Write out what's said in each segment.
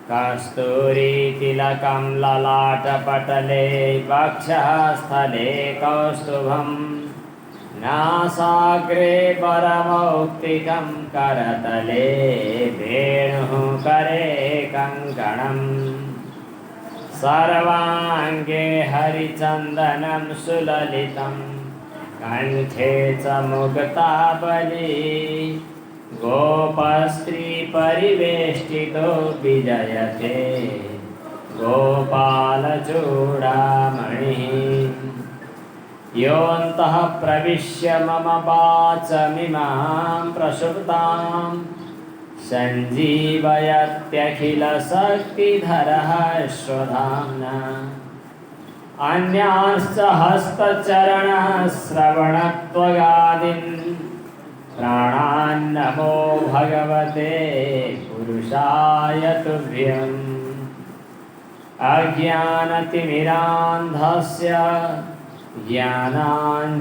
कस्तूरीतिलकं ललाटपटले वक्षस्थले कौस्तुभं नासाग्रे परमौक्तिकं करतले वेणुः करे कङ्कणम् सर्वाङ्गे हरिचन्दनं सुललितं कण्ठे च मुक्तावली गोपस्त्री परिवेष्टितो विजयते गोपालचूडामणिः योऽन्तः प्रविश्य मम वाचमिमां प्रसुप्तां सञ्जीवयत्यखिलशक्तिधरः स्वधाम्ना अन्यांश्च हस्तचरणश्रवणत्वगादीन् प्राणान्नमो भगवते पुरुषाय तुभ्यम् अज्ञानतिमिरान्धस्य ज्ञानाञ्जनशलाकया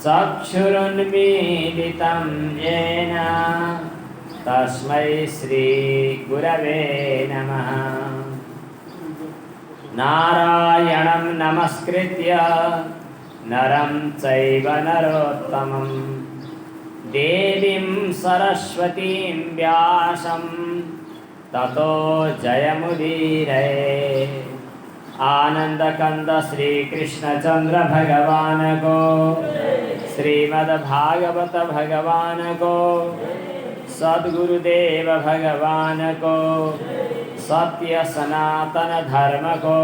चक्षुरुन्मीलितं येन तस्मै श्रीगुरवे नमः। नारायणं नमस्कृत्य नरं चैव नरोत्तमं देवीं सरस्वतीं व्यासं ततो जयमुदीरये। आनंदकंद श्री कृष्णचंद्र भगवान को, श्रीमद्भागवत भगवान को, सद्गुरुदेव भगवान को, सत्य सनातन धर्म को।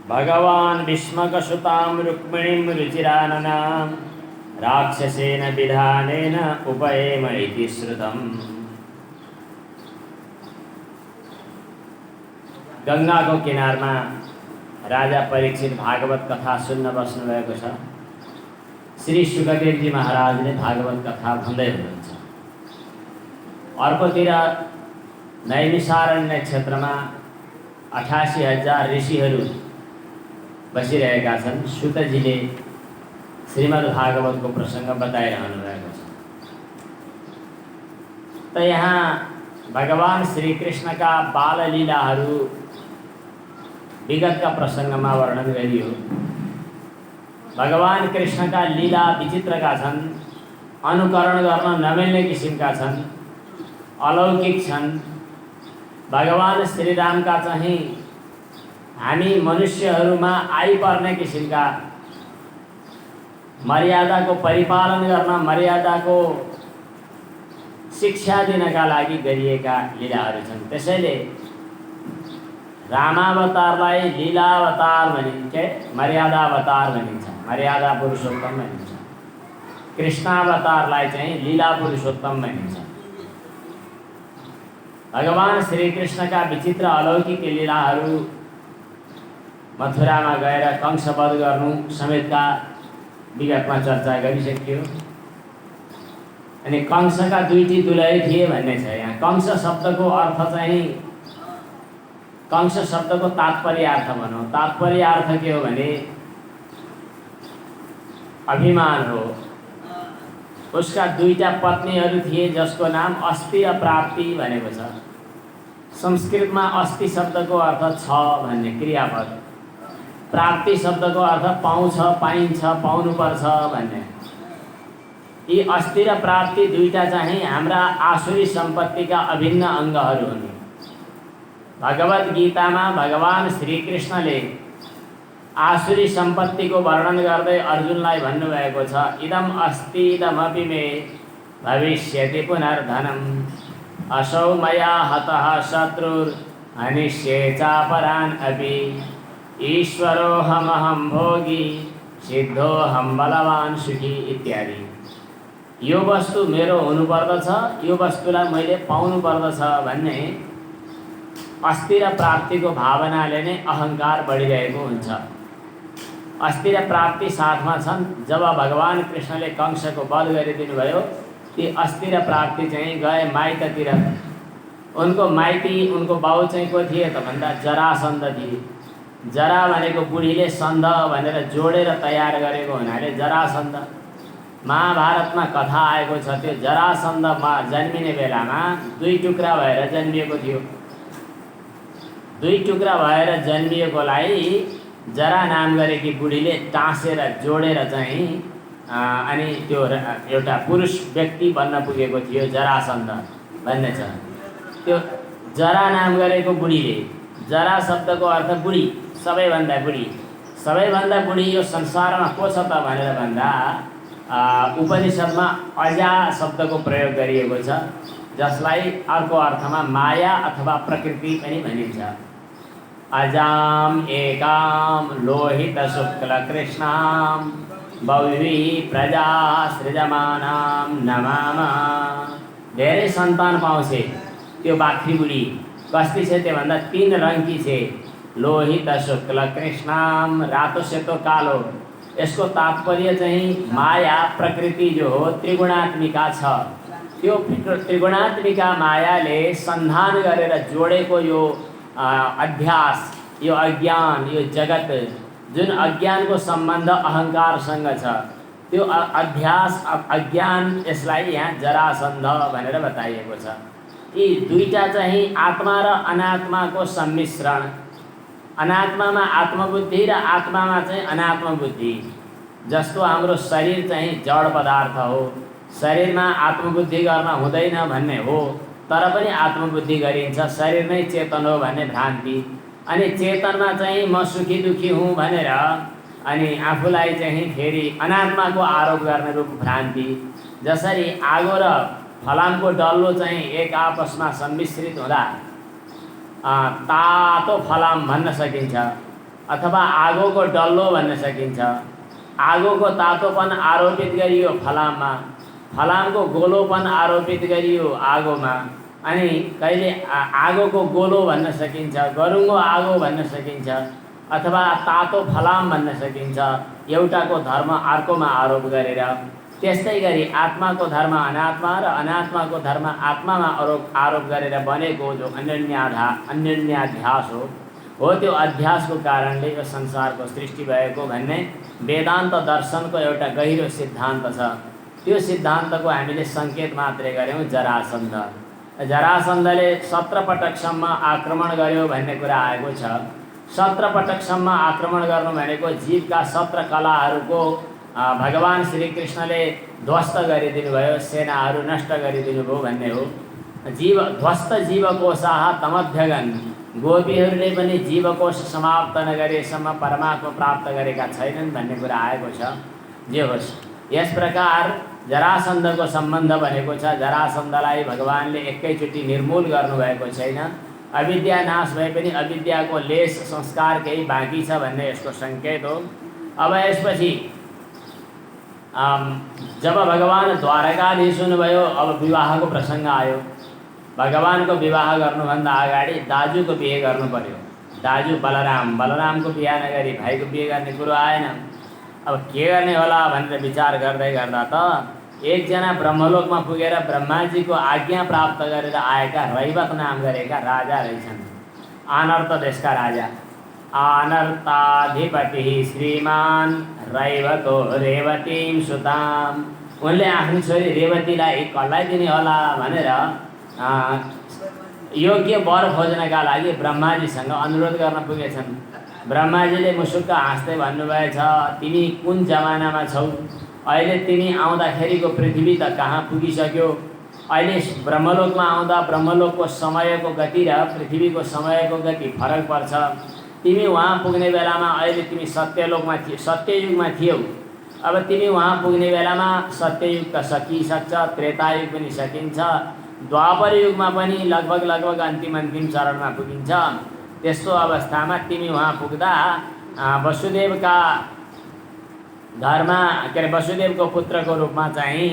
भगवान भीष्मकसुतां रुक्मिणीं रुचिराननां राक्षसेन विधानेन उपयेम इति श्रुतम्। गंगाको किनारमा राजा परीक्षित भागवत कथा सुन्न बस्नु भएको छ। श्री सुखदेवजी महाराजले भागवत कथा भन्दै हुनुहुन्छ। अर्कोतिर नैमिषारण्य क्षेत्रमा 88,000 ऋषिहरू बसिरहेका छन्। सुतजीले श्रीमद् भागवतको प्रसंग बताइरहनु भएको छ। त यहाँ भगवान श्री कृष्णका बाल लीलाहरू विगतका प्रसंगमा वर्णन गरियो। भगवान कृष्णका लीला विचित्रका छन्, अनुकरण गर्न नमिल्ने किसिमका छन्, अलौकिक छन्। भगवान श्रीरामका चाहिँ हामी मनुष्यहरूमा आइपर्ने किसिमका मर्यादाको परिपालन गर्न, मर्यादाको शिक्षा दिनका लागि गरिएका लीलाहरू छन्। त्यसैले रामावतारलाई लीलावतार भनिन्छ, मर्यादावतार भनिन्छ, मर्यादा पुरुषोत्तम भनिन्छ। कृष्णावतारलाई चाहिँ लीला पुरुषोत्तम भनिन्छ। भगवान श्री कृष्णका विचित्र अलौकिक लीलाहरू मथुरामा गएर कंसवध गर्नु समेतका विगतमा चर्चा गरिसकियो। अनि कंसका दुईटी दुलै थिए भन्ने छ। यहाँ कंस शब्दको अर्थ चाहिँ, कंस शब्दको तात्पर्य अर्थ भनौँ। तात्पर्य अर्थ के हो भने अभिमान हो। उसका दुईटा पत्नीहरू थिए जसको नाम अस्ति र प्राप्ति भनेको छ। संस्कृतमा अस्ति शब्दको अर्थ छ भन्ने क्रियापद, प्राप्ति शब्दको अर्थ पाउँछ, पाइन्छ, पाउनुपर्छ भन्ने। यी अस्ति र प्राप्ति दुईटा चाहिँ हाम्रा आसुरी सम्पत्तिका अभिन्न अङ्गहरू हुन्। भगवत गीतामा भगवान श्रीकृष्णले आसुरी सम्पत्तिको वर्णन गर्दै अर्जुनलाई भन्नुभएको छ, इदम अस्ति इदमपि मे भविष्यति पुनर्धनम् असौ मया हतः शत्रुर् हनिष्ये चापरान् अपि ईश्वरोऽहमहं भोगी सिद्धोऽहं बलवान् सुखी इत्यादि। यो वस्तु मेरो हुनुपर्दछ, यो वस्तुलाई मैले पाउनुपर्दछ भन्ने अस्ति र प्राप्तिको भावनाले नै अहङ्कार बढिरहेको हुन्छ। अस्ति र प्राप्ति साथमा छन्। जब भगवान कृष्णले कंसको वध गरिदिनु भयो, ती अस्ति र प्राप्ति चाहिँ गए माइततिर। उनको माइती, उनको बाउ चाहिँ को थिए त भन्दा जरासन्ध थिए। जरा भनेको बुढीले सन्ध भनेर जोडेर तयार गरेको हुनाले जरासन्ध। महाभारतमा कथा आएको छ, त्यो जरासन्धमा जन्मिने बेलामा 2 टुक्रा भएर जन्मिएको थियो। 2 टुक्रा भएर जन्मिएकोलाई जरा नाम गरेकी बुढीले टाँसेर जोडेर चाहिँ अनि त्यो एउटा पुरुष व्यक्ति बन्न पुगेको थियो जरासन्ध भन्ने छ। त्यो जरा नाम गरेको बुढीले, जरा शब्दको अर्थ बुढी, सबैभन्दा बुढी। सबैभन्दा बुढी यो संसारमा को छ त भनेर भन्दा उपनिषदमा अजा शब्दको प्रयोग गरिएको छ, जसलाई अर्को अर्थमा माया अथवा प्रकृति पनि भनिन्छ। अजाम एकाम लोहित शुक्ल कृष्णाम बहुविः प्रजा सृजमानाम नमामा। धेरै सन्तान पाउँछे त्यो बाख्री बुढी। कस्ती छ त्यो भन्दा 3 रङकी छे, लोहित शुक्ल कृष्णाम, रातो सेतो कालो। यसको तात्पर्य चाहिँ माया प्रकृति जो हो त्रिगुणात्मिका छ। त्यो त्रिगुणात्मिका मायाले सन्धान गरेर जोडेको यो अध्यास, यो अज्ञान, यो जगत, जुन अज्ञानको सम्बन्ध अहङ्कारसँग छ, त्यो अध्यास अज्ञान, यसलाई यहाँ जरासन्ध भनेर बताइएको छ। यी दुईटा चाहिँ आत्मा र अनात्माको सम्मिश्रण। अनात्मामा आत्मबुद्धि र आत्मामा चाहिँ अनात्मबुद्धि। जस्तो हाम्रो शरीर चाहिँ जड पदार्थ हो, शरीरमा आत्मबुद्धि गर्न हुँदैन भन्ने हो, तर पनि आत्मबुद्धि गरिन्छ। शरीर नै चेतन हो भन्ने भ्रान्ति। अनि चेतनमा चाहिँ म सुखी दुखी हुँ भनेर अनि आफूलाई चाहिँ फेरि अनात्माको आरोप गर्ने रूप भ्रान्ति। जसरी आगो र फलामको डल्लो चाहिँ एक आपसमा सम्मिश्रित हुँदा तातो फलाम भन्न सकिन्छ, अथवा आगोको डल्लो भन्न सकिन्छ। आगोको तातोपन आरोपित गरियो फलाममा, फलामको गोलोपन आरोपित गरियो आगोमा, अनि कहिले आगोको गोलो भन्न सकिन्छ, गरुङ्गो आगो भन्न सकिन्छ, अथवा तातो फलाम भन्न सकिन्छ, एउटाको धर्म अर्कोमा आरोप गरेर। त्यस्तै गरी आत्माको धर्म अनात्मा र अनात्माको धर्म आत्मामा आरोप गरेर बनेको जो अन्योन्याध्यास हो त्यो अध्यासको कारणले यो संसारको सृष्टि भएको भन्ने वेदान्त दर्शनको एउटा गहिरो सिद्धान्त छ। त्यो सिद्धान्तको हामीले सङ्केत मात्रै गऱ्यौँ जरासन्ध। जरासन्धले 17 पटकसम्म आक्रमण गर्यो भन्ने कुरा आएको छ। 17 पटकसम्म आक्रमण गर्नु भनेको जीवका 17 कलाहरूको भगवान श्रीकृष्णले ध्वस्त गरिदिनु भयो, सेनाहरू नष्ट गरिदिनु भयो भन्ने हो। ध्वस्त जीवकोशाः तमभ्यगन, गोपीहरूले पनि जीवकोश समाप्त नगरेसम्म परमात्मा प्राप्त गरेका छैनन् भन्ने कुरा आएको छ। जे होस्, यस प्रकार जरासन्धको सम्बन्ध भनेको छ। जरासन्धलाई भगवानले एकैचोटि निर्मूल गर्नुभएको छैन। अविद्या नाश भए पनि अविद्याको लेस संस्कार केही बाँकी छ भन्ने यसको सङ्केत हो। अब यसपछि जब भगवान द्वारकाधीश हुनुभयो, अब विवाहको प्रसङ्ग आयो। भगवानको विवाह गर्नुभन्दा अगाडि दाजुको बिहे गर्नु पर्यो। दाजु बलरामको बिहे नगरी भाइको बिहे गर्ने कुरो आएन। अब के गर्ने होला भनेर विचार गर्दै गर्दा त एकजना ब्रह्मलोकमा पुगेर ब्रह्माजीको आज्ञा प्राप्त गरेर आएका रैवत नाम गरेका राजा रहेछन्। आनर्त देशका राजा, अनर्ताधिपति श्रीमान रैवतो रेवतीं सुताम। उनले आफ्नो छोरी रेवतीलाई कसलाई दिने होला भनेर योग्य वर खोज्नका लागि ब्रह्माजीसँग अनुरोध गर्न पुगेछन्। ब्रह्माजीले मुसुक्क हाँस्दै भन्नुभएछ, तिमी कुन जमानामा छौ? अहिले तिमी आउँदाखेरिको पृथ्वी त कहाँ पुगिसक्यो? अहिले ब्रह्मलोकमा आउँदा ब्रह्मलोकको समयको गति र पृथ्वीको समयको गति फरक पर्छ। तिमी वहाँ पुग्ने बेलामा अहिले तिमी सत्ययुगमा थियौ। अब तिमी वहाँ पुग्ने बेलामा सत्ययुग त सकिसक्छ, त्रेतायुग पनि सकिन्छ, द्वापर युगमा पनि लगभग अन्तिम चरणमा पुगिन्छ। त्यस्तो अवस्थामा तिमी वहाँ पुग्दा वसुदेवका घरमा वसुदेवको पुत्रको रूपमा चाहिँ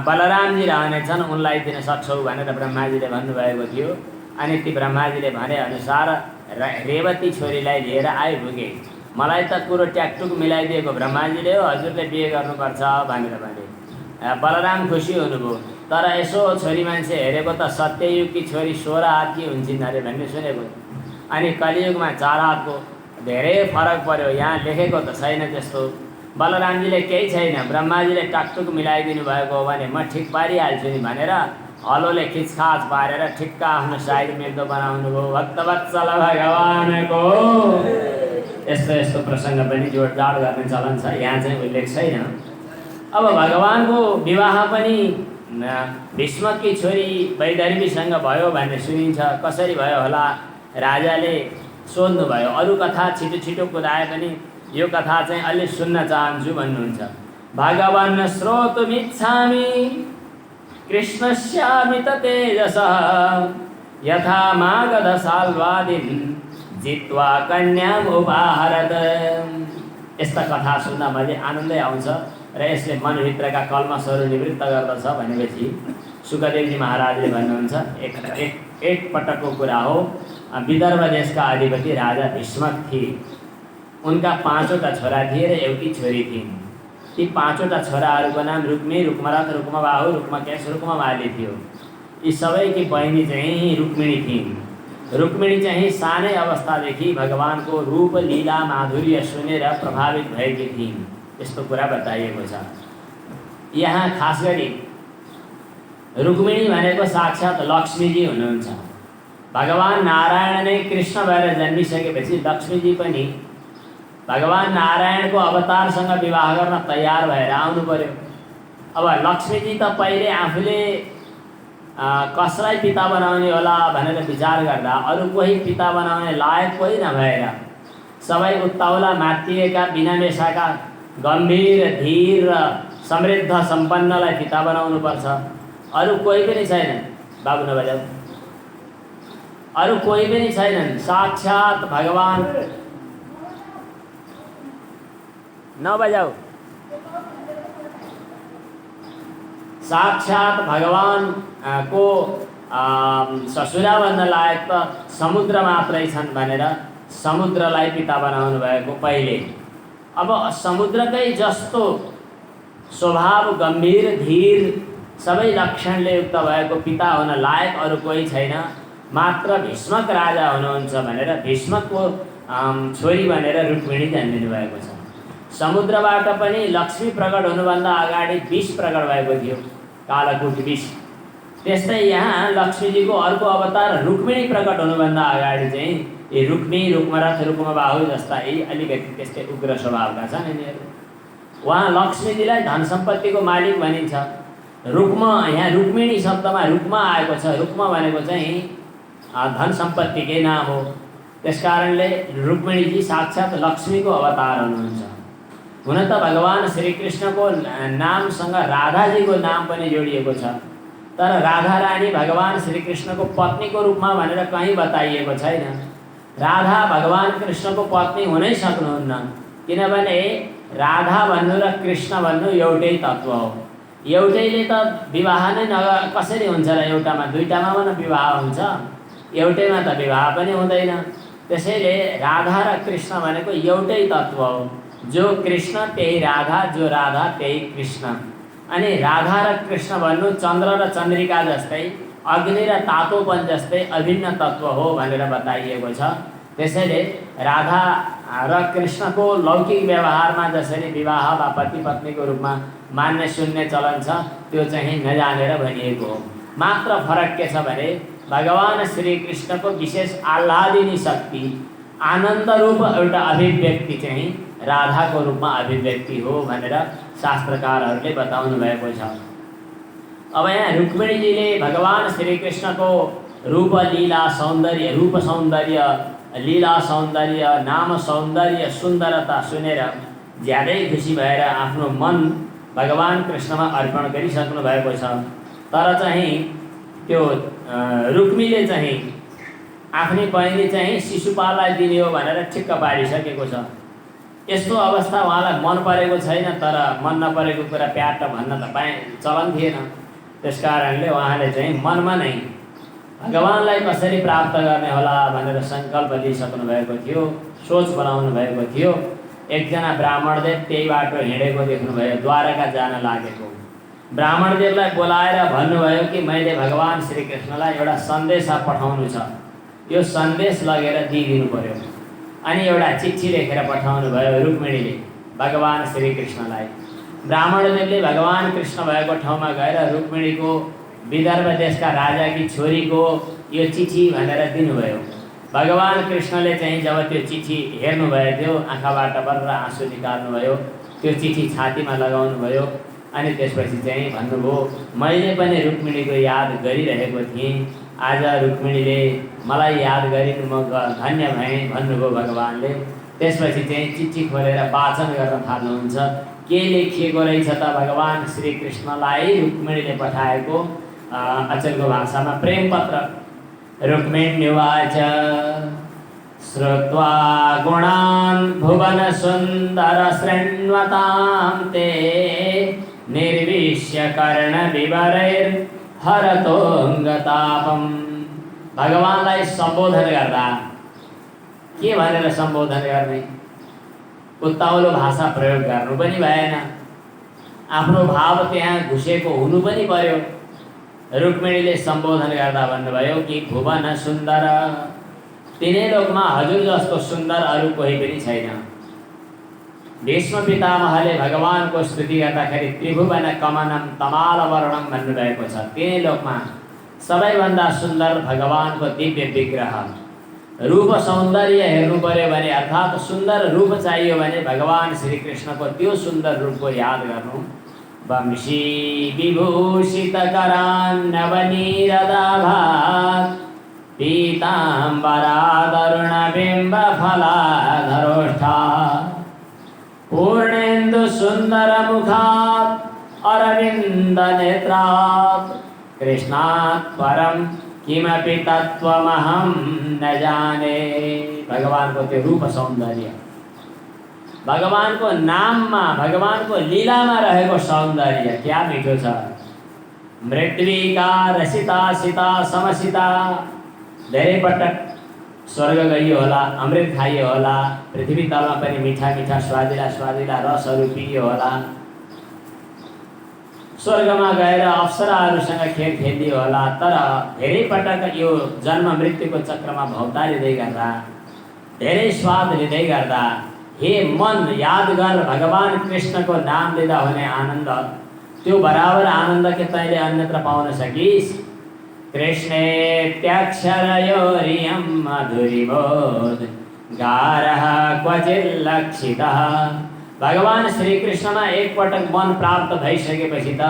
बलरामजी रहनेछन्, उनलाई दिन सक्छौ भनेर ब्रह्माजीले भन्नुभएको थियो। अनि ती ब्रह्माजीले भनेअनुसार रेवती छोरीलाई लिएर आइपुगे। मलाई त कुरो ट्याकटुक मिलाइदिएको ब्रह्माजीले हो, हजुरले बिहे गर्नुपर्छ भनेर भने। बलराम खुसी हुनुभयो। तर यसो छोरी मान्छे हेरेको त सत्ययुगकी छोरी 16 हातकी हुन्छन् अरे भन्ने सुनेको। अनि कलियुगमा 4 हातको धेरै फरक पर्यो। यहाँ लेखेको त छैन त्यस्तो। बलरामजीले केही छैन, ब्रह्माजीले टाकटुक मिलाइदिनु भएको हो भने म ठिक पारिहाल्छु नि भनेर हलोले खिचखाच पारेर ठिक्क आफ्नो साइड मेघ्दो बनाउनु भयो। भक्तवत्सल भगवानको यस्तो यस्तो प्रसङ्ग पनि जोडजाड गर्ने चलन छ, यहाँ चाहिँ उल्लेख छैन। अब भगवानको विवाह पनि भीष्मकी छोरी वैदर्भीसँग भयो भन्ने सुनिन्छ। कसरी भयो होला? राजाले सोध्नुभयो। अरू कथा छिटो छिटो कुदाए पनि यो कथा चाहिँ अलि सुन्न चाहन्छु भन्नुहुन्छ। भगवान् श्रोतुमिच्छामि कृष्णस्यामित तेजसः यथा मागधशाल्वादिं जित्वा कन्याम् उपाहरत। यस्ता कथा सुन्दा मैले आनन्दै आउँछ र यसले मनभित्रका कल्मषहरू निवृत्त गर्दछ भनेपछि सुखदेवजी महाराजले भन्नुहुन्छ एक पटकको कुरा हो। विदर्भ देशका अधिपति राजा भीष्मक थिए। उनका 5वटा छोरा थिए र एउटी छोरी थिइन्। ती 5वटा छोराहरूको नाम रुक्मी, रुक्मरथ, रुक्मबाहु, रुक्मकेश, रुक्ममाली थियो। यी सबैकी बहिनी चाहिँ रुक्मिणी थिइन्। रुक्मिणी चाहिँ सानै अवस्थादेखि भगवानको रूप लीला माधुर्य सुनेर प्रभावित भएकी थिइन्, यस्तो कुरा बताइएको छ। यहाँ खास गरी रुक्मिणी भनेको साक्षात् लक्ष्मीजी हुनुहुन्छ। भगवान नारायण नै कृष्ण भएर जन्मिसकेपछि लक्ष्मीजी पनि भगवान नारायणको अवतारसँग विवाह गर्न तयार भएर आउनु पर्यो। अब लक्ष्मीजी त पहिले आफूले कसलाई पिता बनाउने होला भनेर विचार गर्दा अरू कोही पिता बनाउने लायक कोही नभएर सबै उत्ताउला मातिएका बिनामेसाका गम्भीर धीर र समृद्ध सम्पन्नलाई पिता बनाउनु पर्छ। अरू कोही पनि छैनन्। बाबु नबजाऊ। अरू कोही पनि छैनन्। साक्षात् भगवान नबजाऊ। साक्षात् भगवान को ससुरा भन्न लायक त समुद्र मात्रै छन् भनेर समुद्रलाई पिता बनाउनु भएको पहिले। अब समुद्रकै जस्तो स्वभाव गम्भीर धीर सबै लक्षणले युक्त भएको पिता हुन लायक अरू कोही छैन, मात्र भीष्मक राजा हुनुहुन्छ भनेर भीष्मकको छोरी भनेर रुक्मिणी जन्मिनु भएको छ। समुद्रबाट पनि लक्ष्मी प्रकट हुनुभन्दा अगाडि विष प्रकट भएको थियो, कालकूट विष। त्यस्तै यहाँ लक्ष्मीजीको अर्को अवतार रुक्मिणी प्रकट हुनुभन्दा अगाडि चाहिँ यी रुक्मी, रुक्मरथ, रुक्मबाहु जस्ता यी अलिकति त्यस्तै उग्र स्वभावका छन् यिनीहरू। उहाँ लक्ष्मीजीलाई धन सम्पत्तिको मालिक भनिन्छ। रुक्म, यहाँ रुक्मिणी शब्दमा रुक्म आएको छ। रुक्म भनेको चाहिँ धन सम्पत्तिकै नाम हो। त्यसकारणले रुक्मिणीजी साक्षात् लक्ष्मीको अवतार हुनुहुन्छ। हुन त भगवान श्रीकृष्णको नामसँग राधाजीको नाम पनि जोडिएको छ, तर राधा रानी भगवान श्रीकृष्णको पत्नीको रूपमा भनेर कहीँ बताइएको छैन। राधा भगवान कृष्णको पत्नी हुनै सक्नुहुन्न, किनभने राधा भन्नु र कृष्ण भन्नु एउटै तत्त्व हो। एउटैले त विवाह नै कसरी हुन्छ र? एउटामा दुईटामा पनि विवाह हुन्छ, एउटैमा त विवाह पनि हुँदैन। त्यसैले राधा र कृष्ण भनेको एउटै तत्त्व हो। जो कृष्ण त्यही राधा, जो राधा त्यही कृष्ण। अनि राधा र कृष्ण भन्नु चन्द्र र चन्द्रिका जस्तै, अग्नि र तातोपन जस्तै अभिन्न तत्त्व हो भनेर बताइएको छ। त्यसैले राधा र कृष्णको लौकिक व्यवहारमा जसरी विवाह वा पति पत्नीको रूपमा मान्ने सुन्ने चलन छ, त्यो चाहिँ नजानेर भनिएको हो। मात्र फरक के छ भने भगवान श्रीकृष्णको विशेष आह्लादिनी शक्ति, आनन्द रूप एउटा अभिव्यक्ति चाहिँ राधाको रूपमा अभिव्यक्ति हो भनेर शास्त्रकारहरूले बताउनु भएको छ। अब यहाँ रुक्मिणीजीले भगवान श्रीकृष्णको रूप लीला सौन्दर्य, रूप सौन्दर्य, लीला सौन्दर्य, नाम सौन्दर्य, सुन्दरता सुनेर ज्यादै खुसी भएर आफ्नो मन भगवान कृष्णमा अर्पण गरिसक्नु भएको छ। तर चाहिँ त्यो रुक्मीले चाहिँ आफ्नै बहिनी चाहिँ शिशुपाललाई दिने हो भनेर ठिक्क पारिसकेको छ। यस्तो अवस्था उहाँलाई मन परेको छैन, तर मन नपरेको कुरा प्याट भन्न त चलन थिएन। त्यसकारणले उहाँले चाहिँ मनमा नै भगवानलाई कसरी प्राप्त गर्ने होला भनेर सङ्कल्प लिइसक्नु भएको थियो, सोच बनाउनु भएको थियो। एकजना ब्राह्मणदेव त्यही बाटो हिँडेको देख्नुभयो, द्वारका जान लागेको। ब्राह्मणदेवलाई बोलाएर भन्नुभयो कि मैले भगवान श्रीकृष्णलाई एउटा सन्देश पठाउनु छ, यो सन्देश लगेर दिइदिनु पर्यो। अनि एउटा चिठी लेखेर पठाउनु भयो रुक्मिणीले भगवान श्रीकृष्णलाई। ब्राह्मणदेवले भगवान कृष्ण भएको ठाउँमा गएर रुक्मिणीको विदर्भ देशका राजाकी छोरीको यो चिठी भनेर दिनुभयो। भगवान कृष्णले चाहिँ जब त्यो चिठी हेर्नुभयो त्यो आँखाबाट बर्र आँसु निकाल्नुभयो, त्यो चिठी छातीमा लगाउनु भयो। अनि त्यसपछि चाहिँ भन्नुभयो मैले पनि रुक्मिणीको याद गरिरहेको थिएँ, आज रुक्मिणीले मलाई याद गरिन्, म धन्य भएँ भन्नुभयो भगवानले। त्यसपछि चाहिँ चिठी खोलेर वाचन गर्न थाल्नुहुन्छ। के लेखिएको रहेछ त भगवान श्रीकृष्णलाई रुक्मिणीले पठाएको अचलको भाषामा प्रेम पत्र। रुक्मिण्युवाच श्रुत्वा गुणान् भुवन सुन्दर शृण्वतां ते निर्विश्य कर्ण विवरैर् हरतोङ्गतापम्। भगवानलाई सम्बोधन गर्दा के भनेर सम्बोधन गर्ने? उत्ताउलो भाषा प्रयोग गर्नु पनि भएन, आफ्नो भाव त्यहाँ घुसेको हुनु पनि पर्यो। रुक्मिणीले सम्बोधन गर्दा भन्नुभयो कि भुवन सुन्दर, तिनै लोकमा हजुर जस्तो सुन्दर अरू कोही पनि छैन। भीष्म पितामहले भगवानको स्तुति गर्दाखेरि त्रिभुवन कमनम तमालवर्णम भन्नुभएको छ। तिनै लोकमा सबैभन्दा सुन्दर भगवानको दिव्य विग्रह। रूप सौन्दर्य हेर्नु पर्यो भने अर्थात् सुन्दर रूप चाहियो भने भगवान श्रीकृष्णको त्यो सुन्दर रूपको याद गर्नु। वंशी विभूषित करान् नवनीरदाभात् पीताम्बरादरुण बिम्ब फलाधरोष्ठा पूर्णेन्दु सुन्दर मुखात् अरविन्द नेत्रात् कृष्णात् परम किमपि तत्त्वमहं न जाने। भगवानको त्यो रूप सौन्दर्य, भगवानको नाममा भगवानको लीलामा रहेको सौन्दर्य क्या मिठो छ। मृत्विका रसिता सीता समसिता, धेरै पटक स्वर्ग गइयो होला, अमृत खाइयो होला, पृथ्वी तलमा पनि मिठा मिठा स्वादिला स्वादिला रसहरू पिइयो होला, स्वर्गमा गएर अप्सराहरूसँग खेल खेलियो होला। तर धेरै पटक यो जन्म मृत्युको चक्रमा भौतारिँदै गर्दा, धेरै स्वाद लिँदै गर्दा हे मन याद गर भगवान कृष्णको नाम लिँदा हुने आनन्द, त्यो बराबर आनन्द के तैँले अन्यत्र पाउन सकिस्। कृष्णेत्यक्षरयोरियं मधुरिबोध गारः क्वचिल्लक्षितः। भगवान श्रीकृष्णमा एकपटक मन प्राप्त भइसकेपछि त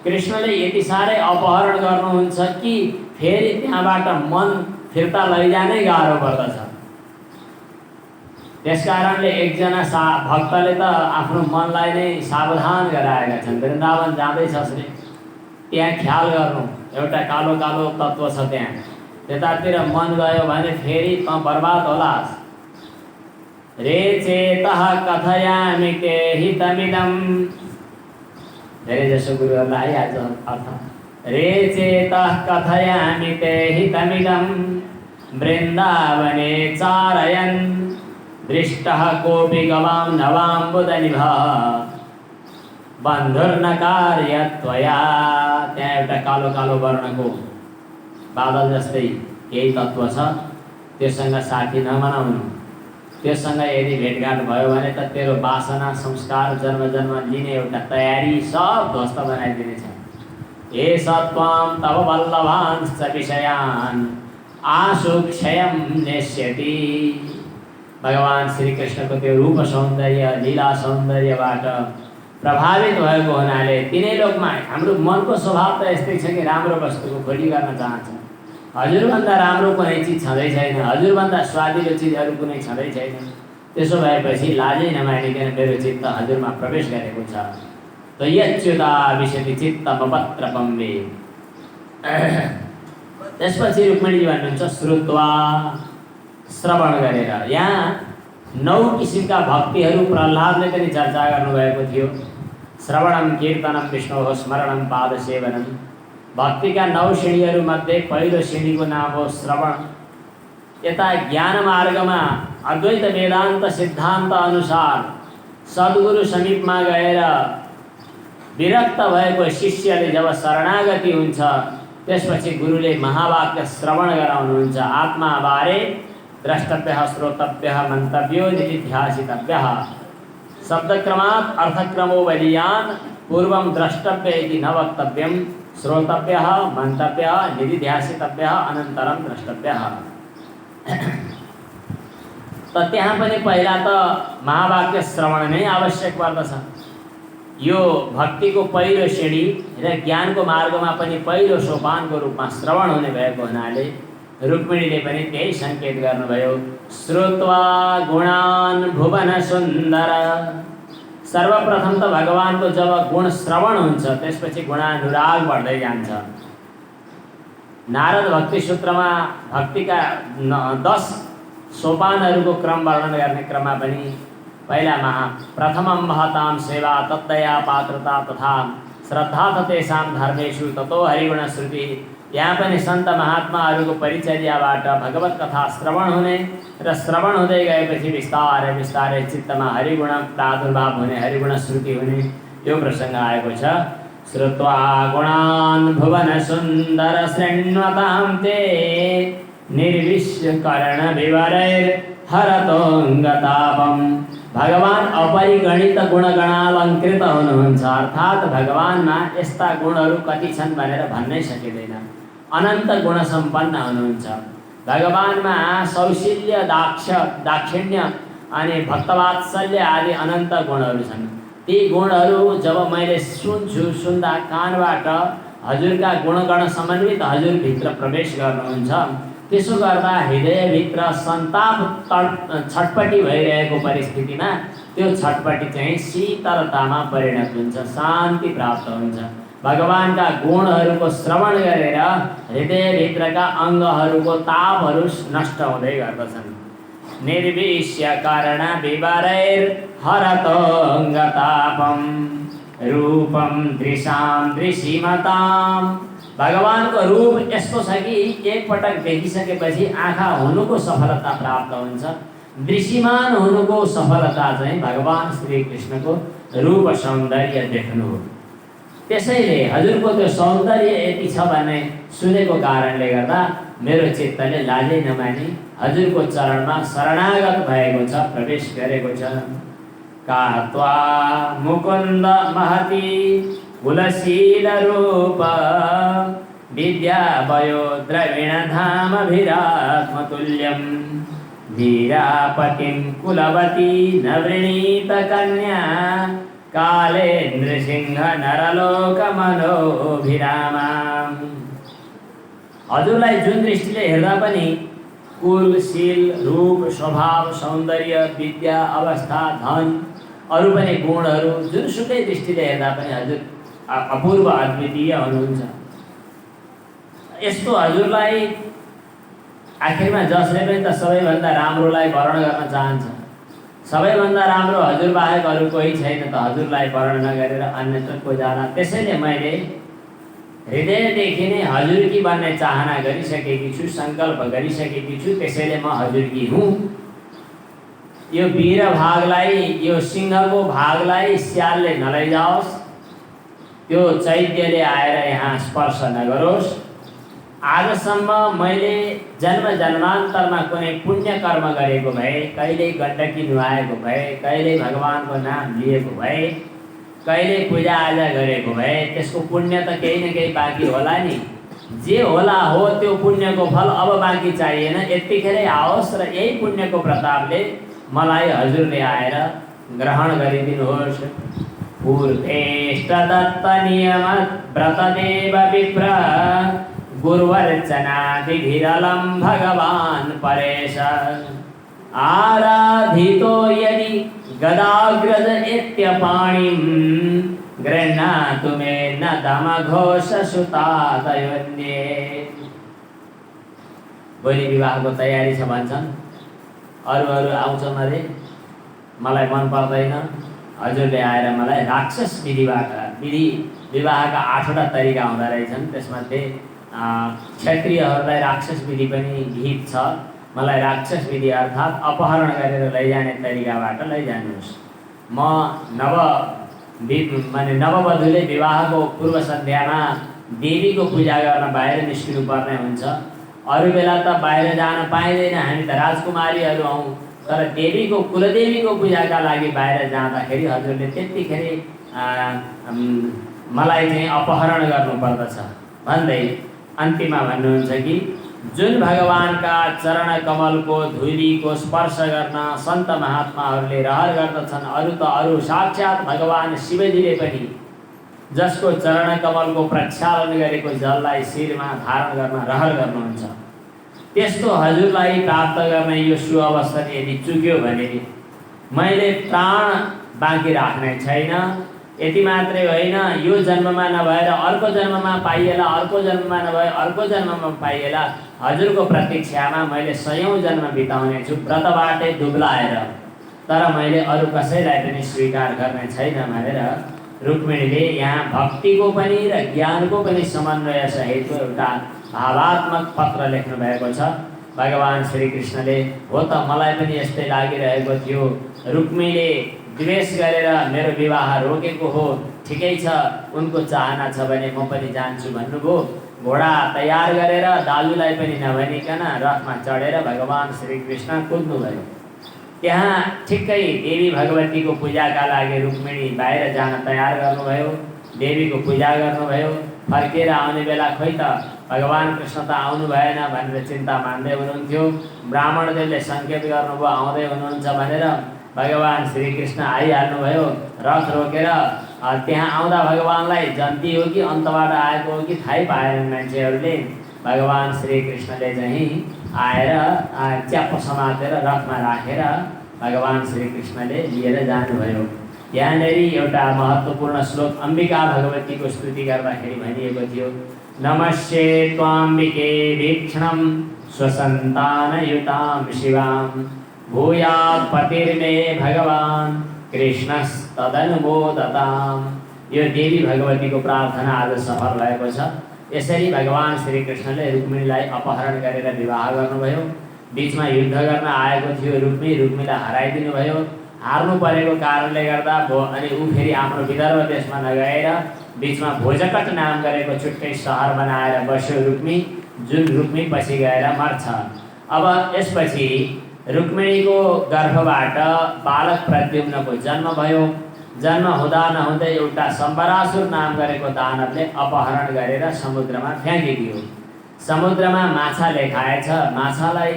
कृष्णले यति साह्रै अपहरण गर्नुहुन्छ कि फेरि त्यहाँबाट मन फिर्ता लैजानै गाह्रो पर्दछ। त्यसकारणले एकजना भक्तले त आफ्नो मनलाई नै सावधान गराएका छन्। वृन्दावन जाँदैछस् रे, त्यहाँ ख्याल गर्नु, एउटा कालो कालो तत्त्व छ त्यहाँ, त्यतातिर मन गयो भने फेरि त बर्बाद होलास्। रे चेतः कथयामि ते हितमिदं, धेरै जसो गुरुहरूलाई आज अर्थ। रे चेतः कथयामि ते हितमिदं वृन्दावने चारयन् दृष्टः कोऽपि गवां नवाम्बुदनिभः बन्धुर्न कार्य त्वया। त्यहाँ एउटा कालो कालो वर्णको बादल जस्तै यही तत्त्व छ, त्योसँग साथी नबनाउनु। त्योसँग यदि भेटघाट भयो भने त तेरो वासना संस्कार जन्म जन्म लिने एउटा तयारी सब ध्वस्त बनाइदिनेछ। हे सत्वां तव वल्लभांश्च विषयान् आशु क्षयं नेष्यति। भगवान श्रीकृष्णको त्यो रूप सौन्दर्य लीला सौन्दर्यबाट प्रभावित भएको हुनाले तिनै लोकमा हाम्रो मनको स्वभाव त यस्तै छ कि राम्रो वस्तुको खोजी गर्न चाहन्छ। हजुरभन्दा राम्रो कुनै चिज छँदै छैन, हजुरभन्दा स्वादिलो चिजहरू कुनै छँदै छैन। त्यसो भएपछि लाजै नमानिकन मेरो चित्त हजुरमा प्रवेश गरेको छ। त यच्युता विशति चित्तमपत्रपं मे। त्यसपछि रुक्मिणीजी भन्नुहुन्छ श्रुत्वा, श्रवण गरेर। यहाँ 9 किसिमका भक्तिहरू प्रह्लादले पनि चर्चा गर्नुभएको थियो। श्रवणम कीर्तनम विष्णोः स्मरणम पादसेवनम। भक्तिका 9 श्रेणीहरू मध्ये पहिलो श्रेणीको नाम हो श्रवण। यता ज्ञान मार्गमा अद्वैत वेदान्त सिद्धान्त अनुसार सद्गुरु समीपमा गएर विरक्त भएको शिष्यले जब शरणागति हुन्छ त्यसपछि गुरुले महावाक्य श्रवण गराउनुहुन्छ। आत्माबारे द्रष्टव्यः श्रोतव्यः मंतव्यो निधिध्यासितव्यः। शब्दक्रमात् अर्थक्रमो बलीयान् पूर्वं द्रष्टव्य इति न वक्तव्यं, श्रोतव्यः मंतव्यः निधिध्यासितव्यः अनन्तरं द्रष्टव्यः। त त्यहाँ पनि पहिला त महावाक्य श्रवण नै आवश्यक पर्दछ। यो भक्तिको पहिलो सिडी र ज्ञानको मार्गमा पनि पहिलो सोपानको रूपमा श्रवण हुने भएको हुनाले रुक्मिणीले पनि त्यही संकेत गर्नुभयो। श्रुत्वा गुणान् भुवन सुन्दर। सर्वप्रथम त भगवानको जब गुण श्रवण हुन्छ त्यसपछि गुणानुराग बढ्दै जान्छ। नारद भक्ति सूत्रमा भक्तिका 10 सोपानहरूको क्रम वर्णन गर्ने क्रममा पनि पहिलामा प्रथमं महतां सेवा तद्दया पात्रता तथा श्रद्धा तेषां धर्मेषु ततो हरिगुण श्रुति। यहाँ पनि सन्त महात्माहरूको परिचर्याबाट भगवत कथा श्रवण हुने र श्रवण हुँदै गएपछि बिस्तारै बिस्तारै चित्तमा हरिगुण प्रादुर्भाव हुने, हरिगुण श्रुति हुने यो प्रसङ्ग आएको छ। श्रुत्वा गुणान् भुवन सुन्दर शृण्वतां ते निर्विश्य कर्ण विवरैर् हरतोङ्गतापम्। भगवान अपरिगणित गुणगणालङ्कृत हुनुहुन्छ, अर्थात् भगवानमा यस्ता गुणहरू कति छन् भनेर भन्नै सकिँदैन। अनन्त गुण सम्पन्न हुनुहुन्छ। भगवानमा सौशील्य, दाक्षिण्य अनि भक्तवात्सल्य आदि अनन्त गुणहरू छन्। ती गुणहरू जब मैले सुन्छु, सुन्दा कानबाट हजुरका गुणगण समन्वित हजुरभित्र प्रवेश गर्नुहुन्छ, त्यसो गर्दा हृदयभित्र सन्ताप छटपटी भइरहेको परिस्थितिमा त्यो छटपटी चाहिँ शीतलतामा परिणत हुन्छ, शान्ति प्राप्त हुन्छ। भगवानका गुणहरूको श्रवण गरेर हृदयभित्रका अङ्गहरूको तापहरू नष्ट हुँदै गर्दछन्। निर्विश्य कर्ण विवरैर् हरतोङ्गतापम् रूपं दृशां दृशिमताम्। भगवानको रूप यस्तो छ कि एकपटक देखिसकेपछि आँखा हुनुको सफलता प्राप्त हुन्छ। दृश्यमान हुनुको सफलता चाहिँ भगवान श्री कृष्णको रूप सौन्दर्य देख्नु हो। त्यसैले हजुरको त्यो सौन्दर्य यति छ भन्ने सुनेको कारणले गर्दा मेरो चित्तले लाजै नमानी हजुरको चरणमा शरणागत भएको छ, प्रवेश गरेको छ। कात्वा मुकुन्द महती कुलशील रूप विद्या वयो द्रविण धाम भिरात्मतुल्यं। वीरापतिं कुलवती नवृणीत कन्या कालेन्द्र सिंह नरलोक मनोभिरामाम्। हजुरलाई जुन दृष्टिले हेर्दा पनि कुलशील, रूप, स्वभाव, सौन्दर्य, विद्या, अवस्था, धन अरू पनि गुणहरू जुनसुकै दृष्टिले हेर्दा पनि हजुर अपूर्व अद्वितीय हुनुहुन्छ। यस्तो हजुरलाई आखिरमा जसले पनि त सबैभन्दा राम्रोलाई वर्णन गर्न चाहन्छ। सबैभन्दा राम्रो हजुर बाहेक अरू कोही छैन त हजुरलाई वर्णन नगरेर अन्यत्र कोही जान। त्यसैले मैले हृदयदेखि नै हजुरकी बन्ने चाहना गरिसकेकी छु, सङ्कल्प गरिसकेकी छु। त्यसैले म हजुरकी हुँ। यो वीर भागलाई, यो सिंहको भागलाई स्यालले नलैजाओस्, त्यो चैत्यले आएर यहाँ स्पर्श नगरोस्। आजसम्म मैले जन्म जन्मान्तरमा कुनै पुण्य कर्म गरेको भए, कहिले गण्डकी नुहाएको भए, कहिले भगवानको नाम लिएको भए, कहिले पूजाआजा गरेको भए, त्यसको पुण्य त केही न केही बाँकी होला नि। जे होला हो त्यो पुण्यको फल अब बाँकी चाहिएन, यतिखेरै आओस् र यही पुण्यको प्रतापले मलाई हजुरले आएर ग्रहण गरिदिनुहोस्। पूर्वेष्ट दत्त नियम व्रतदेव विप्र गुरुवर्चनादिभिरलं भगवान् परेश। आराधितो यदि गदाग्रज इत्यपाणिं गृह्णातु मे न दमघोष सुतादयोन्ये। भोलि विवाहको तयारी छ भन्छन्, अरू आउँछन् अरे, मलाई मन पर्दैन। हजुरले आएर मलाई राक्षस विधि विवाहका 8वटा तरिका हुँदो रहेछन्, त्यसमध्ये क्षत्रियहरूलाई राक्षस विधि पनि विहित छ। मलाई राक्षस विधि अर्थात् अपहरण गरेर लैजाने तरिकाबाट लैजानुहोस्। म नववधूले विवाहको पूर्व सन्ध्यामा देवीको पूजा गर्न बाहिर निस्किनुपर्ने हुन्छ। अरू बेला त बाहिर जान पाइँदैन, हामी त राजकुमारीहरू हौँ। तर देवीको कुलदेवीको पूजाका लागि बाहिर जाँदाखेरि हजुरले त्यतिखेर मलाई चाहिँ अपहरण गर्नुपर्दछ भन्दै अन्तिममा भन्नुहुन्छ कि जुन भगवानका चरण कमलको धुलीको स्पर्श गर्न सन्त महात्माहरूले रहर गर्दछन्, अरू त अरू साक्षात् भगवान शिवजीले पनि जसको चरण कमलको प्रक्षालन गरेको जललाई शिरमा धारण गर्न रहर गर्नुहुन्छ, त्यस्तो हजुरलाई प्राप्त गर्न यो सुअवसर यदि चुक्यो भने मैले प्राण बाँकी राख्ने छैन। यति मात्रै होइन, यो जन्ममा नभएर अर्को जन्ममा पाइएला, अर्को जन्ममा नभए अर्को जन्ममा पाइएला हजुरको प्रतीक्षामा मैले 100औं जन्म बिताउने छु व्रतबाटै दुब्लाएर, तर मैले अरू कसैलाई पनि स्वीकार गर्ने छैन भनेर रुक्मिणीले यहाँ भक्तिको पनि र ज्ञानको पनि समन्वय सहितको एउटा भावात्मक पत्र लेख्नु भएको छ। भगवान श्रीकृष्णले हो त मलाई पनि यस्तै लागिरहेको थियो, रुक्मिणीले द्वेष गरेर मेरो विवाह रोकेको हो, ठिकै छ, उनको चाहना छ भने म पनि जान्छु भन्नुभयो। घोडा तयार गरेर दाजुलाई पनि नभनिकन रथमा चढेर भगवान श्रीकृष्ण कुद्नुभयो। त्यहाँ ठिक्कै देवी भगवतीको पूजाका लागि रुक्मिणी बाहिर जान तयार गर्नुभयो, देवीको पूजा गर्नुभयो। फर्केर आउने बेला खोइ त भगवान कृष्ण त आउनु भएन भनेर चिन्ता मान्दै हुनुहुन्थ्यो। ब्राह्मणदेवले सङ्केत गर्नुभयो आउँदै हुनुहुन्छ भनेर। भगवान श्रीकृष्ण आइहाल्नुभयो, रथ रोकेर। त्यहाँ आउँदा भगवानलाई जन्ती हो कि अन्तबाट आएको हो कि थाहै पाएन मान्छेहरूले। भगवान श्रीकृष्णले चाहिँ आएर च्याप्प समातेर रथमा राखेर भगवान श्रीकृष्णले लिएर जानुभयो। यहाँनिर एउटा महत्त्वपूर्ण श्लोक अम्बिका भगवतीको स्तुति गर्दाखेरि भनिएको थियो, नमस्ये त्वाम्बिके वीक्षणं स्वसन्तानयुतां शिवां भूयात् पतिर्मे भगवान् कृष्णस्तदनुमोदताम्। यो देवी भगवतीको प्रार्थना आज सफल भएको छ। यसरी भगवान श्रीकृष्णले रुक्मिणीलाई अपहरण गरेर विवाह गर्नुभयो। बीचमा युद्ध गर्न आएको थियो रुक्मिणीलाई हराइदिनु भयो। हार्नु परेको कारणले गर्दा अनि ऊ फेरि आफ्नो विदर्भ देशमा नगएर बीचमा भोजकट नाम गरेको छुट्टै सहर बनाएर बस्यो रुक्मी, जुन रुक्मी पछि गएर मर्छ। अब यसपछि रुक्मिणीको गर्भबाट बालक प्रद्युम्नको जन्म भयो। जन्म हुँदा नहुँदै एउटा सम्बरासुर नाम गरेको दानवले अपहरण गरेर समुद्रमा फ्याँकिदियो। समुद्रमा माछाले खाएछ। माछालाई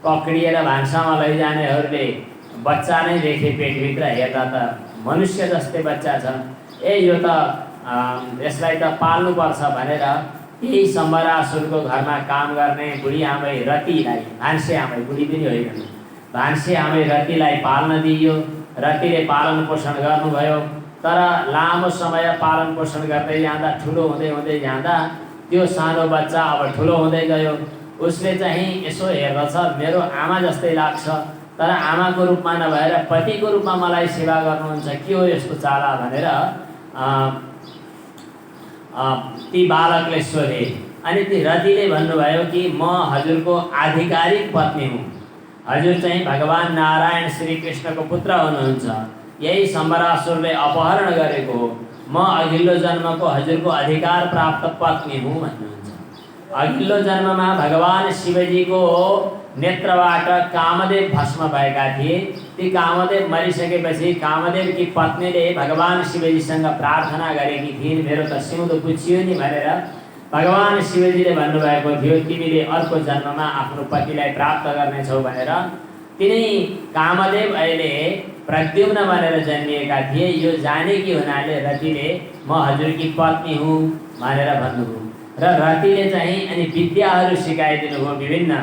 पक्रिएर भान्सामा लैजानेहरूले बच्चा नै देखे पेटभित्र, हेर्दा त मनुष्य जस्तै बच्चा छ, यो त यसलाई त पाल्नुपर्छ भनेर यही सम्बरासुरको घरमा काम गर्ने बुढी आमै रतिलाई, भान्से आमै, बुढी पनि होइन, भान्से आमै रतिलाई पाल्न दिइयो। रतिले पालन पोषण गर्नुभयो। तर लामो समय पालन पोषण गर्दै जाँदा ठुलो हुँदै हुँदै जाँदा त्यो सानो बच्चा अब ठुलो हुँदै गयो। उसले चाहिँ यसो हेर्दछ, मेरो आमा जस्तै लाग्छ, तर आमाको रूपमा नभएर पतिको रूपमा मलाई सेवा गर्नुहुन्छ, के हो यस्तो चाला भनेर ती बालकले सोधे। अनि ती रतिले भन्नुभयो कि म हजुरको आधिकारिक पत्नी हुँ, हजुर चाहिँ भगवान नारायण श्रीकृष्णको पुत्र हुनुहुन्छ, यही सम्बरासुरले अपहरण गरेको हो, म अघिल्लो जन्मको हजुरको अधिकार प्राप्त पत्नी हुँ भन्नुहुन्छ। अघिल्लो जन्ममा भगवान शिवजीको नेत्रबाट कामदेव भस्म भएका थिए। ती कामदेव मरिसकेपछि कामदेवकी पत्नीले भगवान शिवजीसँग प्रार्थना गरेकी थिइन्, मेरो त सिउँदो पुछियो नि भनेर। भगवान शिवजीले भन्नुभएको थियो तिमीले अर्को जन्ममा आफ्नो पतिलाई प्राप्त गर्नेछौ भनेर। तिनै कामदेव अहिले प्रद्युम्न भनेर जन्मिएका थिए। यो जानेकी हुनाले रतिले म हजुरकी पत्नी हुँ भनेर भन्नुभयो। र रतिले चाहिँ अनि विद्याहरू सिकाइदिनु भयो विभिन्न।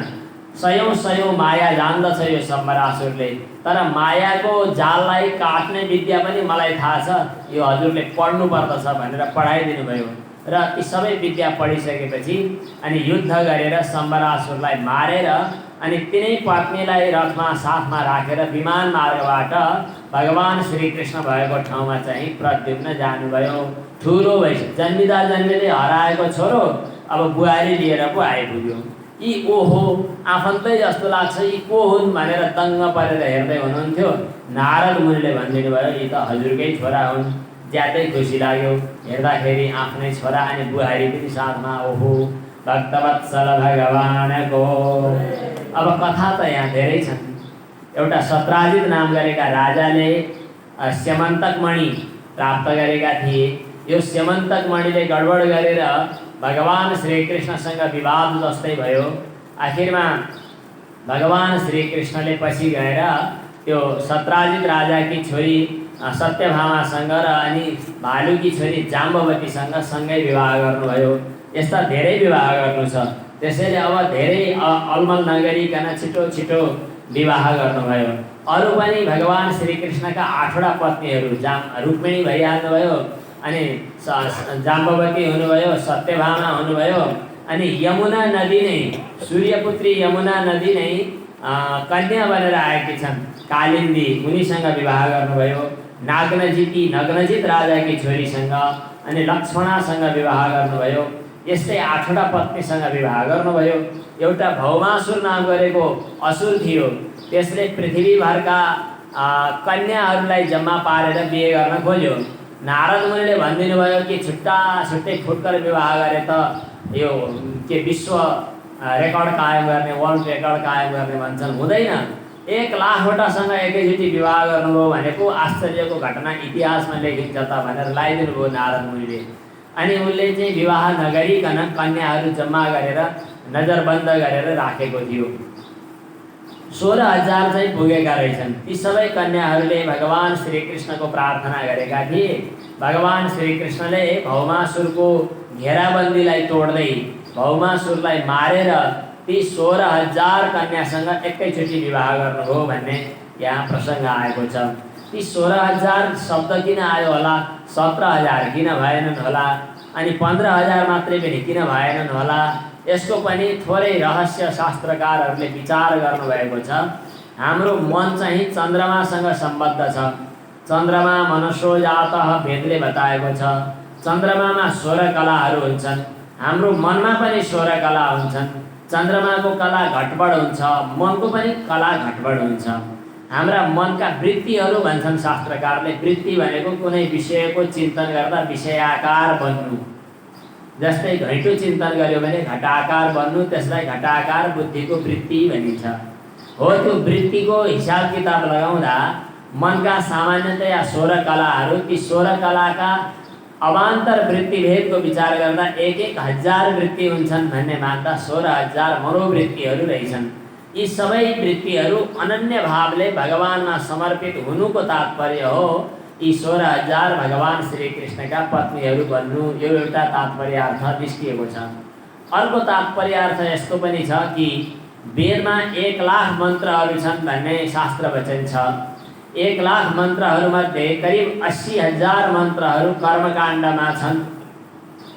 सयौँ माया जान्दछ यो सम्बरासुरले, तर मायाको जाललाई काट्ने विद्या पनि मलाई थाहा छ, यो हजुरले पढ्नु पर्दछ भनेर पढाइदिनु भयो। र ती सबै विद्या पढिसकेपछि अनि युद्ध गरेर सम्बरासुरलाई मारेर अनि तिनै पत्नीलाई रथमा साथमा राखेर विमान मार्गबाट भगवान श्रीकृष्ण भएको ठाउँमा चाहिँ प्रद्युम्न जानुभयो। ठुलो भएपछि जन्मिँदै हराएको छोरो अब बुहारी लिएर पो आइपुग्यो। यी ओहो आफन्तै जस्तो लाग्छ, यी को हुन् भनेर दङ्ग परेर हेर्दै हुनुहुन्थ्यो। नारद मुनिले भनिदिनु भयो यी त हजुरकै छोरा हुन्। ज्यादै खुसी लाग्यो हेर्दाखेरि आफ्नै छोरा अनि बुहारी पनि साथमा। ओहो भक्तवत्सल भगवानको। अब कथा त यहाँ धेरै छन्। एउटा सत्राजित नाम गरेका राजाले स्यमन्तक मणि प्राप्त गरेका थिए। यो स्यमन्तक मणिले गडबड गरेर भगवान श्रीकृष्णसँग विवाद जस्तै भयो। आखिरमा भगवान श्रीकृष्णले पछि गएर त्यो सत्राजित राजाकी छोरी सत्यभामासँग र अनि भालुकी छोरी जाम्बवतीसँग सँगै विवाह गर्नुभयो। यस्ता धेरै विवाह गर्नु छ, त्यसैले अब धेरै अलमल नगरिकन छिटो छिटो विवाह गर्नुभयो। अरू पनि भगवान श्रीकृष्णका 8वटा पत्नीहरू रुक्मिणी भइहाल्नुभयो, अनि जाम्बवती हुनुभयो, सत्यभामा हुनुभयो, अनि यमुना नदी नै सूर्यपुत्री यमुना नदी नै कन्या बनेर आएकी छन् कालिन्दी, उनीसँग विवाह गर्नुभयो। नग्नजित राजाकी छोरीसँग अनि लक्ष्मणासँग विवाह गर्नुभयो। यस्तै 8वटा पत्नीसँग विवाह गर्नुभयो। एउटा भौमासुर नाम गरेको असुर थियो, त्यसले पृथ्वीभरका कन्याहरूलाई जम्मा पारेर बिहे गर्न खोज्यो। नारद मुनिले भनिदिनु भयो कि छुट्टा छुट्टै फुटकर विवाह गरे त यो के विश्व रेकर्ड कायम गर्ने, वर्ल्ड रेकर्ड कायम गर्ने भन्छन्, हुँदैन। 1,00,000वटासँग एकैचोटि विवाह गर्नुभयो भनेको आश्चर्यको घटना इतिहासमा लेखिन्छ त भनेर लगाइदिनु भयो नारद मुनिले। अनि उनले चाहिँ विवाह नगरिकन कन्याहरू जम्मा गरेर नजरबन्द गरेर राखेको थियो। 16,000 चाहिँ पुगेका रहेछन्। ती सबै कन्याहरूले भगवान श्रीकृष्णको प्रार्थना गरेका थिए। भगवान श्रीकृष्णले भौमासुरको घेराबन्दीलाई तोड्दै भौमासुरलाई मारेर ती 16,000 कन्यासँग एकैचोटि विवाह गर्नुभयो भन्ने यहाँ प्रसङ्ग आएको छ। ती 16,000 शब्द किन आयो होला, 17,000 किन भएनन् होला, अनि 15,000 मात्रै पनि किन भएनन् होला, यसको पनि थोरै रहस्य शास्त्रकारहरूले विचार गर्नुभएको छ। हाम्रो मन चाहिँ चन्द्रमासँग सम्बद्ध छ। चन्द्रमा मनसो जातः वेदले बताएको छ। चन्द्रमामा 16 कलाहरू हुन्छन्, हाम्रो मनमा पनि 16 कला हुन्छन्। चन्द्रमाको कला घटबड हुन्छ, मनको पनि कला घटबड हुन्छ। हाम्रा मनका वृत्तिहरू भन्छन् शास्त्रकारले। वृत्ति भनेको कुनै विषयको चिन्तन गर्दा विषयाकार बन्नु। जस्तै घैँटो चिन्तन गर्यो भने घटाकार बन्नु, त्यसलाई घटाकार बुद्धिको वृत्ति भनिन्छ। हो, त्यो वृत्तिको हिसाब किताब लगाउँदा मनका सामान्यतया 16 कलाहरू, ती 16 कलाका अवान्तर वृत्तिभेदको विचार गर्दा 1,000 वृत्ति हुन्छन् भन्ने मान्दा 16,000 मनोवृत्तिहरू रहेछन्। यी सबै वृत्तिहरू अनन्य भावले भगवानमा समर्पित हुनुको तात्पर्य हो। यी 16,000 भगवान श्रीकृष्णका पत्नीहरू बन्नु, यो एउटा तात्पर्यार्थ निस्किएको छ। अर्को तात्पर्यार्थ यस्तो पनि छ कि वेदमा 1,00,000 मन्त्रहरू छन् भन्ने शास्त्र वचन छ। 1,00,000 मन्त्रहरूमध्ये करिब 80,000 मन्त्रहरू कर्मकाण्डमा छन्।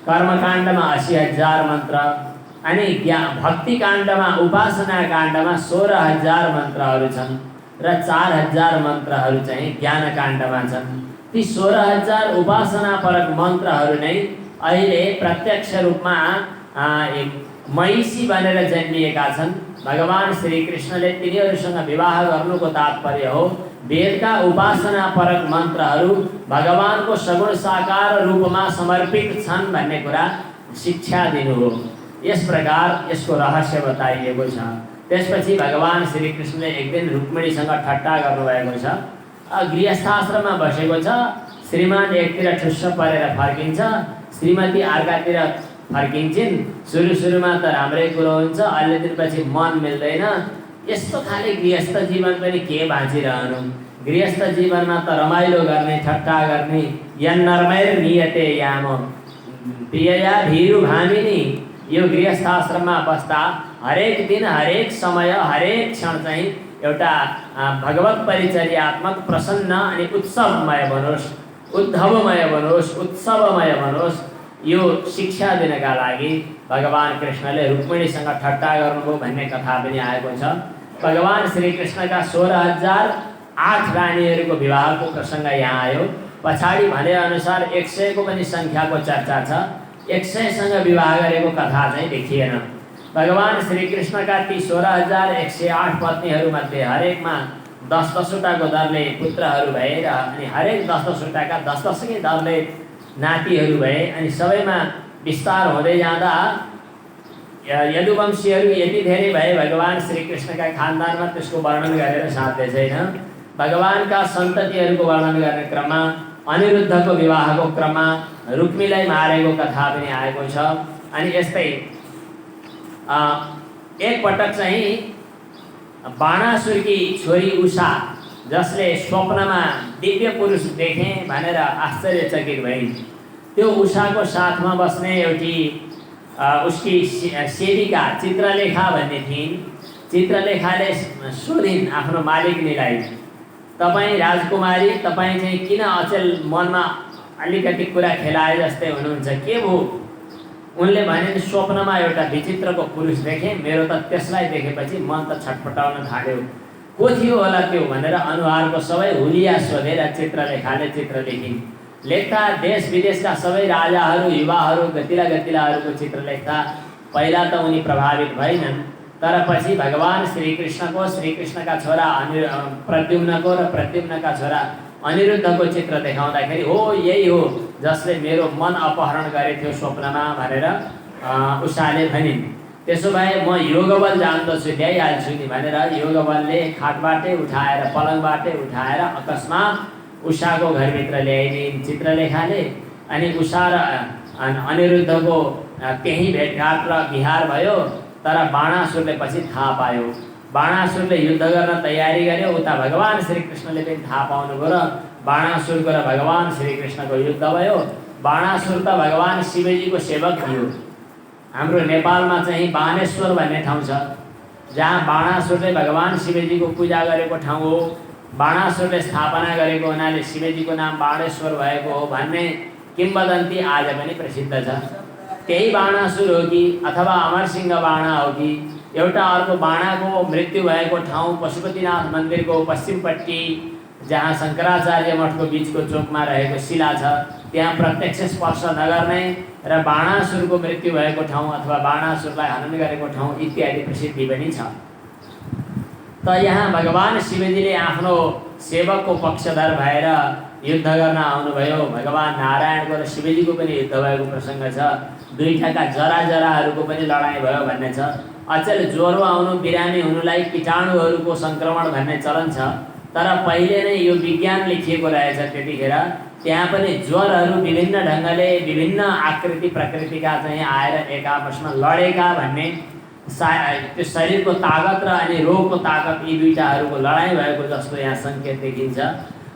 कर्मकाण्डमा 80,000 मन्त्र, अनि भक्ति काण्डमा, उपासना काण्डमा 16,000 मन्त्रहरू छन् र 4,000 मन्त्रहरू चाहिँ ज्ञान काण्डमा छन्। ती 16,000 उपासनापरक मन्त्रहरू नै अहिले प्रत्यक्ष रूपमा महिषी बनेर जन्मिएका छन्। भगवान श्रीकृष्णले तिनीहरूसँग विवाह गर्नुको तात्पर्य हो वेदका उपासनापरक मन्त्रहरू भगवानको सगुण साकार रूपमा समर्पित छन् भन्ने कुरा शिक्षा दिनु हो। यस प्रकार यसको रहस्य बताइएको छ। त्यसपछि भगवान श्रीकृष्णले एक दिन रुक्मिणीसँग ठट्टा गर्नुभएको छ। गृहस्थाश्रममा बसेको छ, श्रीमान एकतिर ठुस्स परेर फर्किन्छ, श्रीमती अर्कातिर फर्किन्छन्। सुरुमा त राम्रै कुरो हुन्छ, अलि दिनपछि मन मिल्दैन। यस्तो खाले गृहस्थ जीवन पनि के बाँचिरहनु। गृहस्थ जीवनमा त रमाइलो गर्ने, ठट्टा गर्ने, यन्नर्मैर नियते याम प्रियया भीरु भामिनी। यो गृहस्थाश्रममा बस्दा हरेक दिन, हरेक समय, हरेक क्षण चाहिँ एउटा भगवत परिचर्यात्मक, प्रसन्न अनि उत्सवमय बनोस्, उद्धवमय बनोस्, उत्सवमय बनोस्, यो शिक्षा दिनका लागि भगवान कृष्णले रुक्मिणीसँग ठट्टा गर्नुभयो भन्ने कथा पनि आएको छ। भगवान श्रीकृष्णका 16,008 रानीहरूको विवाहको प्रसङ्ग यहाँ आयो। पछाडि भनेअनुसार 100 को पनि सङ्ख्याको चर्चा छ। 100सँग विवाह गरेको कथा चाहिँ देखिएन। भगवान श्रीकृष्णका ती 16,108 पत्नीहरूमध्ये हरेकमा 10-10वटाको दरले पुत्रहरू भए र अनि हरेक 10-10वटाका 10-10कै दरले नातिहरू भए। अनि सबैमा विस्तार हुँदै जाँदा यदुवंशीहरू यति धेरै भए भगवान श्रीकृष्णका खानदानमा त्यसको वर्णन गरेर साध्य छैन। भगवानका सन्ततिहरूको वर्णन गर्ने क्रममा अनिरुद्धको विवाहको क्रममा रुक्मीलाई मारेको कथा पनि आएको छ। अनि यस्तै एकपटक चाहिँ बाणासुरकी छोरी उषा, जसले स्वप्नमा दिव्य पुरुष देखे भनेर आश्चर्यचकित भइन्, त्यो उषाको साथमा बस्ने एउटी उसकी सेविका चित्रलेखा भन्ने थिइन्। चित्रलेखाले सोधिन् आफ्नो मालिकनीलाई, तपाईँ राजकुमारी, तपाईँ चाहिँ किन अचेल मनमा अलिकति कुरा खेलाए जस्तै हुनुहुन्छ, के भयो? उनले भने स्वप्नमा एउटा विचित्रको पुरुष देखेँ, मेरो त त्यसलाई देखेपछि मन त छटपटाउन थाल्यो, को थियो होला त्यो भनेर अनुहारको सबै हुलिया सोधेर चित्रलेखाले चित्र लेखिन्। लेख्दा देश विदेशका सबै राजाहरू, युवाहरू, गतिलाहरूको चित्र लेख्दा पहिला त उनी प्रभावित भएनन्, तर पछि भगवान श्रीकृष्णका छोरा प्रद्युम्नको र प्रद्युम्नका छोरा अनिरुद्धको चित्र देखाउँदाखेरि हो यही हो जसले मेरो मन अपहरण गरेथ्यो स्वप्नमा भनेर उषाले भनिन्। त्यसो भए म योगबल जान्दछु, ल्याइहाल्छु नि भनेर योगबलले खाटबाटै उठाएर, पलङबाटै उठाएर अकस्मात उषाको घरभित्र ल्याइदिन् चित्रलेखाले। अनि उषा र अनिरुद्धको त्यही भेटघाट र विहार भयो। तर बाणासुरले पछि थाहा पायो, बाणासुरले युद्ध गर्न तयारी गर्यो। उता भगवान श्रीकृष्णले पनि थाहा पाउनुभयो र बाणासुरको र भगवान श्रीकृष्णको युद्ध भयो। बाणासुर त भगवान शिवजीको सेवक थियो। हाम्रो नेपालमा चाहिँ बाणेश्वर भन्ने ठाउँ छ, जहाँ बाणासुरले भगवान शिवजीको पूजा गरेको ठाउँ हो। बाणासुरले स्थापना गरेको हुनाले शिवजीको नाम बाणेश्वर भएको हो भन्ने किम्वदन्ती आज पनि प्रसिद्ध छ। त्यही बाणासुर हो कि अथवा अमरसिंह बाणा हो कि एउटा अर्को बाणाको मृत्यु भएको ठाउँ पशुपतिनाथ मन्दिरको पश्चिमपट्टि, जहाँ शङ्कराचार्य मठको बिचको चोकमा रहेको शिला छ, त्यहाँ प्रत्यक्ष स्पर्श नगर्ने र बाणासुरको मृत्यु भएको ठाउँ अथवा बाणासुरलाई हनन गरेको ठाउँ इत्यादि प्रसिद्धि पनि छ। त यहाँ भगवान शिवजीले आफ्नो सेवकको पक्षधर भएर युद्ध गर्न आउनुभयो। भगवान नारायणको र शिवजीको पनि युद्ध भएको प्रसङ्ग छ। दुईटाका जराहरूको पनि लडाइँ भयो भन्ने छ। अचेल ज्वरो आउनु, बिरामी हुनुलाई कीटाणुहरूको सङ्क्रमण भन्ने चलन छ, तर पहिले नै यो विज्ञान लेखिएको रहेछ त्यतिखेर। त्यहाँ पनि ज्वरहरू विभिन्न ढङ्गले विभिन्न आकृति प्रकृतिका चाहिँ आएर एक आपसमा लडेका भन्ने, त्यो शरीरको तागत र अनि रोगको तागत यी दुईटाहरूको लडाइँ भएको जस्तो यहाँ सङ्केत देखिन्छ।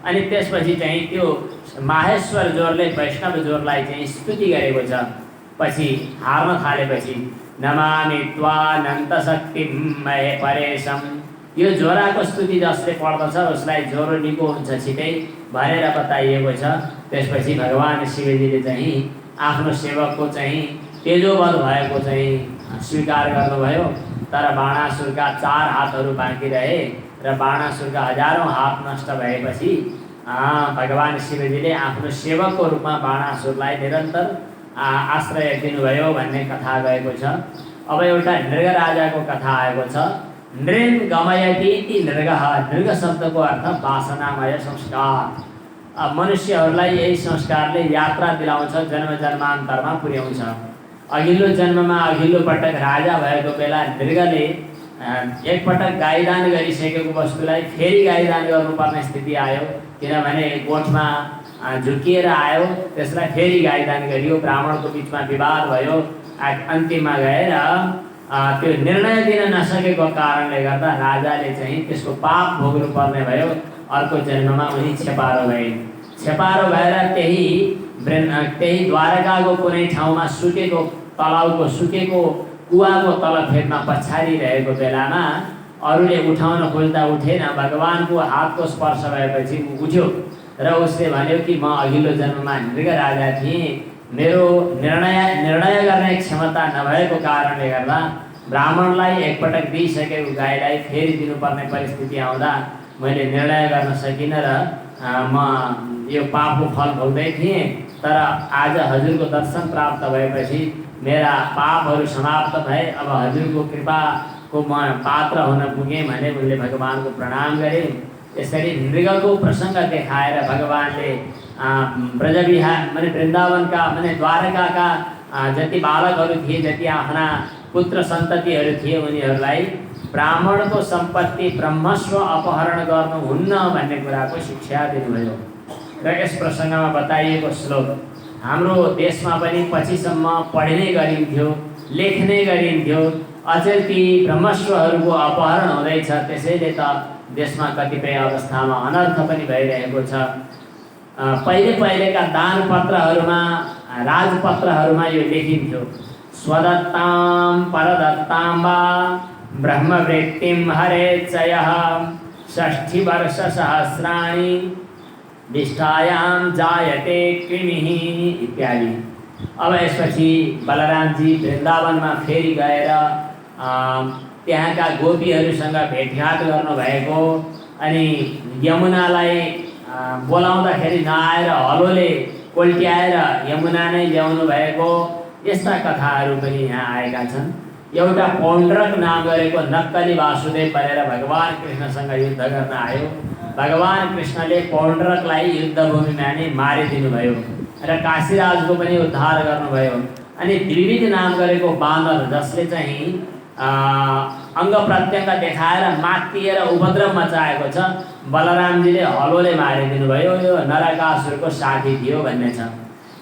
अनि त्यसपछि चाहिँ त्यो माहेश्वर ज्वरले वैष्णव ज्वरलाई चाहिँ स्तुति गरेको छ। पछि हार्न थालेपछि नमामि त्वानन्त शक्तिं महे परेशम, यो ज्वराको स्तुति जसले पढ्दछ उसलाई ज्वरो निको हुन्छ छिटै भनेर बताइएको छ। त्यसपछि भगवान शिवजीले चाहिँ आफ्नो सेवकको चाहिँ तेजोबल भएको चाहिँ स्वीकार गर्नुभयो। तर बाणासुरका 4 हातहरू बाँकी रहे र बाणासुरका हजारौँ हात नष्ट भएपछि भगवान शिवजीले आफ्नो सेवकको रूपमा बाणासुरलाई निरन्तर आश्रय दिनुभयो भन्ने कथा गएको छ। अब एउटा नृग राजाको कथा आएको छ। नृन गमयति इति नृगः, नृग शब्दको अर्थ वासनामय संस्कार। अब मनुष्यहरूलाई यही संस्कारले यात्रा दिलाउँछ, जन्म जन्मान्तरमा पुर्याउँछ। अघिल्लो जन्ममा अघिल्लो पटक राजा भएको बेला नृगले एकपटक गाईदान गरिसकेको वस्तुलाई फेरि गाईदान गर्नुपर्ने स्थिति आयो, किनभने गोठमा झुकिएर आयो, त्यसलाई फेरि गाईदान गरियो। ब्राह्मणको बिचमा विवाद भयो। अन्तिममा गएर त्यो निर्णय दिन नसकेको कारणले गर्दा राजाले चाहिँ त्यसको पाप भोग्नु पर्ने भयो। अर्को जन्ममा उनी छेपारो भए। छेपारो भएर त्यही द्वारकाको कुनै ठाउँमा सुकेको तलाउको सुकेको कुवाको तल फेदमा पछारिरहेको बेलामा अरूले उठाउन खोज्दा उठेन। भगवानको हातको स्पर्श भएपछि उठ्यो र उसले भन्यो कि म अघिल्लो जन्ममा नृग राजा थिएँ, मेरो निर्णय गर्ने क्षमता नभएको कारणले गर्दा ब्राह्मणलाई एकपटक दिइसकेको गाईलाई फेरि दिनुपर्ने परिस्थिति आउँदा मैले निर्णय गर्न सकिनँ र म यो पापको फल भोग्दै थिएँ। तर आज हजुरको दर्शन प्राप्त भएपछि मेरा पापहरू समाप्त भए। अब हजुरको कृपाको म पात्र हुन पुगेँ भने उनले भगवानको प्रणाम गरे। यसरी नृगको प्रसङ्ग देखाएर भगवानले ब्रजविहार माने वृन्दावनका माने द्वारकाका जति बालकहरू थिए, जति आफ्ना पुत्र सन्ततिहरू थिए, उनीहरूलाई ब्राह्मणको सम्पत्ति ब्रह्मस्व अपहरण गर्नुहुन्न भन्ने कुराको शिक्षा दिनुभयो। र यस प्रसङ्गमा बताइएको श्लोक हाम्रो देशमा पनि पछिसम्म पढ्ने गरिन्थ्यो, लेख्ने गरिन्थ्यो। अझै ती ब्रह्मस्वहरूको अपहरण हुँदैछ, त्यसैले त देशमा कतिपय अवस्थामा अनर्थ पनि भइरहेको छ। पहिलेका दानपत्रहरूमा, राजपत्रहरूमा यो लेखिन्थ्यो, स्वदत्तां परदत्तां वा ब्रह्मवृत्तिं हरेच्चयः 60 वर्षसहस्राणि निष्ठायां जायते कृमिः इत्यादि। अब यसपछि बलरामजी वृन्दावनमा फेरि गएर त्यहाँका गोपीहरूसँग भेटघाट गर्नुभएको, अनि यमुनालाई बोलाउँदाखेरि नआएर हलोले कोल्ट्याएर यमुना नै ल्याउनु भएको, यस्ता कथाहरू पनि यहाँ आएका छन्। एउटा पौण्ड्रक नाम गरेको नक्कली वासुदेव बनेर भगवान कृष्णसँग युद्ध गर्न आयो। भगवान कृष्णले पौण्ड्रकलाई युद्धभूमिमा नै मारिदिनुभयो र काशीराजको पनि उद्धार गर्नुभयो। अनि त्रिविध नाम गरेको बाँदर, जसले चाहिँ अङ्ग प्रत्यङ्ग देखाएर मात्तिएर उपद्रव मचाएको छ, बलरामजीले हलोले मारिदिनुभयो। यो नरकासुरको साथी थियो भन्ने छ।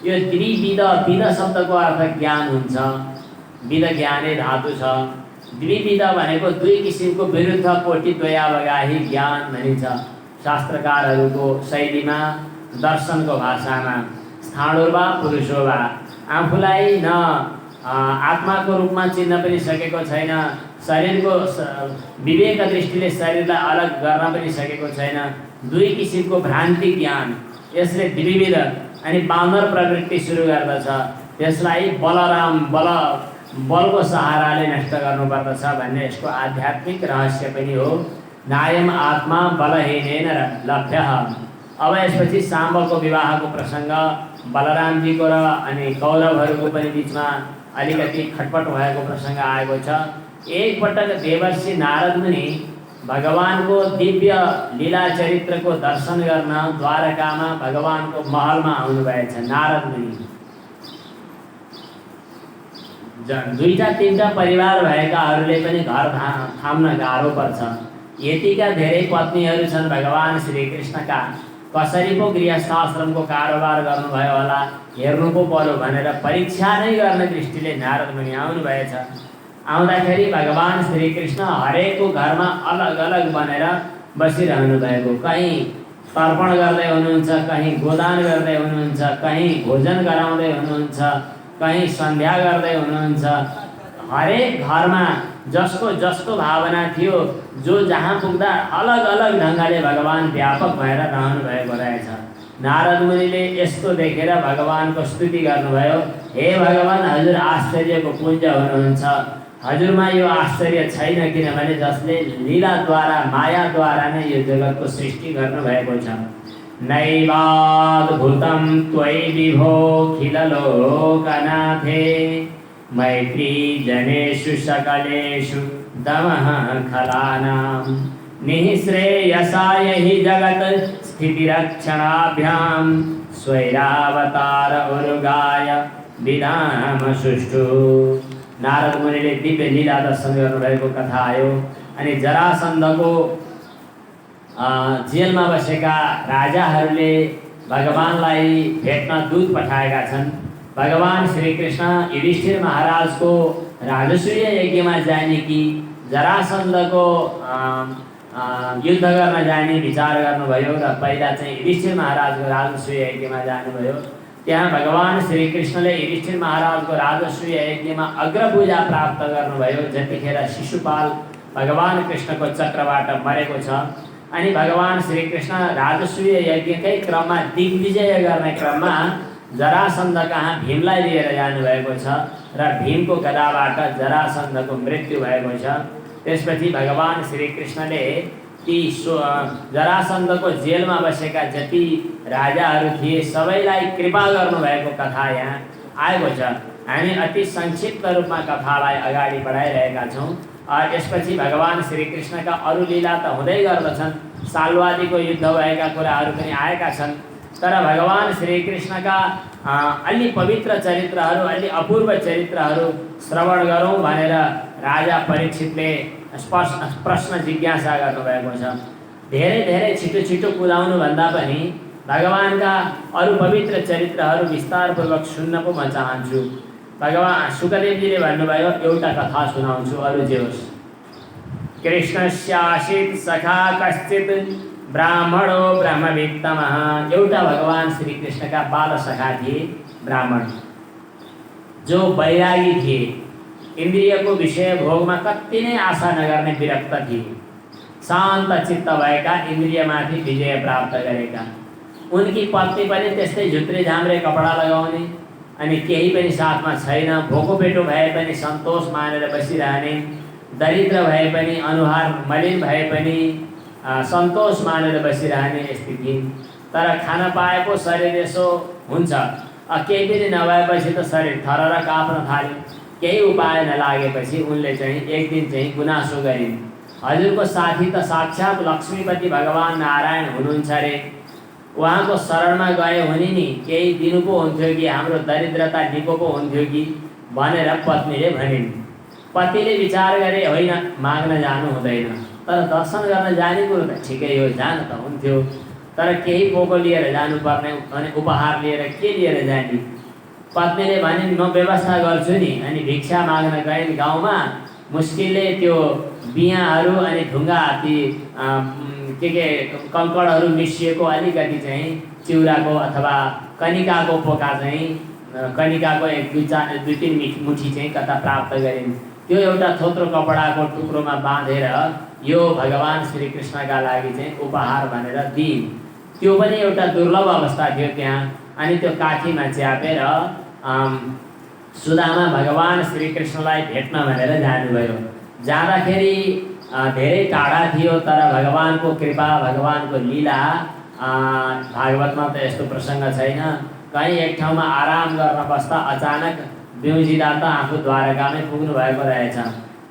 यो द्विविध, विध शब्दको अर्थ ज्ञान हुन्छ, विध ज्ञानै धातु छ। द्विविध भनेको दुई किसिमको विरुद्ध कोटि द्वयावगाही ज्ञान भनिन्छ शास्त्रकारहरूको शैलीमा, दर्शनको भाषामा। स्थाणुर्वा पुरुषोवा, आफूलाई न आत्माको रूपमा चिन्न पनि सकेको छैन, शरीरको विवेक दृष्टिले शरीरलाई अलग गर्न पनि सकेको छैन, दुई किसिमको भ्रान्ति ज्ञान, यसले द्विविध। अनि बाँदर प्रवृत्ति सुरु गर्दछ, त्यसलाई बलराम बलको सहाराले नष्ट गर्नुपर्दछ भन्ने यसको आध्यात्मिक रहस्य पनि हो। नायम आत्मा बलहीनेन लभ्यः। अब यसपछि साम्बको विवाहको प्रसङ्ग बलरामजीको र अनि कौरवहरूको पनि बिचमा अलिकति खटपट भएको प्रसङ्ग आएको छ। एकपटक देवर्षि नारद मुनि भगवानको दिव्य लीला चरित्रको दर्शन गर्न द्वारकामा भगवानको महलमा आउनुभएछ। नारद मुनि दुईटा तीनटा परिवार भएकाहरूले पनि घर थाम्न गाह्रो पर्छ। यतिका धेरै पत्नीहरू छन् भगवान श्रीकृष्णका। कसरी पो गृहस्थाश्रमको कारोबार गर्नुभयो होला, हेर्नु पो पर्यो भनेर परीक्षा नै गर्ने दृष्टिले नारद मुनि आउनुभएछ। आउँदाखेरि भगवान श्रीकृष्ण हरेकको घरमा अलग अलग बनेर बसिरहनु भएको। कहीँ तर्पण गर्दै हुनुहुन्छ, कहीँ गोदान गर्दै हुनुहुन्छ, कहीँ भोजन गराउँदै हुनुहुन्छ, कहीँ सन्ध्या गर्दै हुनुहुन्छ। हरेक घरमा जसको जस्तो भावना थियो, जो जहाँ पुग्दा अलग अलग ढङ्गले भगवान व्यापक भएर रहनु भएको रहेछ। नारद मुनिले यस्तो देखेर भगवानको स्तुति गर्नुभयो, हे भगवान, हजुर आश्चर्यको पुञ्ज हुनुहुन्छ। हजुरमा यो आश्चर्य छैन, किनभने जसले लीलाद्वारा, मायाद्वारा नै यो जगतको सृष्टि गर्नुभएको छ। नैवाद्भुतं त्वयि विभो खिललोकनाथे, मैत्री जनेषु सकलेषु दमः खलानां, निःश्रेयसाय हि जगत् स्थितिरक्षणाभ्यां, स्वैरावतार उरुगाय विधाम सुष्ठु। नारद मुनिले दिव्य लीला दर्शन गर्नुभएको कथा आयो। अनि जरासन्धको जेलमा बसेका राजाहरूले भगवानलाई भेट्न दूत पठाएका छन्। भगवान श्रीकृष्ण युधिष्ठिर महाराजको राजसूय यज्ञमा जाने कि जरासन्धको युद्ध गर्न जाने विचार गर्नुभयो र पहिला चाहिँ युधिष्ठिर महाराजको राजसूय यज्ञमा जानुभयो। त्यहाँ भगवान श्रीकृष्णले युधिष्ठिर महाराजको राजसूय यज्ञमा अग्रपूजा प्राप्त गर्नुभयो, जतिखेर शिशुपाल भगवान कृष्णको चक्रबाट मरेको छ। अनि भगवान श्रीकृष्ण राजसूय यज्ञकै क्रममा, दिग्विजय गर्ने क्रममा जरासन्ध कहाँ भीमलाई लिएर जानुभएको छ र भीमको गदाबाट जरासन्धको मृत्यु भएको छ। त्यसपछि भगवान श्रीकृष्णले ती जरासन्धको जेलमा बसेका जति राजाहरू थिए सबैलाई कृपा गर्नुभएको कथा यहाँ आएको छ। हामी अति संक्षिप्त रूपमा कथालाई अगाडि बढाइरहेका छौँ। यसपछि भगवान श्रीकृष्णका अरू लीला त हुँदै गर्दछन्। सालवादीको युद्ध भएका कुराहरू पनि आएका छन्। तर भगवान श्रीकृष्णका अलि पवित्र चरित्रहरू, अलि अपूर्व चरित्रहरू श्रवण गरौँ भनेर राजा परीक्षितले प्रश्न जिज्ञासा गर्नुभएको छ। धेरै धेरै छिटो छिटो कुदाउनु भन्दा पनि भगवानका अरू पवित्र चरित्रहरू विस्तारपूर्वक सुन्न पो म चाहन्छु। भगवान सुखदेवजीले भन्नुभयो एउटा कथा सुनाउँछु, अरू जे होस्। कृष्णस्यासीत् सखा कश्चित् ब्राह्मणो ब्रह्मवित्तमः। एउटा भगवान श्रीकृष्णका बाल सखा थिए ब्राह्मण, जो वैरागी थिए, इन्द्रियको विषय भोगमा कति नै आशा नगर्ने विरक्त थिए, शान्त चित्त भएका, इन्द्रियमाथि विजय प्राप्त गरेका। उनकी पत्नी पनि त्यस्तै झुत्रे झाम्रे कपडा लगाउने, अनि केही पनि साथमा छैन, भोको पेटो भए पनि सन्तोष मानेर बसिरहने, दरिद्र भए पनि, अनुहार मलिन भए पनि सन्तोष मानेर बसिरहने स्थिति। तर खान पाए पो शरीर यसो हुन्छ, केही पनि नभएपछि त शरीर थरर काप्न थाल्यो। केही उपाय नलागेपछि उनले चाहिँ एक दिन चाहिँ गुनासो गरिन्, हजुरको साथी त साक्षात् लक्ष्मीपति भगवान नारायण हुनुहुन्छ रे, उहाँको शरणमा गए हुने नि केही दिनु पो हुन्थ्यो कि हाम्रो दरिद्रता निको पो हुन्थ्यो कि भनेर पत्नीले भनिन्। पतिले विचार गरे, होइन माग्न जानु हुँदैन, तर दर्शन गर्न जाने कुरो त ठिकै हो, जान त हुन्थ्यो, तर केही पोको लिएर जानुपर्ने, अनि उपहार लिएर के लिएर जाने। पत्नीले भनिन् म व्यवस्था गर्छु नि। अनि भिक्षा माग्न गइन् गाउँमा। मुस्किलले त्यो बियाहरू अनि ढुङ्गा ती के कङ्कडहरू मिसिएको अलिकति चाहिँ चिउराको अथवा कनिकाको पोका चाहिँ कनिकाको एक दुई तीन मुठी चाहिँ कता प्राप्त गरिन्। त्यो एउटा थोत्रो कपडाको टुक्रोमा बाँधेर यो भगवान श्रीकृष्णका लागि चाहिँ उपहार भनेर दिइन्। त्यो पनि एउटा दुर्लभ अवस्था थियो त्यहाँ। अनि त्यो काठीमा च्यापेर सुदामा भगवान श्रीकृष्णलाई भेट्न भनेर जानुभयो। जाँदाखेरि धेरै टाढा थियो, तर भगवानको कृपा, भगवानको लीला, भागवतमा त यस्तो प्रसङ्ग छैन। कहीँ एक ठाउँमा आराम गर्न बस्दा अचानक बिउजिदा त आफू द्वारकामै पुग्नु भएको रहेछ।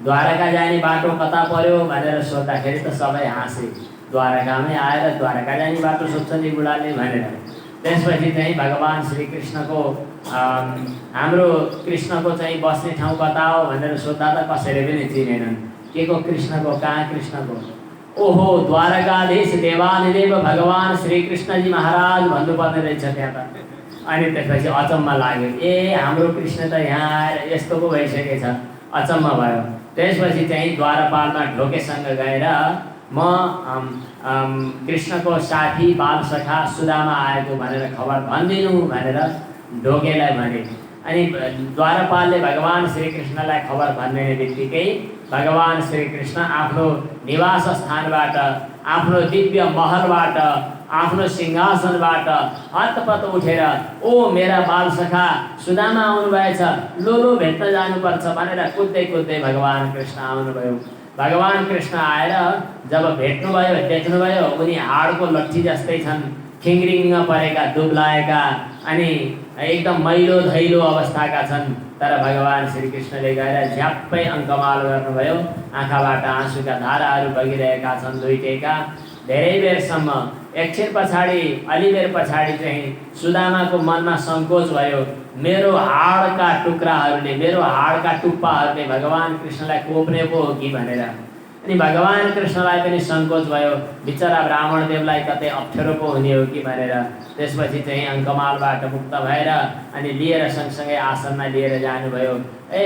द्वारका जाने बाटो कता पर्यो भनेर सोद्धाखेरि त सबै हाँसे। द्वारकामै आएर द्वारका जाने बाटो सोध्छ नि बुढाले भनेर। त्यसपछि चाहिँ भगवान श्रीकृष्णको हाम्रो कृष्णको चाहिँ बस्ने ठाउँ कता हो भनेर सोद्धा त कसैले पनि चिनेनन्। के को कृष्णको, कहाँ कृष्णको? ओहो, द्वारकाधीश देवादिदेव भगवान श्रीकृष्णजी महाराज भन्नुपर्ने रहेछ त्यहाँ त। अनि त्यसपछि अचम्म लाग्यो, ए हाम्रो कृष्ण त यहाँ आएर यस्तो पो भइसकेछ, अचम्म भयो। त्यसपछि चाहिँ द्वारपालमा ढोकेसँग गएर म कृष्णको साथी बाल सखा सुदामा आएको भनेर खबर भनिदिनु भनेर ढोकेलाई भने। अनि द्वारपालले भगवान श्रीकृष्णलाई खबर भनिदिने बित्तिकै भगवान श्रीकृष्ण आफ्नो निवास स्थानबाट, आफ्नो दिव्य महलबाट, आफ्नो सिंहासनबाट हतपत उठेर, ओ मेरा बाल सखा सुदामा आउनुभएछ, लो भेट्न जानुपर्छ भनेर कुद्दै कुद्दै भगवान कृष्ण आउनुभयो। भगवान कृष्ण आएर जब भेट्नुभयो, देख्नुभयो, उनी हाडको लट्ठी जस्तै छन्, खिङ्रिङ्ग परेका, दुब्लाएका, अनि एकदम मैलो धैलो अवस्थाका छन्। तर भगवान श्रीकृष्णले गएर झ्याप्पै अङ्कमाल गर्नुभयो। आँखाबाट आँसुका धाराहरू बगिरहेका छन् दुईटैका। धेरै बेरसम्म, एकछिन पछाडि, अलि बेर पछाडि चाहिँ सुदामाको मनमा सङ्कोच भयो, मेरो हाडका टुक्राहरूले, मेरो हाडका टुप्पाहरूले भगवान कृष्णलाई कोप्ने पो हो कि भनेर। अनि भगवान कृष्णलाई पनि सङ्कोच भयो, बिचरा ब्राह्मण देवलाई कतै अप्ठ्यारो पो हुने हो कि भनेर। त्यसपछि चाहिँ अङ्कमालबाट मुक्त भएर अनि लिएर सँगसँगै आसनमा लिएर जानुभयो, ए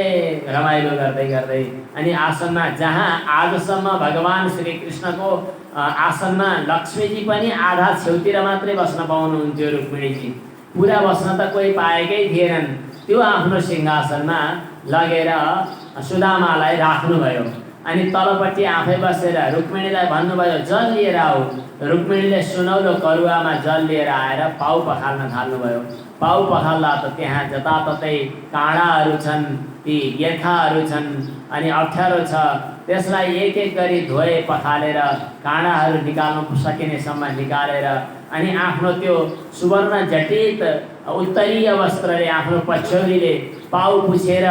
रमाइलो गर्दै गर्दै। अनि आसनमा जहाँ आजसम्म भगवान श्रीकृष्णको आसनमा लक्ष्मीजी पनि आधा छेउतिर मात्रै बस्न पाउनुहुन्थ्यो, रुक्मिणीजी पुरा बस्न त कोही पाएकै थिएनन्। त्यो आफ्नो सिंहासनमा लगेर सुदामालाई राख्नुभयो। अनि तलपट्टि आफै बसेर रुक्मिणीलाई भन्नुभयो, जल लिएर आऊ। रुक्मिणीले सुनौलो करुवामा जल लिएर आएर पाउ पखाल्न थाल्नुभयो। पाउ पखाल्दा त त्यहाँ जताततै काँडाहरू छन्, ती गेर्खाहरू छन्, अनि अप्ठ्यारो छ। त्यसलाई एक एक गरी धोए पखालेर, काँडाहरू निकाल्नु सकिनेसम्म निकालेर, अनि आफ्नो त्यो सुवर्ण जटित उत्तरीय वस्त्रले आफ्नो पछ्यौरीले पाउ पुछेर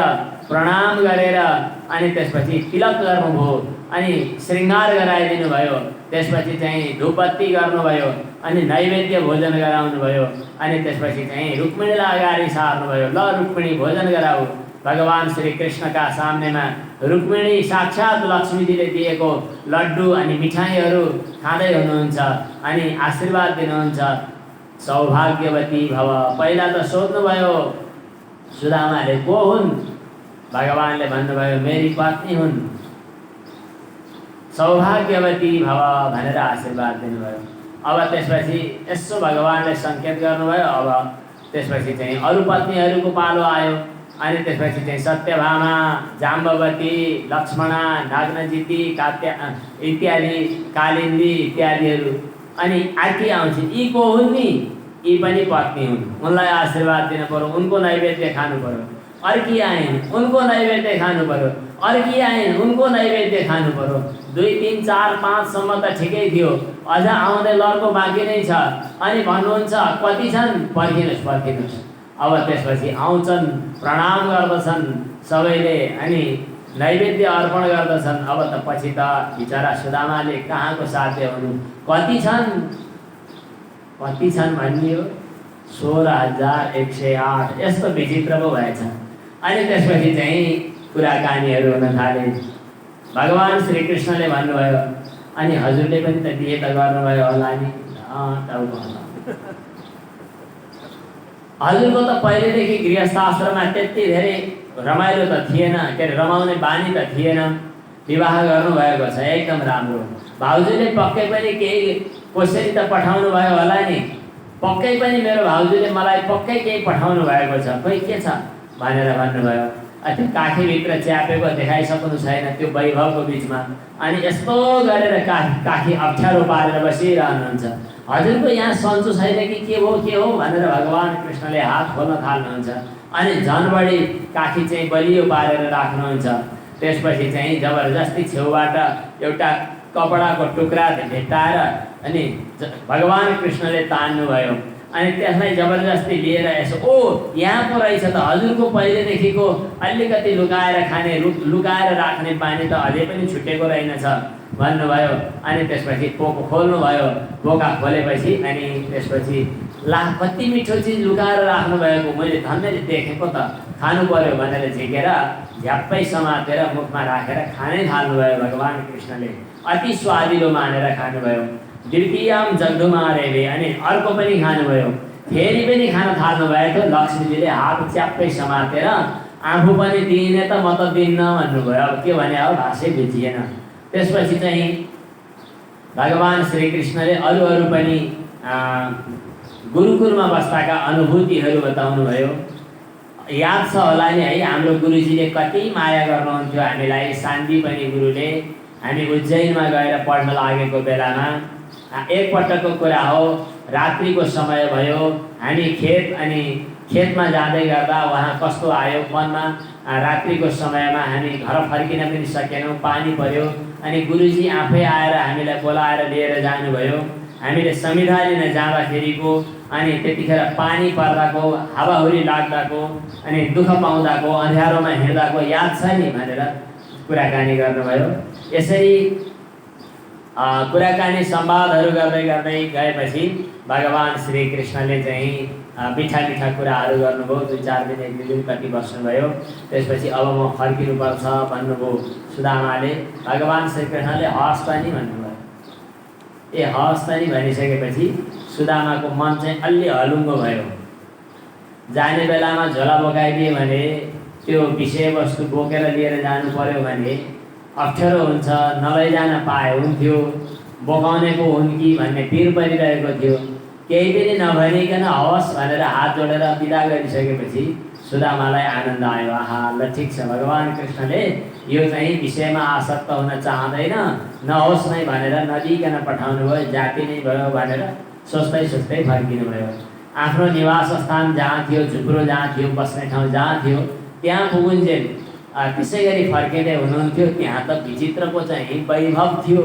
प्रणाम गरेर अनि त्यसपछि तिलक गर्नुभयो। अनि श्रृङ्गार गराइदिनु भयो। त्यसपछि चाहिँ धूपबत्ती गर्नुभयो अनि नैवेद्य भोजन गराउनुभयो। अनि त्यसपछि चाहिँ रुक्मिणीलाई अगाडि सार्नुभयो। ल रुक्मिणी भोजन गराऊ। भगवान श्री कृष्णका सामनेमा रुक्मिणी साक्षात् लक्ष्मीजीले दिएको लड्डु अनि मिठाईहरू खाँदै हुनुहुन्छ अनि आशीर्वाद दिनुहुन्छ, सौभाग्यवती भव। पहिला त सोध्नुभयो सुदामाले को हुन्? भगवानले भन्नुभयो मेरी पत्नी हुन्, सौभाग्यवती भव भनेर आशीर्वाद दिनुभयो। अब त्यसपछि यसो भगवानले सङ्केत गर्नुभयो। अब त्यसपछि चाहिँ अरू पत्नीहरूको पालो आयो। अनि त्यसपछि चाहिँ सत्यभामा, जाम्बवती, लक्ष्मणा, नाग्नजिती, कात्या इत्यादि, कालिन्दी इत्यादिहरू। अनि अर्की आउँछन्। यी को हुन् नि? यी पनि पत्नी हुन्, उनलाई आशीर्वाद दिनु पर्यो, उनको नैवेद्य खानु पर्यो। अर्की आइन्, उनको नैवेद्य खानु पर्यो। अर्की आइन्, उनको नैवेद्य खानु पर्यो। 2, 3, 4, 5 सम्म त ठिकै थियो, अझ आउने लड्को बाँकी नै छ। अनि भन्नुहुन्छ कति छन्? पर्खिनुहोस् पर्खिनुहोस्। अब त्यसपछि आउँछन्, प्रणाम गर्दछन् सबैले अनि नैवेद्य अर्पण गर्दछन्। अब त पछि त बिचरा सुदामाले कहाँको साध्य हुनु? कति छन् भनियो? 16,108। यस्तो विचित्र पो भएछ। अनि त्यसपछि चाहिँ कुराकानीहरू हुन थाले। भगवान श्री कृष्णले भन्नुभयो अनि हजुरले पनि त बिहे त गर्नुभयो होला नि? हजुरको त पहिलेदेखि गृहस्थाश्रममा त्यति धेरै रमाइलो त थिएन, के अरे रमाउने बानी त थिएन। विवाह गर्नुभएको छ, एकदम राम्रो। भाउजूले पक्कै पनि केही कसरी त पठाउनु भयो होला नि? पक्कै पनि मेरो भाउजूले मलाई पक्कै केही पठाउनु भएको छ, खोइ के छ भनेर भन्नुभयो। त्यो काखीभित्र च्यापेको देखाइसक्नु छैन त्यो वैभवको बिचमा। अनि यस्तो गरेर काखी अप्ठ्यारो पारेर बसिरहनुहुन्छ। हजुरको यहाँ सन्चो छैन कि के हो भनेर भगवान कृष्णले हात खोल्न थाल्नुहुन्छ। अनि झन् बढी काखी चाहिँ बलियो पारेर राख्नुहुन्छ। त्यसपछि चाहिँ जबरजस्ती छेउबाट एउटा कपडाको टुक्रा भेट्टाएर अनि भगवान कृष्णले तान्नुभयो। अनि त्यसलाई जबरजस्ती लिएर यसो ओ यहाँ पो रहेछ त, हजुरको पहिलेदेखिको अलिकति लुकाएर खाने लुकाएर राख्ने बानी त अझै पनि छुटेको रहेनछ भन्नुभयो। अनि त्यसपछि पोको खोल्नुभयो। बोका खोलेपछि अनि त्यसपछि ला कति मिठो चिज लुकाएर राख्नुभएको, मैले धन्यले देखेको त, खानु पर्यो भनेर झिकेर झ्याप्पै समातेर मुखमा राखेर खानै थाल्नुभयो भगवान कृष्णले। अति स्वादिलो मानेर खानुभयो। द्वितीयम जग्धुमारेले अनि अर्को पनि खानुभयो। फेरि पनि खान थाल्नुभएको। लक्ष्मीजीले हात च्याप्पै समातेर आफू पनि दिने त म त दिन्न भन्नुभयो। अब के भने अब भाषै बुझिएन। त्यसपछि चाहिँ भगवान श्री कृष्णले अरू पनि गुरुकुलमा बस्दाका अनुभूतिहरू बताउनु भयो। याद छ होला नि है, हाम्रो गुरुजीले कति माया गर्नुहुन्थ्यो हामीलाई। सान्दी गुरुले हामी उज्जैनमा गएर पढ्न लागेको बेलामा एकपटकको कुरा हो, रात्रिको समय भयो, हामी खेतमा जाँदै गर्दा उहाँ कस्तो आयो मनमा। रात्रिको समयमा हामी घर फर्किन पनि सकेनौँ, पानी पर्यो। अनि गुरुजी आफै आएर हामीलाई बोलाएर लिएर जानुभयो। हामीले संविधा लिन जाँदाखेरिको अनि त्यतिखेर पानी पर्दाको, हावाहुरी लाग्दाको अनि दुःख पाउँदाको, अँध्यारोमा हिँड्दाको याद छ नि भनेर कुराकानी गर्नुभयो। यसरी कुराकानी संवादहरू गर्दै गएपछि भगवान श्री कृष्णले चाहिँ मिठा कुराहरू गर्नुभयो। 2-4 दिन 1 दिन कति बस्नुभयो। त्यसपछि अब म फर्किनुपर्छ भन्नुभयो सुदामाले। भगवान श्री कृष्णले हस् त नि भन्नुभयो। हस् त नि भनिसकेपछि सुदामाको मन चाहिँ अलि हलुङ्गो भयो। जाने बेलामा झोला बोकाइदिए भने, त्यो विषयवस्तु बोकेर लिएर जानु पर्यो भने अप्ठ्यारो हुन्छ, नलैजान पाए हुन्थ्यो। बोकाउनेको हुन् कि भन्ने पिर परिरहेको थियो। केही पनि नभनिकन हवस् भनेर हात जोडेर बिदा गरिसकेपछि सुदामालाई आनन्द आयो। आहा ल ठिक छ, भगवान कृष्णले यो चाहिँ विषयमा आसक्त हुन चाहँदैन, नहोस् नै भनेर नदिकन पठाउनु भयो। जाति नै भयो भनेर सोच्दै फर्किनु भयो। आफ्नो निवास स्थान जहाँ थियो, झुप्रो जहाँ थियो, बस्ने ठाउँ जहाँ थियो, त्यहाँ पुगुन्जेल त्यसै गरी फर्किँदै हुनुहुन्थ्यो। त्यहाँ त विचित्रको चाहिँ वैभव थियो।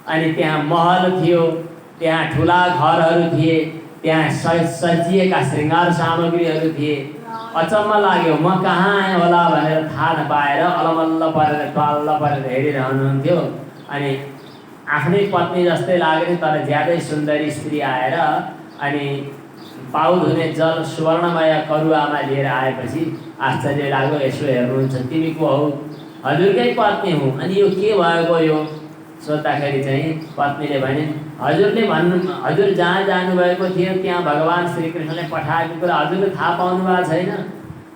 अनि त्यहाँ महल थियो, त्यहाँ ठुला घरहरू थिए, त्यहाँ सजिएका श्रृङ्गार सामग्रीहरू थिए। अचम्म लाग्यो, म कहाँ आएँ होला भनेर थाहा नपाएर अलमल्ल परेर टल्ल परेर हेरिरहनुहुन्थ्यो। अनि आफ्नै पत्नी जस्तै लाग्ने तर ज्यादै सुन्दरी स्त्री आएर अनि पाउ धुने जल सुवर्णमय करुवामा लिएर आएपछि आश्चर्य लाग्यो। यसो हेर्नुहुन्छ, तिमी को हौ? हजुरकै पत्नी हुँ। अनि यो के भएको? यो सोद्धाखेरि चाहिँ पत्नीले भने, हजुर जहाँ जानुभएको थियो त्यहाँ भगवान् श्रीकृष्णले पठाएको कुरा हजुरले थाहा पाउनु भएको छैन।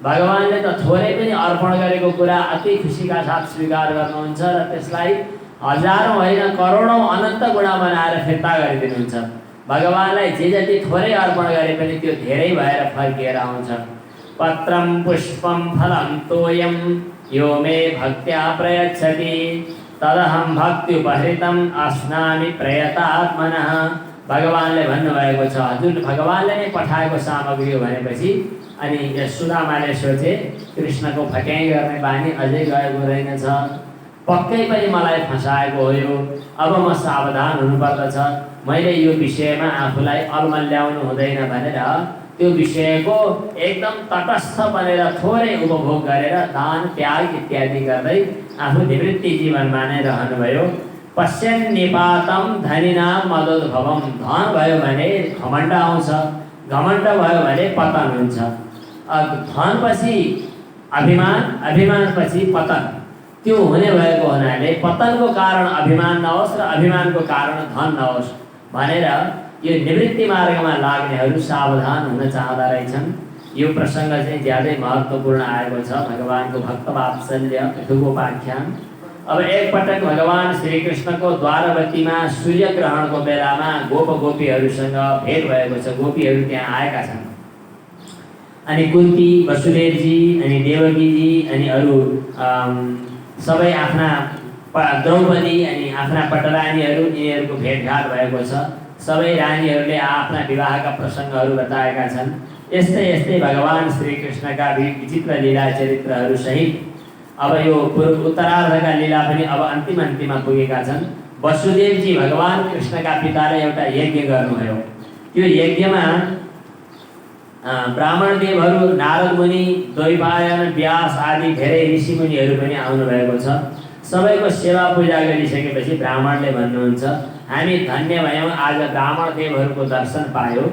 भगवान्ले त थोरै पनि अर्पण गरेको कुरा अति खुसीका साथ स्वीकार गर्नुहुन्छ र त्यसलाई हजारौँ होइन करोडौँ अनन्त गुणा बनाएर फिर्ता गरिदिनुहुन्छ। भगवान्लाई जे जति थोरै अर्पण गरे पनि त्यो धेरै भएर फर्किएर आउँछ। पत्रम पुष्पम फलम तोयम यो मे भक्त्या प्रयच्छति तदहम भक्त्युपहृतम अस्नामि प्रयतात्मनः। भगवान्ले भन्नुभएको छ, हजुर भगवान्ले नै पठाएको सामग्री हो भनेपछि अनि यस सुदामाले सोचे कृष्णको फट्याइ गर्ने बानी अझै गएको रहेनछ, पक्कै पनि मलाई फसाएको हो यो। अब म सावधान हुनुपर्दछ। मैले यो विषयमा आफूलाई अल्मल्याउनु हुँदैन भनेर त्यो विषयको एकदम तटस्थ बनेर थोरै उपभोग गरेर दान त्याग इत्यादि गर्दै आफू निवृत्ति जीवनमा नै रहनुभयो। पश्यन् निपातम धनिनाम मदोद्भवम। धन भयो भने घमण्ड आउँछ, घमण्ड भयो भने पतन हुन्छ। धनपछि अभिमान, अभिमानपछि पतन। त्यो हुने भएको हुनाले पतनको कारण अभिमान नहोस् र अभिमानको कारण धन नहोस् भनेर यो निवृत्ति मार्गमा लाग्नेहरू सावधान हुन चाहँदा रहेछन्। यो प्रसङ्ग चाहिँ ज्यादै महत्त्वपूर्ण आएको छ। भगवानको भक्त वात्सल्य उपाख्यान। अब एकपटक भगवान श्रीकृष्णको द्वारवतीमा सूर्यग्रहणको बेलामा गोप गोपीहरूसँग भेट भएको छ। गोपीहरू त्यहाँ आएका छन्। अनि कुन्ती, वसुदेवजी अनि देवकीजी अनि अरू सबै आफ्ना द्रौपदी अनि आफ्ना पटरानीहरू यिनीहरूको भेटघाट भएको छ। सबै रानीहरूले आफ्ना विवाहका प्रसङ्गहरू बताएका छन्। यस्तै यस्तै भगवान श्रीकृष्णका विचित्र लीला चरित्रहरू सहित अब यो उत्तरार्धका लीला पनि अब अन्तिममा पुगेका छन्। वसुदेवजी भगवान कृष्णका पिताले एउटा यज्ञ गर्नुभयो। त्यो यज्ञमा ब्राह्मण देवहरू, नारद मुनि, द्वैपायन, व्यास आदि धेरै ऋषिमुनिहरू पनि आउनुभएको छ। सबैको सेवा पूजा गरिसकेपछि ब्राह्मणले भन्नुहुन्छ, हामी धन्य भयौँ, आज ब्राह्मण देवहरूको दर्शन पायो।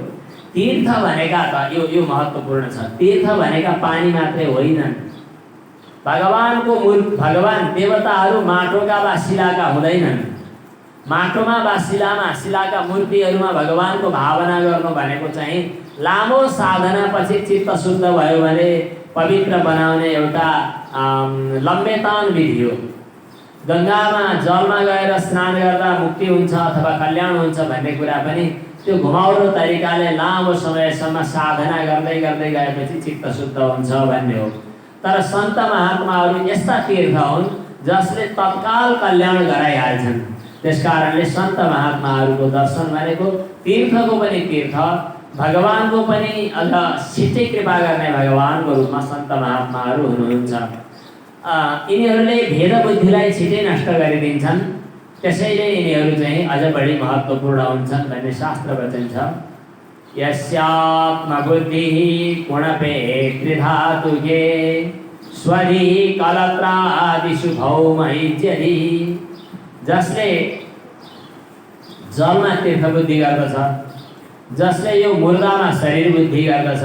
तीर्थ भनेका त यो महत्त्वपूर्ण छ। तीर्थ भनेका पानी मात्रै होइनन्। भगवान देवताहरू माटोका वा शिलाका हुँदैनन्। माटोमा वा शिलाका मूर्तिहरूमा भगवानको भावना गर्नु भनेको चाहिँ लामो साधनापछि चित्त शुद्ध भयो भने पवित्र बनाउने एउटा लम्बेतान विधि हो। गङ्गामा जलमा गएर स्नान गर्दा मुक्ति हुन्छ अथवा कल्याण हुन्छ भन्ने कुरा पनि त्यो घुमाउरो तरिकाले लामो समयसम्म साधना गर्दै गर्दै गएपछि चित्त शुद्ध हुन्छ भन्ने हो। तर सन्त महात्माहरू यस्ता तीर्थ हुन् जसले तत्काल कल्याण गराइहाल्छन्। त्यसकारणले सन्त महात्माहरूको दर्शन भनेको तीर्थको पनि तीर्थ, भगवानको पनि अझ छिट्टै कृपा गर्ने भगवानको रूपमा सन्त महात्माहरू हुनुहुन्छ। यिनीहरूले भेद बुद्धिलाई छिट्टै नष्ट गरिदिन्छन्। त्यसैले यिनीहरू चाहिँ अझ बढी महत्त्वपूर्ण हुन्छन् भन्ने शास्त्र वचन छ। यस्यात्मबुद्धिः गुणपे त्रिधातुके स्वधिः कलत्रादिषु भौमैज्यधि। जसले जलमा तीर्थ बुद्धि गर्दछ, जसले यो मुर्दामा शरीर बुद्धि गर्दछ,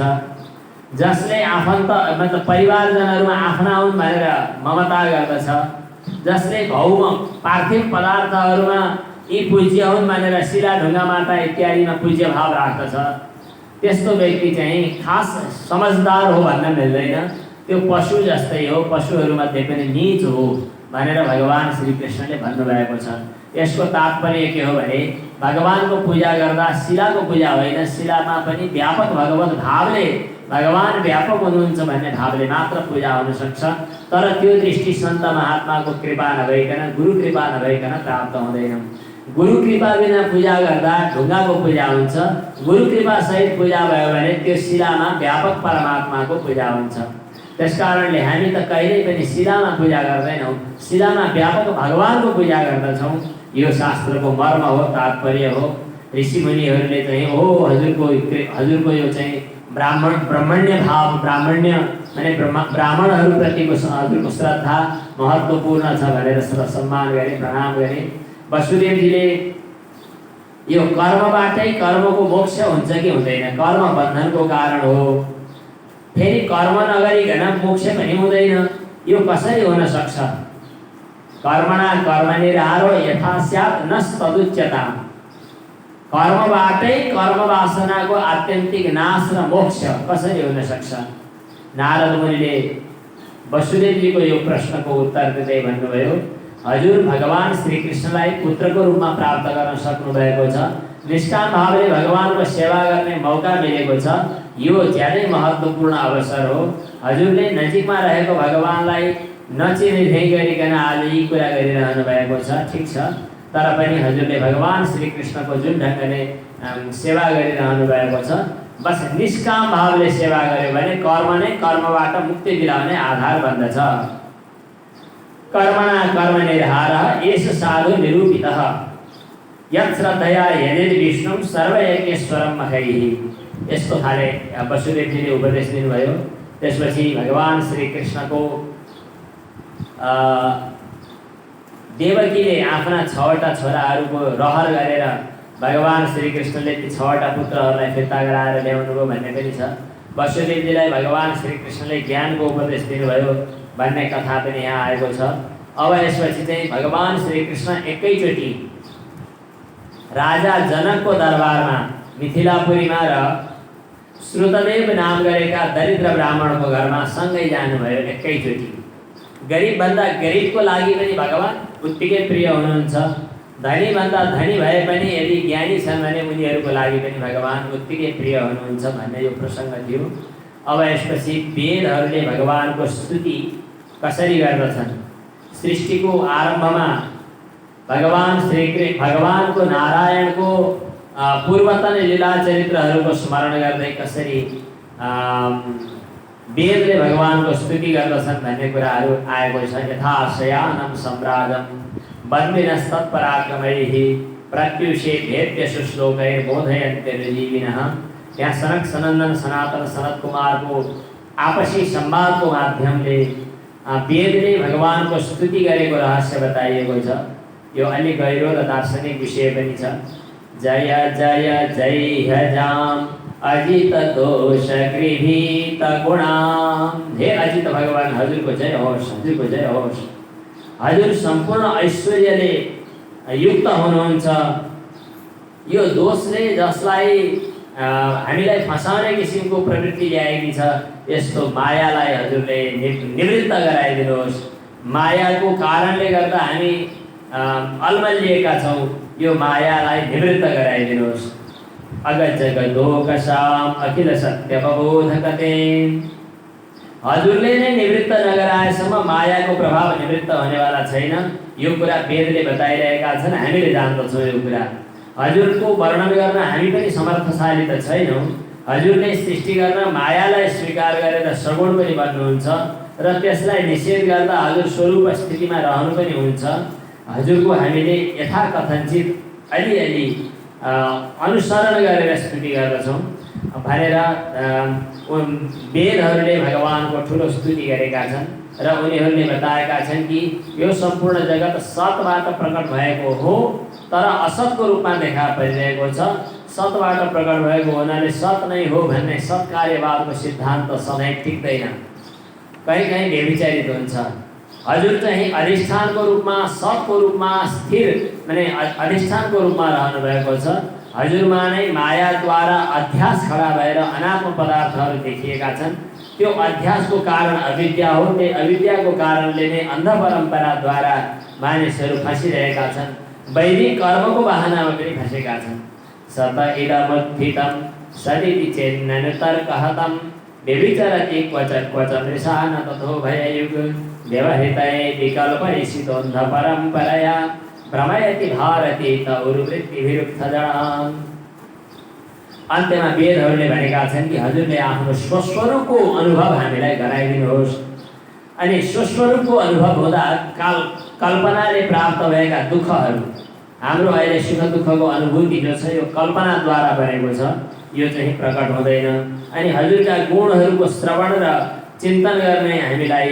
जसले आफन्त मतलब परिवारजनहरूमा आफ्ना हुन् भनेर ममता गर्दछ, जसले भौम पार्थिव पदार्थहरूमा यी पूज्य हुन् भनेर शिला ढुङ्गा माटा इत्यादिमा पूज्य भाव राख्दछ, त्यस्तो व्यक्ति चाहिँ खास समझदार हो भन्न मिल्दैन। त्यो पशु जस्तै हो, पशुहरूमध्ये पनि नीच हो भनेर भगवान श्रीकृष्णले भन्नुभएको छ। यसको तात्पर्य के हो भने भगवानको पूजा गर्दा शिलाको पूजा होइन, शिलामा पनि व्यापक भगवत भावले भगवान व्यापक हुनुहुन्छ भन्ने भावले मात्र पूजा हुन सक्छ। तर त्यो दृष्टि सन्त महात्माको कृपा नभइकन, गुरु कृपा नभइकन प्राप्त हुँदैन। गुरु कृपा बिना पूजा गर्दा ढुङ्गाको पूजा हुन्छ, गुरु कृपा सहित पूजा भयो भने त्यो शिलामा व्यापक परमात्माको पूजा हुन्छ। त्यसकारणले हामी त कहिल्यै पनि शिलामा पूजा गर्दैनौँ, शिलामा व्यापक भगवानको पूजा गर्दछौँ। यो शास्त्रको मर्म हो, तात्पर्य हो। ऋषिमुनिहरूले चाहिँ हो हजुरको यो चाहिँ ब्राह्मण्य भाव, ब्राह्मण्य माने ब्राह्मणहरूप्रतिको हजुरको श्रद्धा महत्त्वपूर्ण छ भनेर सम्मान गरे, प्रणाम गरे। वसुदेवजीले यो कर्मबाटै कर्मको मोक्ष हुन्छ कि हुँदैन, कर्म बन्धनको कारण हो, फेरि कर्म नगरिकन मोक्ष पनि हुँदैन, यो कसरी हुन सक्छ? कर्मणा कर्मनिर्हारो यथा स्यात् नस्तदुच्यताम्। कर्मबाटै कर्म वासनाको आत्यन्तिक नाश र मोक्ष कसरी हुन सक्छ? नारद मुनिले वसुदेवजीको यो प्रश्नको उत्तर दिँदै भन्नुभयो, हजुर भगवान श्रीकृष्णलाई पुत्रको रूपमा प्राप्त गर्न सक्नु भएको छ, निष्काम भावले भगवानको सेवा गर्ने मौका मिलेको छ, यो ज्यादै महत्त्वपूर्ण अवसर हो। हजुरले नजिकमा रहेको भगवानलाई नचिने गरिकन आज यी कुरा गरिरहनु भएको छ, ठिक छ, तर पनि हजुरले भगवान श्रीकृष्णको जुन ढङ्गले सेवा गरिरहनु भएको छ, बस निष्काम भावले सेवा गर्यो भने कर्म नै कर्मबाट मुक्ति दिलाउने आधार बन्दछ। कर्मणा कर्मनिर्हारः एष साधु निरूपितः यत् श्रद्धया यजेत् विष्णुं सर्वयज्ञेश्वरं मखैः। यस्तो खाले वसुदेवजीले उपदेश दिनुभयो। त्यसपछि भगवान श्रीकृष्णको देवकीले आफ्ना 6वटा छोराहरूको रहर गरेर भगवान श्रीकृष्णले ती 6वटा पुत्रहरूलाई फिर्ता गराएर ल्याउनुभयो भन्ने पनि छ। वसुदेवजीलाई भगवान श्रीकृष्णले ज्ञानको उपदेश दिनुभयो भन्ने कथा पनि यहाँ आएको छ। अब यसपछि चाहिँ भगवान श्रीकृष्ण एकैचोटि राजा जनकको दरबारमा मिथिलापुरीमा र श्रुतदेव नाम गरेका दरिद्र ब्राह्मणको घरमा सँगै जानुभयो एकैचोटि। गरिबभन्दा गरिबको लागि पनि भगवान उत्तिकै प्रिय हुनुहुन्छ, धनीभन्दा धनी भए पनि यदि ज्ञानी छन् भने उनीहरूको लागि पनि भगवान उत्तिकै प्रिय हुनुहुन्छ भन्ने यो प्रसङ्ग थियो। अब यसपछि वेदहरूले भगवानको स्तुति कसरी गर्दछन्? सृष्टिको आरम्भमा भगवानको नारायणको पूर्वतन लीला चरित्रहरूको स्मरण गर्दै कसरी वेदले भगवानको स्तुति गर्दछन् भन्ने कुराहरू आएको छ। यथा शयानं सम्राजं वन्दिनस्तत्पराक्रमैः प्रत्युषे भेद्यशु श्लोकैर्बोधयन्त्यनुजीविनः। यहाँ सनक सनन्दन सनातन सनत कुमारको आपसी संवादको माध्यमले वेदले भगवानको स्तुति गरेको रहस्य बताइएको छ। यो अलिक गहिरो र दार्शनिक विषय पनि छ। जय जय जय हजाम अजित दोष गृहीत गुणाम। हे अजित भगवान, हजुरको जय होस्, हजुरको जय होस्। हजुर सम्पूर्ण ऐश्वर्यले युक्त हुनुहुन्छ। यो दोषले जसलाई हामीलाई फसाउने किसिमको प्रवृत्ति ल्याएकी छ, यस्तो मायालाई हजुरले निवृत्त गराइदिनुहोस्। मायाको कारणले गर्दा हामी अल्मलिएका छौँ, यो मायालाई निवृत्त गराइदिनुहोस्। अगज जगदोकसाम अखिल सत्य प्रबोधकते। हजुरले नै निवृत्त नगराएसम्म मायाको प्रभाव निवृत्त हुनेवाला छैन। यो कुरा वेदले बताइरहेका छन्, हामीले जान्दछौँ यो कुरा। हजुरको वर्णन गर्न हामी पनि समर्थशाली त छैनौँ। हजुरले सृष्टि गर्न मायालाई स्वीकार गरेर सगुण पनि बन्नुहुन्छ र त्यसलाई निषेध गर्दा हजुर स्वरूप स्थितिमा रहनु पनि हुन्छ। हजुरको हामीले यथाकथनचित अलिअलि अनुसरण गरेर स्तुति गर्दछौँ भनेर वेदहरूले भगवानको ठुलो स्तुति गरेका छन् र उनीहरूले बताएका छन् कि यो सम्पूर्ण जगत सतबाट प्रकट भएको हो, तर असतको रूपमा देखा परिरहेको छ। सतबाट प्रकट भएको हुनाले सत नै हो भन्ने सत्कार्यवादको सिद्धान्त सधैँ टिक्दैन, कहीँ कहीँ व्यभिचारित हुन्छ। हजुर चाहिँ अधिष्ठानको रूपमा, सतको रूपमा स्थिर माने अधिष्ठानको रूपमा रहनु भएको छ। हजुरमा नै मायाद्वारा अध्यास खडा भएर अनात्म पदार्थहरू देखिएका छन्। त्यो अध्यासको कारण अविद्या हो। त्यही अविद्याको कारणले नै अन्ध परम्पराद्वारा मानिसहरू फँसिरहेका छन्, वैदिक कर्मको बहानामा पनि फँसेका छन्। सत इदमुत्थितं सदिति चेन्ननुतर्कहतं व्यभिचरति क्वच क्वच मृषा न तथो भययुग व्यवहितये विकल्पयिषितोन्ध परम्परया भ्रमयति भारती तौर्वृत्तिभिरुक्थजडाम्। अन्त्यमा वेदहरूले भनेका छन् कि हजुरले आफ्नो स्वस्वरूपको अनुभव हामीलाई गराइदिनुहोस्। अनि स्वस्वरूपको अनुभव हुँदा कल्पनाले प्राप्त भएका दुःखहरू, हाम्रो अहिले सुख दुःखको अनुभूति जो छ यो कल्पनाद्वारा बनेको छ। यो चाहिँ प्रकट हुँदैन। अनि हजुरका गुणहरूको श्रवण र चिन्तन गर्ने हामीलाई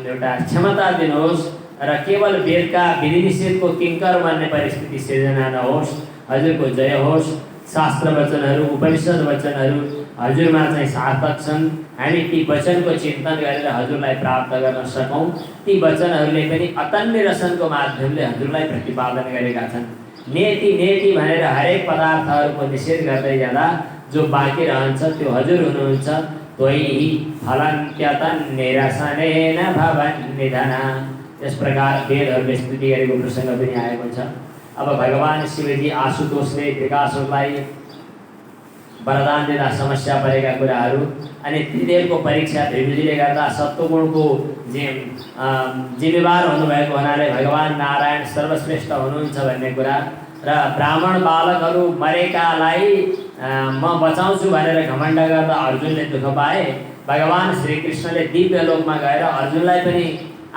एउटा क्षमता दिनुहोस् र केवल वेदका विधि निषेधको किङ्कर बन्ने परिस्थिति सिर्जना नहोस्। हजुरको जय होस्। शास्त्र वचनहरू, उपनिषद वचनहरू हजुरमा चाहिँ सार्थक छन्। हामी ती वचनको चिन्तन गरेर हजुरलाई प्राप्त गर्न सकौँ। ती वचनहरूले पनि अतन्य रसनको माध्यमले हजुरलाई प्रतिपादन गरेका छन्। नेति नेति भनेर हरेक पदार्थहरूको निषेध गर्दै जाँदा जो बाँकी रहन्छ त्यो हजुर हुनुहुन्छ। त्वयि फलन्त्यतन्निरसनेन भवन्निधना। यस प्रकार वेदहरूले स्तुति गरेको प्रसङ्ग पनि आएको छ। अब भगवान शिवजी आशुतोषले त्रिकासुरलाई वरदान दिँदा समस्या परेका कुराहरू अनि त्रिदेवको परीक्षा भृगुजीले गर्दा सत्वगुणको जिम्मेवार हुनुभएको हुनाले भगवान नारायण सर्वश्रेष्ठ हुनुहुन्छ भन्ने कुरा र ब्राह्मण बालकहरू मरेकालाई म बचाउँछु भनेर घमण्ड गर्दा अर्जुनले दुःख पाए। भगवान श्रीकृष्णले दिव्य लोकमा गएर अर्जुनलाई पनि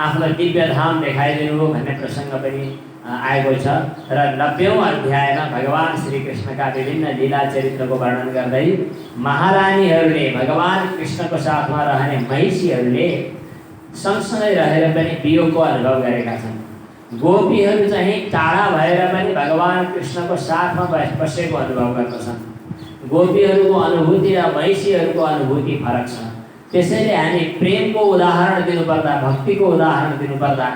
आफ्नो दिव्य धाम देखाइदिनु हो भन्ने प्रसङ्ग पनि आएको छ। र 90औं अध्यायमा भगवान श्रीकृष्णका विभिन्न लीला चरित्रको वर्णन गर्दै महारानीहरूले भगवान कृष्णको साथमा रहने महिषीहरूले सँगसँगै रहेर पनि वियोगको अनुभव गरेका छन्। गोपीहरू चाहिँ टाढा भएर पनि भगवान कृष्णको साथमा बसेको अनुभव गर्दछन्। गोपीहरूको अनुभूति र महिषीहरूको अनुभूति फरक छ। त्यसैले हामी प्रेमको उदाहरण दिनुपर्दा, भक्तिको उदाहरण दिनुपर्दा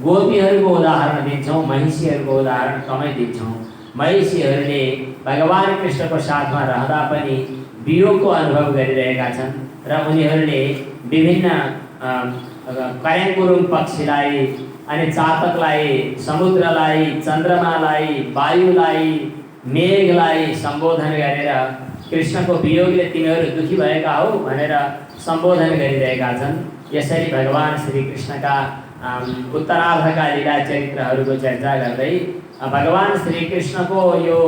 गोपीहरूको उदाहरण दिन्छौँ, महिषीहरूको उदाहरण कमै दिन्छौँ। महिषीहरूले भगवान कृष्णको साथमा रहँदा पनि वियोगको अनुभव गरिरहेका छन् र उनीहरूले विभिन्न कयाङ्कुरुङ पक्षीलाई अनि चातकलाई, समुद्रलाई, चन्द्रमालाई, वायुलाई, मेघलाई सम्बोधन गरेर कृष्णको वियोगले तिमीहरू दुखी भएका हो भनेर सम्बोधन गरिरहेका छन्। यसरी भगवान श्रीकृष्णका उत्तरार्धका लीला चरित्रहरूको चर्चा गर्दै भगवान श्रीकृष्णको यो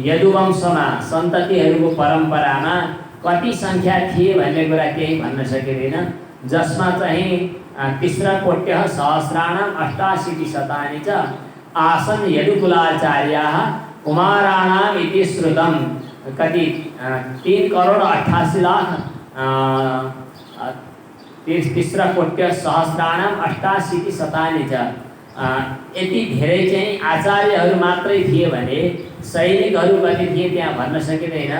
यदुवंशमा सन्ततिहरूको परम्परामा कति सङ्ख्या थिए भन्ने कुरा केही भन्न सकिँदैन। जसमा चाहिँ तिस्रकोट्यः सहस्राणां 88 शतानि च आसन् यदुकुलाचार्याः कुमाराणाम् इति श्रुतं। कति 3,88,00,000 तिस्रकोट्य सहस्राणां 88 शतानि च। यति धेरै चाहिँ आचार्यहरू मात्रै थिए भने सैनिकहरू कति थिए त्यहाँ भन्न सकिँदैन।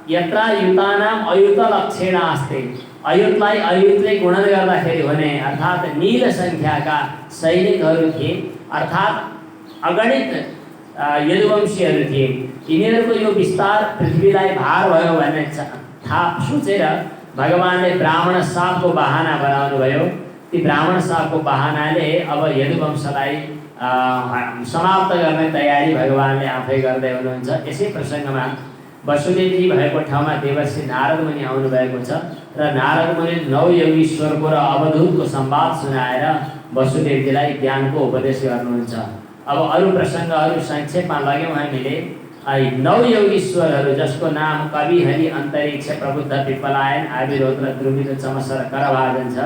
यत्र युतानाम् अयुतलक्षेण अस्ति। अयुतलाई अयुतले गुणन गर्दाखेरि हुने अर्थात् नील सङ्ख्याका सैनिकहरू थिए, अर्थात् अगणित यदुवंशीहरू थिए। यिनीहरूको यो विस्तार पृथ्वीलाई भार भयो भन्ने थाहा सोचेर भगवानले ब्राह्मण शापको बहाना बनाउनु भयो। ती ब्राह्मण शापको बहानाले अब यदुवंशलाई समाप्त गर्ने तयारी भगवानले आफै गर्दै हुनुहुन्छ। यसै प्रसङ्गमा वसुदेवजी भएको ठाउँमा देवर्षि नारद मुनि आउनु भएको छ र नारद मुनि 9 योगीश्वरको र अवधूतको संवाद सुनाएर वसुदेवजीलाई ज्ञानको उपदेश गर्नुहुन्छ। अब अरू प्रसङ्गहरू संक्षेपमा लग्यौँ हामीले। 9 योगीश्वरहरू जसको नाम कवि, हरि, अन्तरिक्ष, प्रबुद्ध, पिप्पलायन, आविरोद्र, द्रुमित, चमस र करभाजन छ।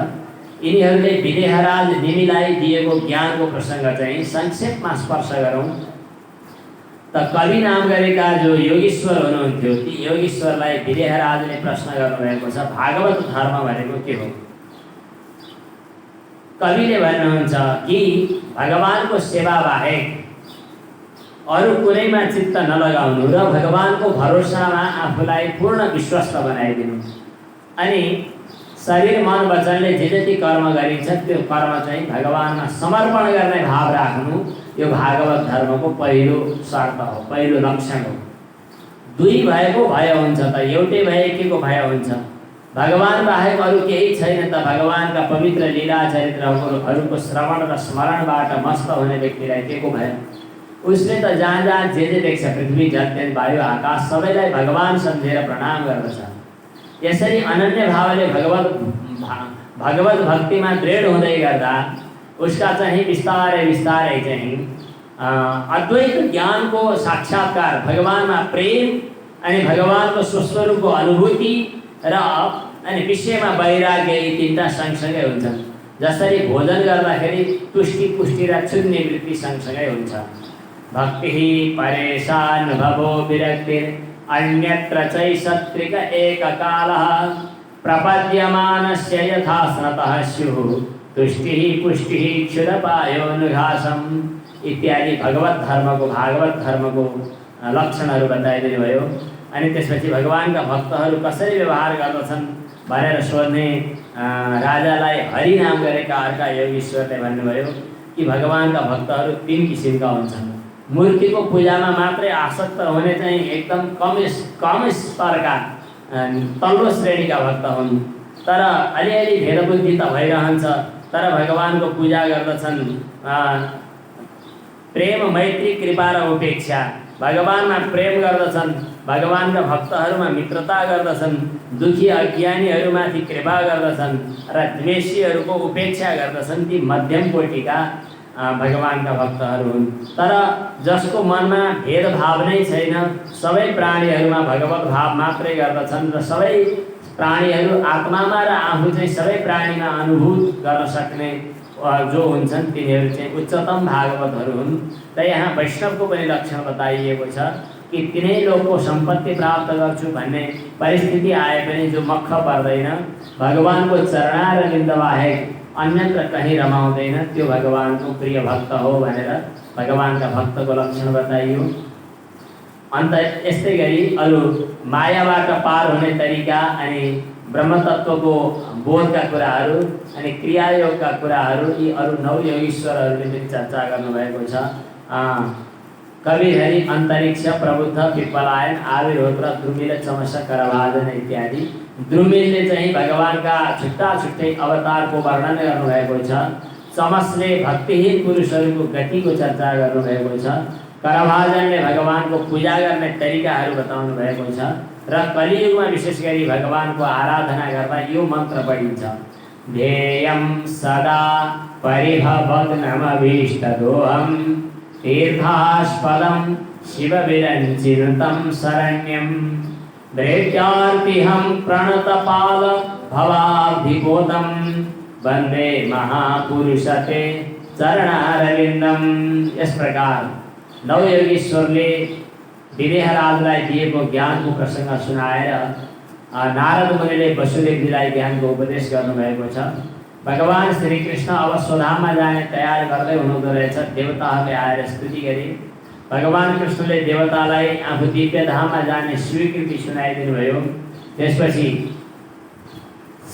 यिनीहरूले विदेहराज निमिलाई दिएको ज्ञानको प्रसङ्ग चाहिँ संक्षेपमा स्पर्श गरौँ त कवि नाम गरेका जो योगीश्वर हुनुहुन्थ्यो ती योगीश्वरलाई विदेहराजले प्रश्न गर्नुभएको छ, भागवत धर्म भनेको के हो? कविले भन्नुहुन्छ कि भगवानको सेवा बाहेक अरू कुनैमा चित्त नलगाउनु र भगवानको भरोसामा आफूलाई पूर्ण विश्वस्त बनाइदिनु अनि शरीर मन वचनले जे जति कर्म गरिन्छ त्यो कर्म चाहिँ भगवानमा समर्पण गर्ने भाव राख्नु यो भागवत धर्मको पहिलो शर्त हो, पहिलो लक्षण हो। दुई भएको भय हुन्छ त एउटै भए केको भय हुन्छ? भगवान बाहेक अरू केही छैन त भगवानका पवित्र लीला चरित्रहरूको श्रवण र स्मरणबाट मस्त हुने व्यक्तिलाई केको भय? उसले त जहाँ जहाँ जे देख्छ पृथ्वी, जल, तेज, वायु, आकाश सबैलाई भगवान सम्झेर प्रणाम गर्दछ। यसरी अनन्य भावले भगवत भक्तिमा दृढ हुँदै गर्दा उसका चाहिँ बिस्तारै बिस्तारै चाहिँ अद्वैत ज्ञानको साक्षात्कार, भगवानमा प्रेम अनि भगवानको स्वस्वरूपको अनुभूति र अनि विषयमा वैराग्य यी तीनटा सँगसँगै हुन्छन्। जसरी भोजन गर्दाखेरि तुष्टि, पुष्टि र क्षुद्र निवृत्ति सँगसँगै हुन्छ। भक्तिः परेशानुभवो विरक्तिर् अन्यत्र चैषत्रिक एककालः प्रपद्यमानस्य यथा स्नतः स्युः तुष्टिः पुष्टिः क्षुरपायोनुघासम् इत्यादि भगवत धर्मको लक्षणहरू बताइदिनु भयो। अनि त्यसपछि भगवानका भक्तहरू कसरी व्यवहार गर्दछन् भनेर सोध्ने राजालाई हरि नाम गरेका अर्का योगीश्वरले भन्नुभयो कि भगवानका भक्तहरू 3 किसिमका हुन्छन्। मूर्तिको पूजामा मात्रै आसक्त हुने चाहिँ एकदम कम स्तरका तल्लो श्रेणीका भक्त हुन्, तर अलिअलि भेदबुद्धि त भइरहन्छ, तर भगवानको पूजा गर्दछन्। प्रेम मैत्री कृपा र उपेक्षा, भगवानमा प्रेम गर्दछन्, भगवानका भक्तहरूमा मित्रता गर्दछन्, दुखी अज्ञानीहरूमाथि कृपा गर्दछन् र द्वेषीहरूको उपेक्षा गर्दछन्। ती मध्यम कोटिका भगवानका भक्तहरू हुन्। तर जसको मनमा भेदभाव नै छैन, सबै प्राणीहरूमा भगवत भाव मात्रै गर्दछन् र सबै प्राणीहरू आत्मामा र आफू चाहिँ सबै प्राणीमा अनुभूत गर्न सक्ने जो हुन्छन् तिनीहरू चाहिँ उच्चतम भागवतहरू हुन्। र यहाँ वैष्णवको पनि लक्षण बताइएको छ कि तिनै लोकको सम्पत्ति प्राप्त गर्छु भन्ने परिस्थिति आए पनि जो मक्ख पर्दैन, भगवानको चरणारविन्द बाहेक अन्यत्र कहीँ रमाउँदैन, त्यो भगवानको प्रिय भक्त हो भनेर भगवानका भक्तको लक्षण बताइयो। अन्त यस्तै गरी अरू मायाबाट पार हुने तरिका अनि ब्रह्मतत्वको बोधका कुराहरू अनि क्रियायोगका कुराहरू यी अरू 9 योगीश्वरहरूले पनि चर्चा गर्नुभएको छ। कविहरि अन्तरिक्ष प्रबुद्ध पिप्पलायन आविर्होत्र द्रुमिल चमस करभाजन इत्यादि। द्रुमिलले चाहिँ भगवानका छुट्टा छुट्टै अवतारको वर्णन गर्नुभएको छ। चमसले भक्तिहीन पुरुषहरूको गतिको चर्चा गर्नुभएको छ। करभाजनले भगवानको पूजा गर्ने तरिकाहरू बताउनु भएको छ। र कलियुगमा विशेष गरी भगवानको आराधना गर्दा यो मन्त्र पढिन्छ, ध्येयं सदा परिभवग्नमभीष्टदोहं तीर्थास्पदं शिवविरञ्चिनुतं शरण्यं प्रेत्यार्तिहं प्रणतपाल भवाब्धिपोतं वन्दे महापुरुषते चरणारविन्दम। यस प्रकार 9 योगीश्वरले विदेहराजलाई दिएको ज्ञानको प्रसङ्ग सुनाएर नारद मुनिले वसुदेवजीलाई ज्ञानको उपदेश गर्नुभएको छ। भगवान श्रीकृष्ण अब स्वधाममा जाने तयार गर्दै हुनुहुँदो रहेछ। देवताहरूले आएर स्तुति गरे। भगवान कृष्णले देवतालाई आफू दिव्य धाममा जाने स्वीकृति सुनाइदिनु भयो। त्यसपछि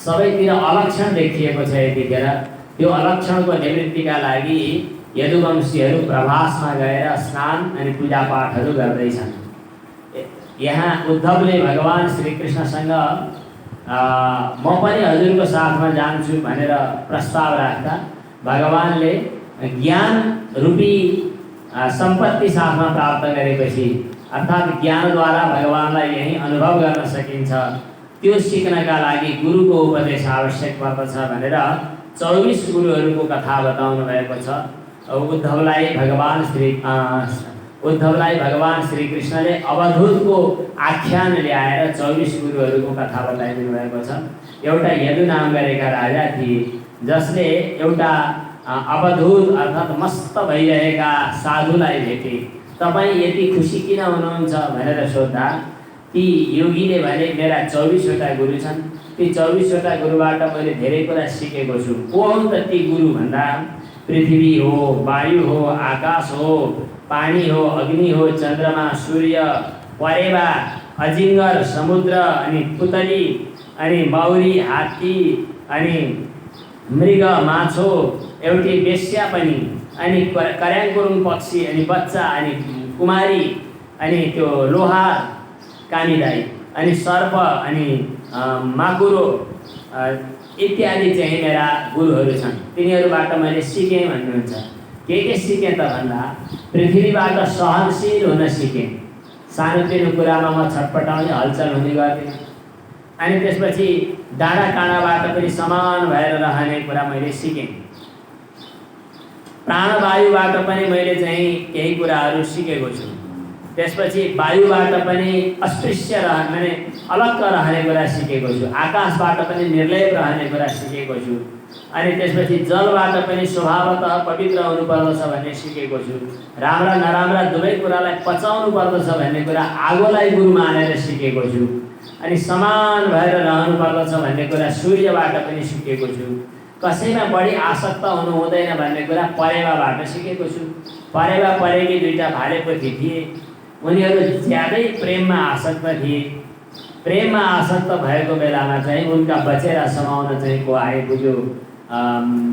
सबैतिर अलक्षण देखिएको छ। यतिखेर त्यो अलक्षणको निवृत्तिका लागि यदुवंशीहरू प्रभासमा गएर स्नान अनि पूजापाठहरू गर्दैछन्। यहाँ उद्धवले भगवान श्रीकृष्णसँग म पनि हजुरको साथमा जान्छु भनेर प्रस्ताव राख्दा भगवानले ज्ञान रूपी सम्पत्ति साथमा प्राप्त गरेपछि अर्थात् ज्ञानद्वारा भगवानलाई यही अनुभव गर्न सकिन्छ, त्यो सिक्नका लागि गुरुको उपदेश आवश्यक पर्दछ भनेर 24 गुरुहरूको कथा बताउनु भएको छ। उद्धवलाई भगवान श्रीकृष्णले अवधूतको आख्यान ल्याएर 24 गुरुहरूको कथा बताइदिनु भएको छ। एउटा यदु नाम गरेका राजा थिए जसले एउटा अवधूत अर्थात् मस्त भइरहेका साधुलाई भेटे। तपाईँ यति खुसी किन हुनुहुन्छ भनेर सोद्धा ती योगीले भने मेरा 24 वटा गुरु छन्, ती 24 वटा गुरुबाट मैले धेरै कुरा सिकेको छु। को हुन् त ती गुरु भन्दा पृथ्वी हो, वायु हो, आकाश हो, पानी हो, अग्नि हो, चन्द्रमा, सूर्य, परेवा, अजिङ्गर, समुद्र अनि पुतली अनि मौरी, हात्ती अनि मृग, माछो, एउटी बेस्या पनि अनि कर्याङकुरुङ पक्षी अनि बच्चा अनि कुमारी अनि त्यो लोहार कामीदाई अनि सर्प अनि माकुरो इत्यादि चाहिँ मेरा गुरुहरू छन्। तिनीहरूबाट मैले सिकेँ भन्नुहुन्छ। के सिकेँ त भन्दा पृथ्वीबाट सहनशील हुन सिकेँ। सानोतिनो कुरामा म छटपटाउने हलचल हुने गर्दिनँ। अनि त्यसपछि डाँडा काँडाबाट पनि समान भएर रहने कुरा मैले सिकेँ। प्राणवायुबाट पनि मैले चाहिँ केही कुराहरू सिकेको छु। त्यसपछि वायुबाट पनि अस्पृश्य रहने अलग रहने कुरा सिकेको छु। आकाशबाट पनि निर्लेप रहने कुरा सिकेको छु। अनि त्यसपछि जलबाट पनि स्वभावतः पवित्र हुनुपर्दछ भन्ने सिकेको छु। राम्रा नराम्रा दुवै कुरालाई पचाउनु पर्दछ भन्ने कुरा आगोलाई गुरु मानेर सिकेको छु। अनि समान भएर रहनु पर्दछ भन्ने कुरा सूर्यबाट पनि सिकेको छु। कसैमा बढी आसक्त हुनु हुँदैन भन्ने कुरा परेवाबाट सिकेको छु। परेवा परेकी दुईटा भालेपोथी थिए, उनीहरू ज्यादै प्रेममा आसक्त थिए। प्रेममा आसक्त भएको बेलामा चाहिँ उनका बचेरा समाउन चाहिँ को आइपुग्यो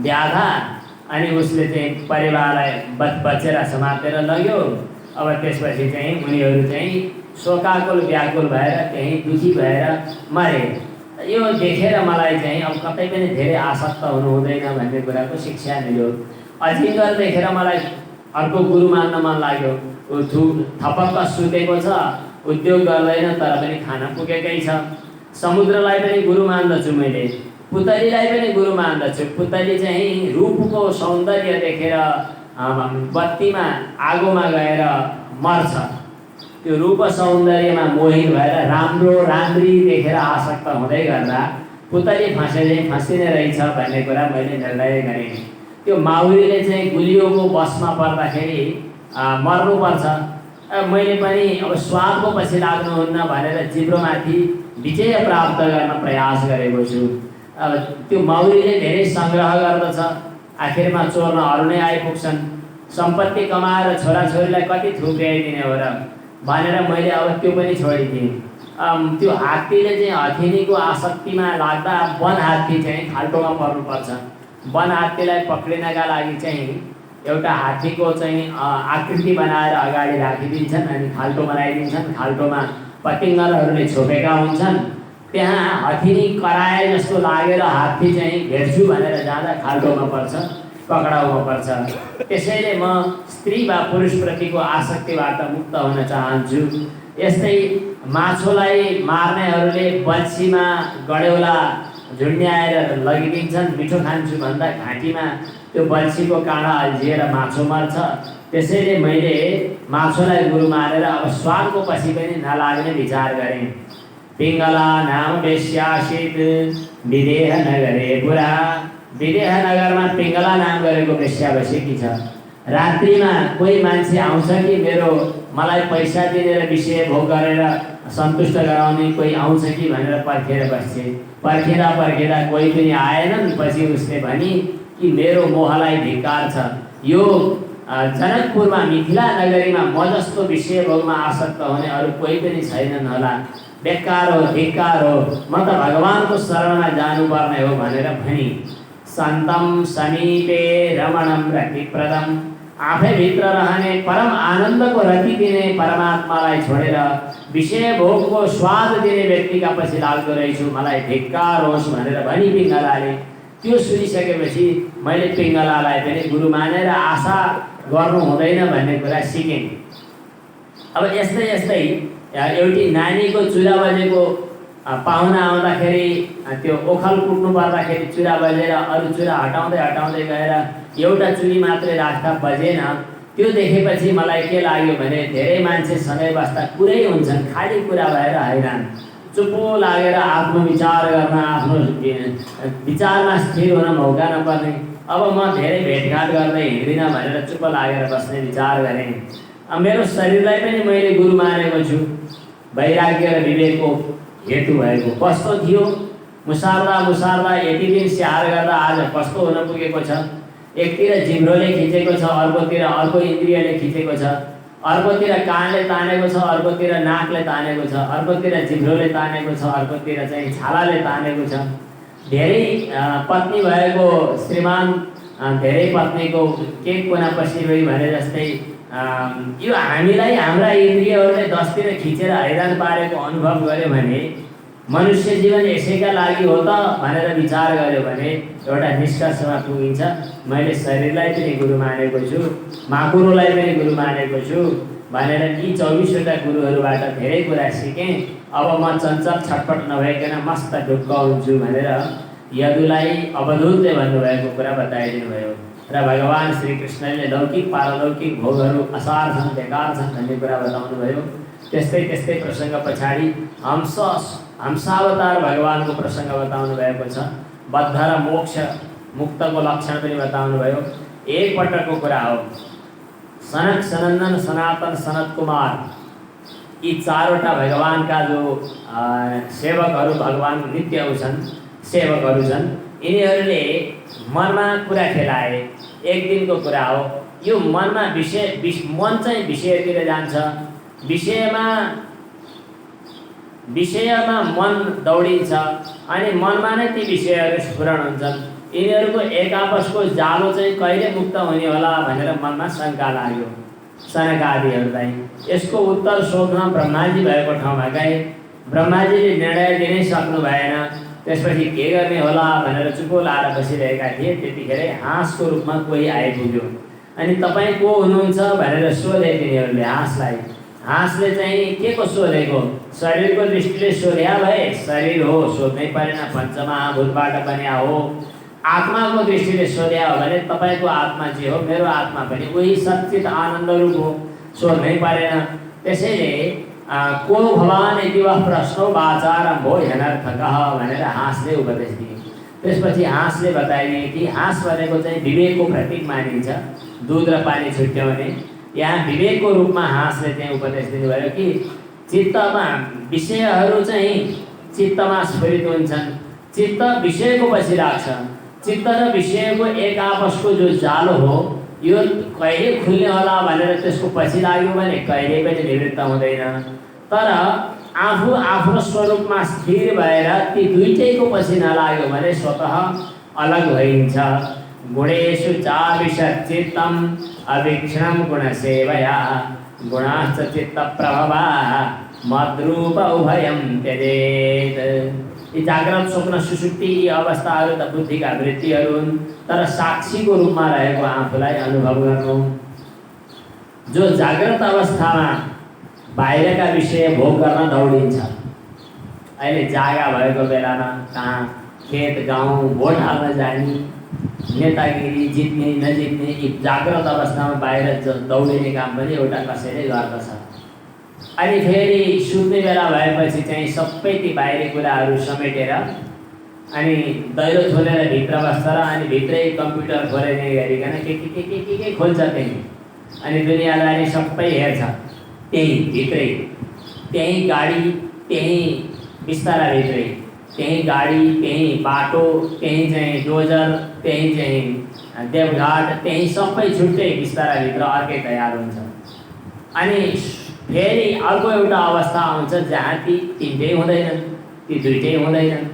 व्याधा, अनि उसले चाहिँ परेवालाई बचेरा समातेर लग्यो। अब त्यसपछि चाहिँ उनीहरू चाहिँ शोकाकुल व्याकुल भएर त्यहीँ दुखी भएर मरे। यो देखेर मलाई चाहिँ अब कतै पनि धेरै आसक्त हुनु हुँदैन भन्ने कुराको शिक्षा मिल्यो। अजिङ्गर देखेर मलाई अर्को गुरु मान्न मन लाग्यो। ऊ थपक्क सुतेको छ, उद्योग गर्दैन तर पनि खाना पुगेकै छ। समुद्रलाई पनि गुरु मान्दछु मैले, पुतलीलाई पनि गुरु मान्दछु। पुतली चाहिँ रूपको सौन्दर्य देखेर बत्तीमा आगोमा गएर मर्छ। त्यो रूप सौन्दर्यमा मोहित भएर राम्रो राम्री देखेर आसक्त हुँदै गर्दा पुतली फँसिने रहेछ भन्ने कुरा मैले निर्णय गरेँ। त्यो माउरीले चाहिँ गुलियोको बसमा पर्दाखेरि मर्नुपर्छ। मैले पनि अब स्वादको पछि लाग्नुहुन्न भनेर जिब्रोमाथि विजय प्राप्त गर्न प्रयास गरेको छु। अब त्यो माउरीले धेरै सङ्ग्रह गर्दछ, आखिरमा चोर्न अरू नै आइपुग्छन्। सम्पत्ति कमाएर छोराछोरीलाई कति थुप्र्याइदिने हो र भनेर मैले अब त्यो पनि छोडिदिएँ। त्यो हात्तीले चाहिँ हथिनीको आसक्तिमा लाग्दा वन हात्ती चाहिँ खाल्टोमा पर्नुपर्छ। वन हात्तीलाई पक्रिनका लागि चाहिँ एउटा हात्तीको चाहिँ आकृति बनाएर अगाडि राखिदिन्छन् अनि खाल्टो बनाइदिन्छन्। खाल्टोमा पतिङ्गरहरूले छोपेका हुन्छन्। त्यहाँ हथिनी कराए जस्तो लागेर हात्ती चाहिँ भेट्छु भनेर जाँदा खाल्टोमा पर्छ, पक्राउमा पर्छ। त्यसैले म स्त्री वा पुरुषप्रतिको आसक्तिबाट मुक्त हुन चाहन्छु। यस्तै माछोलाई मार्नेहरूले बल्छीमा गडेउला झुन्ड्याएर लगिदिन्छन्। मिठो खान्छु भन्दा घाँटीमा त्यो बल्छीको काँडा अल्झिएर माछो मर्छ। त्यसैले मैले माछोलाई गुरु मानेर अब स्वादको पछि पनि नलाग्ने विचार गरेँ। पिङ्गला नाम वेश्यासित विदेह नगरे पुरा। विदेह नगरमा पिङ्गला नाम गरेको वेश्या बसेकी छ। रात्रिमा कोही मान्छे आउँछ कि मलाई पैसा दिएर विषय भोग गरेर सन्तुष्ट गराउने कोही आउँछ कि भनेर पर्खेर बस्छे। पर्खेर कोही पनि आएनन्। पछि उसले भनी कि मेरो मोहलाई धिक्कार छ। यो जनकपुरमा मिथिला नगरीमा म जस्तो विषय भोगमा आसक्त हुने अरू कोही पनि छैनन् होला। बेकार हो, धिक्कार हो, म त भगवानको शरणमा जानुपर्ने हो भनेर भनी। सन्तम समीपे रमणम रतिप्रदम। आफैभित्र रहने परम आनन्दको रति दिने परमात्मालाई छोडेर विषय भोगको स्वाद दिने व्यक्तिका पछि लाग्दो रहेछु, मलाई धिक्कार होस् भनेर भनी पिङ्गलाले। त्यो सुनिसकेपछि मैले पिङ्गलालाई पनि गुरु मानेर आशा गर्नु हुँदैन भन्ने कुरा सिकेँ। अब यस्तै एउटी नानीको चुरा बजेको पाहुना आउँदाखेरि त्यो ओखल कुट्नु पर्दाखेरि चुरा बजेर अरू चुरा हटाउँदै गएर एउटा चुरी मात्रै राख्दा बजेन। त्यो देखेपछि मलाई के लाग्यो भने धेरै मान्छे सँगै बस्दा कुरै हुन्छन्, खाली कुरा भएर हैरान। चुप्पो लागेर आफ्नो विचार गर्न, आफ्नो विचारमा स्थिर हुन मौका नपर्ने। अब म धेरै भेटघाट गर्दै हिँड्दिनँ भनेर चुप्प लागेर बस्ने विचार गरेँ। मेरो शरीरलाई पनि मैले गुरु मानेको छु। वैराग्य र विवेकको हेतु भएको कस्तो थियो। मुसार्दा यति दिन स्याहार गर्दा आज कस्तो हुन पुगेको छ। एकतिर जिब्रोले खिचेको छ, अर्कोतिर अर्को इन्द्रियले खिचेको छ, अर्कोतिर कानले तानेको छ, अर्कोतिर नाकले तानेको छ, अर्कोतिर जिब्रोले तानेको छ, अर्कोतिर चाहिँ छालाले तानेको छ। धेरै पत्नी भएको श्रीमान धेरै पत्नीको के कुना पसिरही भने जस्तै यो हामीलाई हाम्रा इन्द्रियहरूले दसतिर खिचेर हैरान पारेको अनुभव गर्यो भने मनुष्य जीवन यसैका लागि हो त भनेर विचार गर्यो भने एउटा निष्कर्षमा पुगिन्छ। मैले शरीरलाई पनि गुरु मानेको छु, माकुरोलाई पनि गुरु मानेको छु भनेर यी 24वटा गुरुहरूबाट धेरै कुरा सिकेँ। अब म चञ्चल छटपट नभइकन मस्त ढुक्क हुन्छु भनेर यदुलाई अवधूतले भन्नुभएको कुरा बताइदिनु भयो। र भगवान् श्रीकृष्णले लौकिक पारलौकिक भोगहरू असार छन्, बेकार छन् भन्ने कुरा बताउनु भयो। त्यस्तै प्रसङ्ग पछाडि हंसावतार भगवानको प्रसङ्ग बताउनु भएको छ। बद्ध र मोक्ष मुक्तको लक्षण पनि बताउनु भयो। एक पटकको कुरा हो। सनक सनन्दन सनातन सनत कुमार यी चारवटा भगवानका जो सेवकहरू, भगवान नित्य छन्, सेवकहरू छन्, यिनीहरूले मनमा कुरा खेलाए। एक दिनको कुरा हो। यो मनमा मन चाहिँ विषयतिर जान्छ। विषयमा मन दौडिन्छ अनि मनमा नै ती विषयहरू स्फुरण हुन्छन्। यिनीहरूको एक आपसको जालो चाहिँ कहिले मुक्त हुने होला भनेर मनमा शङ्का लाग्यो सनकादिहरूलाई। यसको उत्तर सोध्न ब्रह्माजी भएको ठाउँमा गए। ब्रह्माजीले निर्णय दिनै सक्नु भएन। त्यसपछि के गर्ने होला भनेर चुपो लाएर बसिरहेका थिए। त्यतिखेरै हाँसको रूपमा कोही आइपुग्यो अनि तपाईँ को हुनुहुन्छ भनेर सोधे तिनीहरूले हाँसलाई। हाँसले चाहिँ के को सोधेको? शरीरको दृष्टिले सोध्या भए शरीर हो, सोध्नै परेन, पञ्चमहाभूतबाट बन्या हो। आत्माको दृष्टिले सोध्या हो भने तपाईँको आत्मा जे हो मेरो आत्मा पनि उही सच्चित आनन्द रूप हो, सोध्नै परेन। त्यसैले को भवान् यदि वह प्रश्नो वाचारम्भो ह्यनर्थकः भनेर हाँसले उपदेश दिए। त्यसपछि हाँसले बताइदिए कि हाँस भनेको चाहिँ विवेकको प्रतीक मानिन्छ, दुध र पानी छुट्याउने। यहाँ विवेकको रूपमा हाँसले चाहिँ उपदेश दिनुभयो कि चित्तमा विषयहरू चाहिँ चित्तमा स्फुरित हुन्छन्, चित्त विषयको पछि लाग्छ। चित्त र विषयको एक आपसको जो जालो हो यो कहिले खुल्ने होला भनेर त्यसको पछि लाग्यो भने कहिले पनि निवृत्त हुँदैन। तर आफू आफ्नो स्वरूपमा स्थिर भएर ती दुईटैको पछि नलाग्यो भने स्वतः अलग भइन्छ। गुणेषु चाविशत् चित्तम् अवीक्षणं गुणसेवया गुणाश्च चित्तप्रभवाः मद्रूप उभयं त्यजेत्। यी जाग्रत स्वप्न सुषुप्ति यी अवस्थाहरू त बुद्धिका वृत्तिहरू हुन्, तर साक्षीको रूपमा रहेको आफूलाई अनुभव गर्नु। जो जाग्रत अवस्थामा बाहिरका विषय भोग गर्न दौडिन्छ, अहिले जागा भएको बेलामा कहाँ खेत गाउँ भोट हाल्न जाने, नेतागिरी जित्ने नजित्ने, यी जाग्रत अवस्थामा बाहिर दौडिने काम पनि एउटा कसैले गर्दछ। अनि फेरि सुत्ने बेला भएपछि चाहिँ सबै ती बाहिरी कुराहरू समेटेर अनि दैलो खोलेर भित्र बस्छ र अनि भित्रै कम्प्युटर खोलेने गरिकन के खोल्छ त्यही अनि दुनियाँदारी सबै हेर्छ त्यही भित्रै। त्यही गाडी त्यही बिस्ताराभित्रै, त्यही गाडी त्यही बाटो, त्यही चाहिँ डोजर, त्यही चाहिँ देवघाट, त्यही सबै छुट्टै बिस्ताराभित्र अर्कै तयार हुन्छ। अनि फेरि अर्को एउटा अवस्था आउँछ जहाँ ती तिनटै हुँदैनन्, ती दुईटै हुँदैनन्।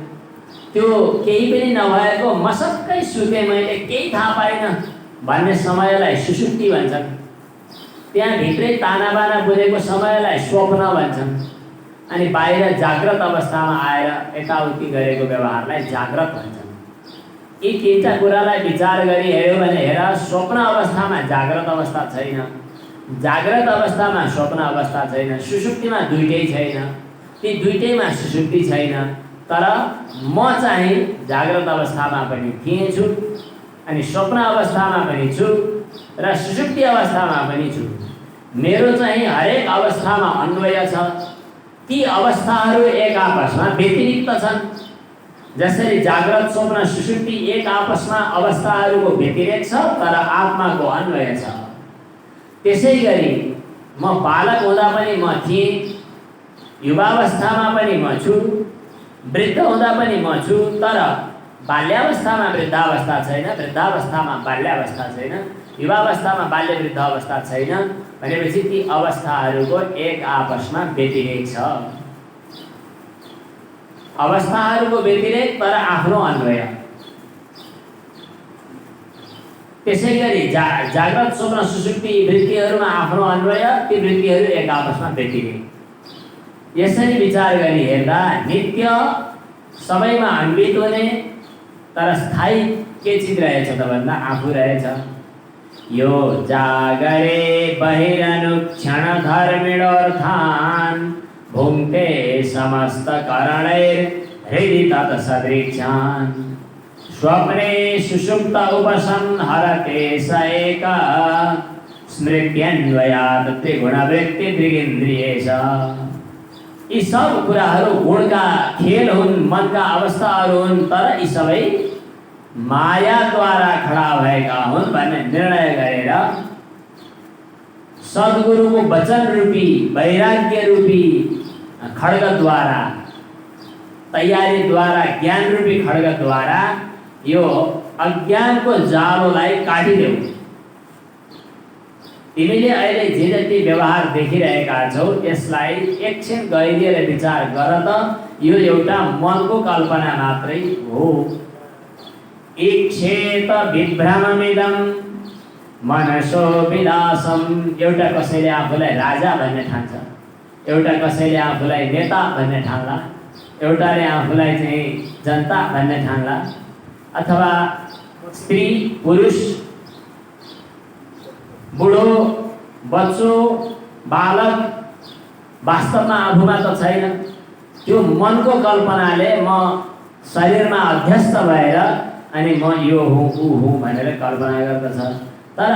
त्यो केही पनि नभएको मसक्कै सुते मैले केही थाहा पाइनँ भन्ने समयलाई सुषुप्ति भन्छन्। त्यहाँ भित्रै तानाबाना बुझेको समयलाई स्वप्न भन्छन्। अनि बाहिर जाग्रत अवस्थामा आएर यताउति गरेको व्यवहारलाई जाग्रत भन्छन्। यी तिनवटा कुरालाई विचार गरी हेऱ्यो भने हेर, स्वप्न अवस्थामा जाग्रत अवस्था छैन, जाग्रत अवस्थामा स्वप्न अवस्था छैन, सुषुप्तिमा दुईटै छैन, ती दुईटैमा सुषुप्ति छैन। तर म चाहिँ जाग्रत अवस्थामा पनि थिएँ छु अनि स्वप्न अवस्थामा पनि छु र सुषुप्ति अवस्थामा पनि छु। मेरो चाहिँ हरेक अवस्थामा अन्वय छ। ती अवस्थाहरू एक आपसमा व्यतिरिक्त छन्। जसरी जाग्रत स्वप्न सुषुप्ति एक आपसमा अवस्थाहरूको व्यतिरेक छ तर आत्माको अन्वय छ। त्यसै गरी म बालक हुँदा पनि म थिएँ, युवावस्थामा पनि म छु, वृद्ध हुँदा पनि म छु, तर बाल्यावस्थामा वृद्धावस्था छैन, वृद्धावस्थामा बाल्यावस्था छैन, युवावस्थामा बाल्य वृद्ध अवस्था छैन भनेपछि ती अवस्थाहरूको एक आपसमा व्यतिरेक छ। अवस्थाहरूको व्यतिरेक तर आफ्नो अन्वय। त्यसै गरी जाग्रत स्वप्न सुषुप्ति वृत्तिहरूमा आफ्नो अन्वय, ती वृत्तिहरू एक आपसमा व्यतिरेक। यसरी विचार गरी हेर्दा नित्य सबैमा अन्वित हुने तर स्थायी के चिज रहेछ त भन्दा आफू रहेछ। यो जागरे बहिरनुक्षण धर्मिणोऽर्थान् भुङ्क्ते समस्त करणैर्हृदि तत्सदृक्षान् स्वप्ने सुषुप्त उपसंहरते स एकः स्मृत्यन्वयात् त्रिगुणवृत्ति दृगिन्द्रियेश। यी सब कुराहरू गुणका खेल हुन्, मनका अवस्थाहरू हुन्, तर यी सबै मायाद्वारा खडा भएका हुन् भन्ने निर्णय गरेर सद्गुरुको वचन रूपी वैराग्य रूपी खड्गद्वारा तयारीद्वारा ज्ञान रूपी खड्गद्वारा यो अज्ञानको जालोलाई काटिदेऊ। तिमीले अहिले जे जति व्यवहार देखिरहेका छौ यसलाई एकछिन गहिरिएर विचार गर त यो एउटा मनको कल्पना मात्रै हो। इच्छेत विभ्रममिदं मनसो विलासम। एउटा कसैले आफूलाई राजा भन्ने ठान्छ, एउटा कसैले आफूलाई नेता भन्ने ठान्ला, एउटाले आफूलाई चाहिँ जनता भन्ने ठान्ला, अथवा स्त्री पुरुष बुढो बच्चो बालक वास्तवमा आफूमा त छैन। त्यो मनको कल्पनाले म शरीरमा अध्यस्त भएर अनि म यो हुँ ऊ हुँ भनेर कल्पना गर्दछ। तर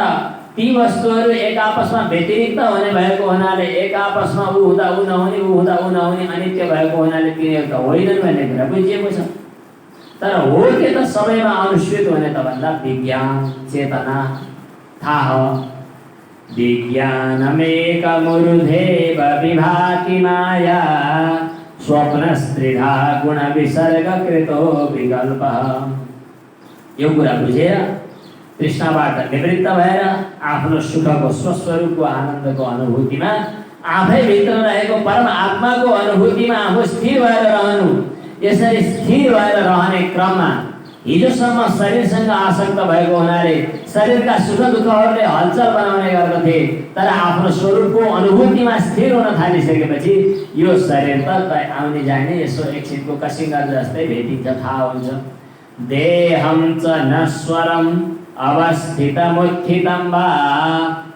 ती वस्तुहरू एक आपसमा व्यतिरिक्त हुने भएको हुनाले, एक आपसमा ऊ हुँदा ऊ नहुने, ऊ हुँदा ऊ नहुने, अनित्य भएको हुनाले तिनीहरू त होइनन् भन्ने कुरा बुझिएको छ। तर हो के त सबैमा अनुश्रित हुने त भन्दा विज्ञान चेतना थाह। विज्ञानमेकमुरुधेव विभाति माया स्वप्नस्त्रिधा गुण विसर्ग कृतो विकल्पः। यो कुरा बुझेर तृष्णाबाट निवृत्त भएर आफ्नो सुखको स्वस्वरूपको आनन्दको अनुभूतिमा आफै भित्र रहेको परम आत्माको अनुभूतिमा आफू स्थिर भएर रहनु। यसरी स्थिर भएर रहने क्रममा हिजोसम्म शरीरसँग आसक्त भएको हुनाले शरीरका सुख दुःखहरूले हलचल बनाउने गर्दथे, तर आफ्नो स्वरूपको अनुभूतिमा स्थिर हुन थालिसकेपछि यो शरीर त आउने जाने यसो एकछिनको कसिङ्गर जस्तै भेटिन्छ, थाहा हुन्छ। देहं च नश्वरम् अवस्थितमुत्थितं वा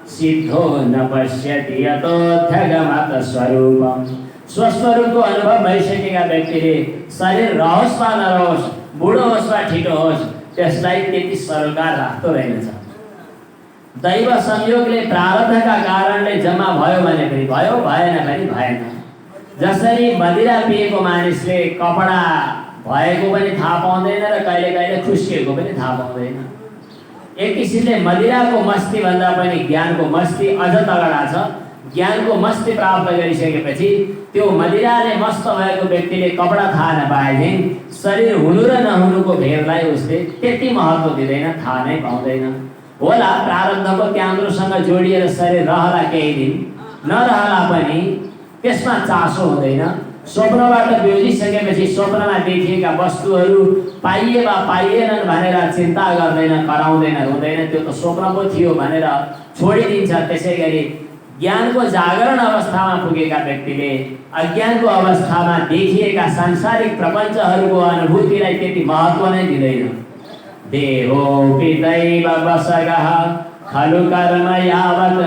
सिद्धो न पश्यति यतोऽध्यगमत स्वरूपम्। स्वस्वरूपको अनुभव भइसकेका व्यक्तिले शरीर रहोस् वा नरहोस्, बुढो होस् वा ठिटो होस्, त्यसलाई त्यति सरोकार राख्दो रहेनछ। दैव संयोगले प्रारब्धका कारणले जम्मा भयो भने पनि भयो, भएन भने भएन। जसरी मदिरा पिएको मानिसले कपडा भएको पनि थाहा पाउँदैन र कहिले कहिले खुस्किएको पनि थाहा पाउँदैन। एक किसिमले मदिराको मस्ती भन्दा पनि ज्ञानको मस्ती अझ तगडा छ। ज्ञानको मस्ती प्राप्त गरिसकेपछि त्यो मदिराले मस्त भएको व्यक्तिले कपडा थाहा नपाए शरीर हुनु र नहुनुको भेदलाई उसले त्यति महत्त्व दिँदैन, थाहा नै पाउँदैन। होला प्रारब्धको त्यान्द्रोसँग जोडिएर शरीर रहला केही दिन, नरहला पनि त्यसमा चासो हुँदैन। स्वप्नबाट बिउजिसकेपछि स्वप्नमा देखिएका वस्तुहरू पाइए वा पाइएनन् भनेर चिन्ता गर्दैन, कराउँदैन, हुँदैन, त्यो त स्वप्न पो थियो भनेर छोडिदिन्छ। त्यसै गरी ज्ञानको जागरण अवस्थामा पुगेका व्यक्तिले अज्ञानको अवस्थामा देखिएका सांसारिक प्रपञ्चहरूको अनुभूतिलाई त्यति महत्त्व नै दिँदैन। देहोऽपि दैव वशगः खलु कर्म यावत्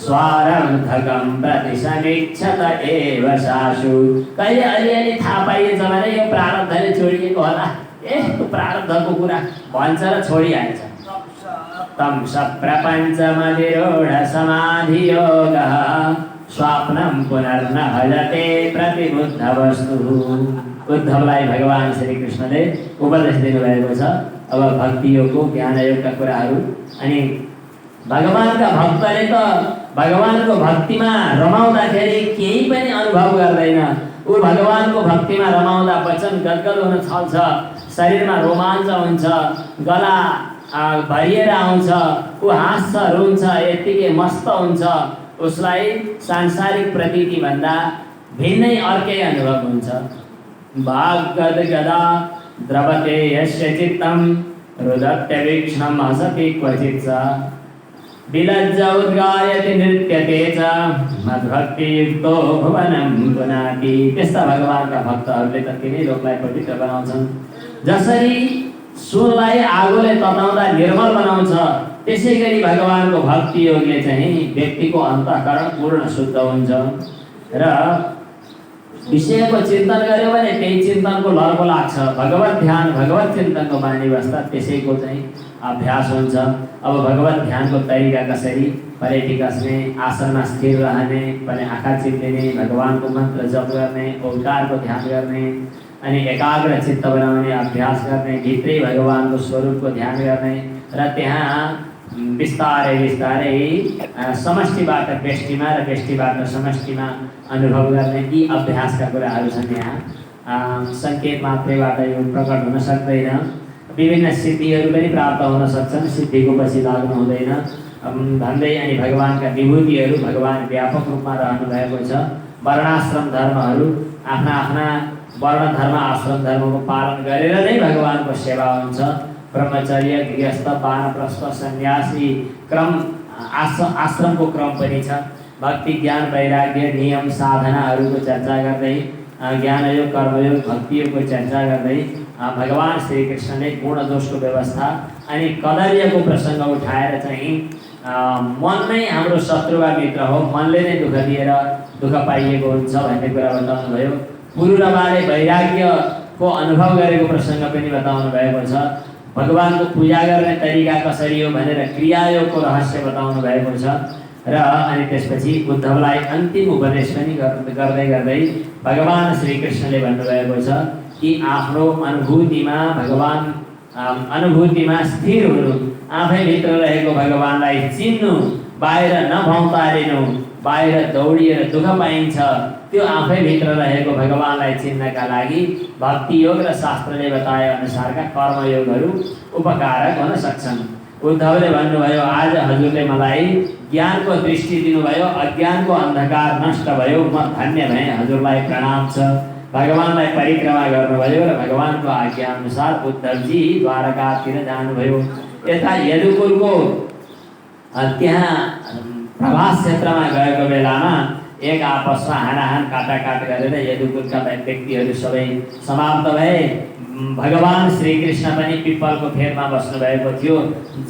स्वारब्धकं प्रति समीक्षत एव सासु। कहिले अलिअलि थाहा पाइन्छ भने यो प्रारब्धले छोडिएको होला, त्यो प्रारब्धको कुरा भन्छ र छोडिहाल्छ। तं सप्रपञ्चमधिरूढ समाधियोगः स्वप्नं पुनर्न भजते प्रतिबुद्ध वस्तुः। उद्धवलाई भगवान श्री कृष्णले उपदेश दिनुभएको छ। अब भक्ति योगको ज्ञान योगका कुराहरू। अनि भगवानका भक्तले त भगवानको भक्तिमा रमाउँदाखेरि केही पनि अनुभव गर्दैन। ऊ भगवानको भक्तिमा रमाउँदा वचन गदगद हुन थाल्छ, शरीरमा रोमाञ्च हुन्छ, गला भरिएर आउँछ, ऊ हाँस्छ, रुन्छ, यत्तिकै मस्त हुन्छ। उसलाई सांसारिक प्रतीति भन्दा भिन्नै अर्कै अनुभव हुन्छ। वाग्गदगदा द्रवते यस्य चित्तं रुदत्यवीक्ष्णं हसति क्वचित् स विलज्ज उद्गायति नृत्यते च मद्भक्तियुक्तो भुवनं पुनाति। त्यस्ता भगवानका भक्तहरूले त तिनै लोकलाई पवित्र बनाउँछन्। जसरी सुनलाई आगोले तताउँदा निर्मल बनाउँछ, त्यसै गरी भगवानको भक्ति योगले चाहिँ व्यक्तिको अन्तःकरण पूर्ण शुद्ध हुन्छ। र विषयको चिन्तन गर्यो भने त्यही चिन्तनको लर्को लाग्छ। भगवत ध्यान भगवत चिन्तनको बानी बस्दा त्यसैको चाहिँ अभ्यास हुन्छ। अब भगवत ध्यानको तरिका कसरी पलेटी कस्ने, आसनमा स्थिर रहने, पहिले आँखा चिप्लिने, भगवानको मन्त्र जप गर्ने, ओंकारको ध्यान गर्ने, अनि एकाग्र चित्त बनाउने अभ्यास गर्ने, भित्रै भगवानको स्वरूपको ध्यान गर्ने र त्यहाँ बिस्तारै बिस्तारै समष्टिबाट व्यष्टिमा र व्यष्टिबाट समष्टिमा अनुभव गर्ने यी अभ्यासका कुराहरू छन्। यहाँ सङ्केत मात्रैबाट यो प्रकट हुन सक्दैन। विभिन्न सिद्धिहरू पनि प्राप्त हुन सक्छन्, सिद्धिको पछि लाग्नु हुँदैन भन्दै अनि भगवानका विभूतिहरू भगवान व्यापक रूपमा रहनु भएको छ। वर्णाश्रम धर्महरू आफ्ना आफ्ना वर्ण धर्म आश्रम धर्मको पालन गरेर नै भगवानको सेवा हुन्छ। ब्रह्मचर्य, गृहस्थ, वानप्रस्थ, सन्यासी क्रम आश्रमको क्रम पनि छ। भक्ति, ज्ञान, वैराग्य, नियम, साधनाहरूको चर्चा गर्दै ज्ञानयोग, कर्मयोग, भक्तियोगको चर्चा गर्दै भगवान श्रीकृष्णले गुण दोषको व्यवस्था अनि कदर्यको प्रसङ्ग उठाएर चाहिँ मन नै हाम्रो शत्रु वा मित्र हो, मनले नै दुःख दिएर दुःख पाइएको हुन्छ भन्ने कुरा बताउनु भयो। पुरुरबाले वैराग्यको अनुभव गरेको प्रसङ्ग पनि बताउनु भएको छ। भगवानको पूजा गर्ने तरिका कसरी हो भनेर क्रियायोगको रहस्य बताउनु भएको छ। र अनि त्यसपछि उद्धवलाई अन्तिम उपदेश पनि गर्दै गर्दै भगवान श्रीकृष्णले भन्नुभएको छ कि आफ्नो अनुभूतिमा भगवान अनुभूतिमा स्थिर हुनु, आफैभित्र रहेको भगवानलाई चिन्नु, बाहिर नभौतारिनु। बाहिर दौडिएर दुःख पाइन्छ, त्यो आफैभित्र रहेको भगवानलाई चिन्नका लागि भक्ति योग र शास्त्रले बताए अनुसारका कर्मयोगहरू उपकारक हुन सक्छन्। उद्धवले भन्नुभयो, आज हजुरले मलाई ज्ञानको दृष्टि दिनुभयो, अज्ञानको अन्धकार नष्ट भयो, म धन्य भएँ, हजुरलाई प्रणाम छ। भगवानलाई परिक्रमा गर्नुभयो र भगवानको आज्ञाअनुसार उद्धवजी द्वारकातिर जानुभयो। यता यदुकुलको त्यहाँ प्रभास क्षेत्रमा गएको बेलामा एक आपसमा हानाहान काटाकाट गरेर यदुकुलका व्यक्तिहरू सबै समाप्त भए। भगवान श्रीकृष्ण पनि पिपलको फेदमा बस्नुभएको थियो।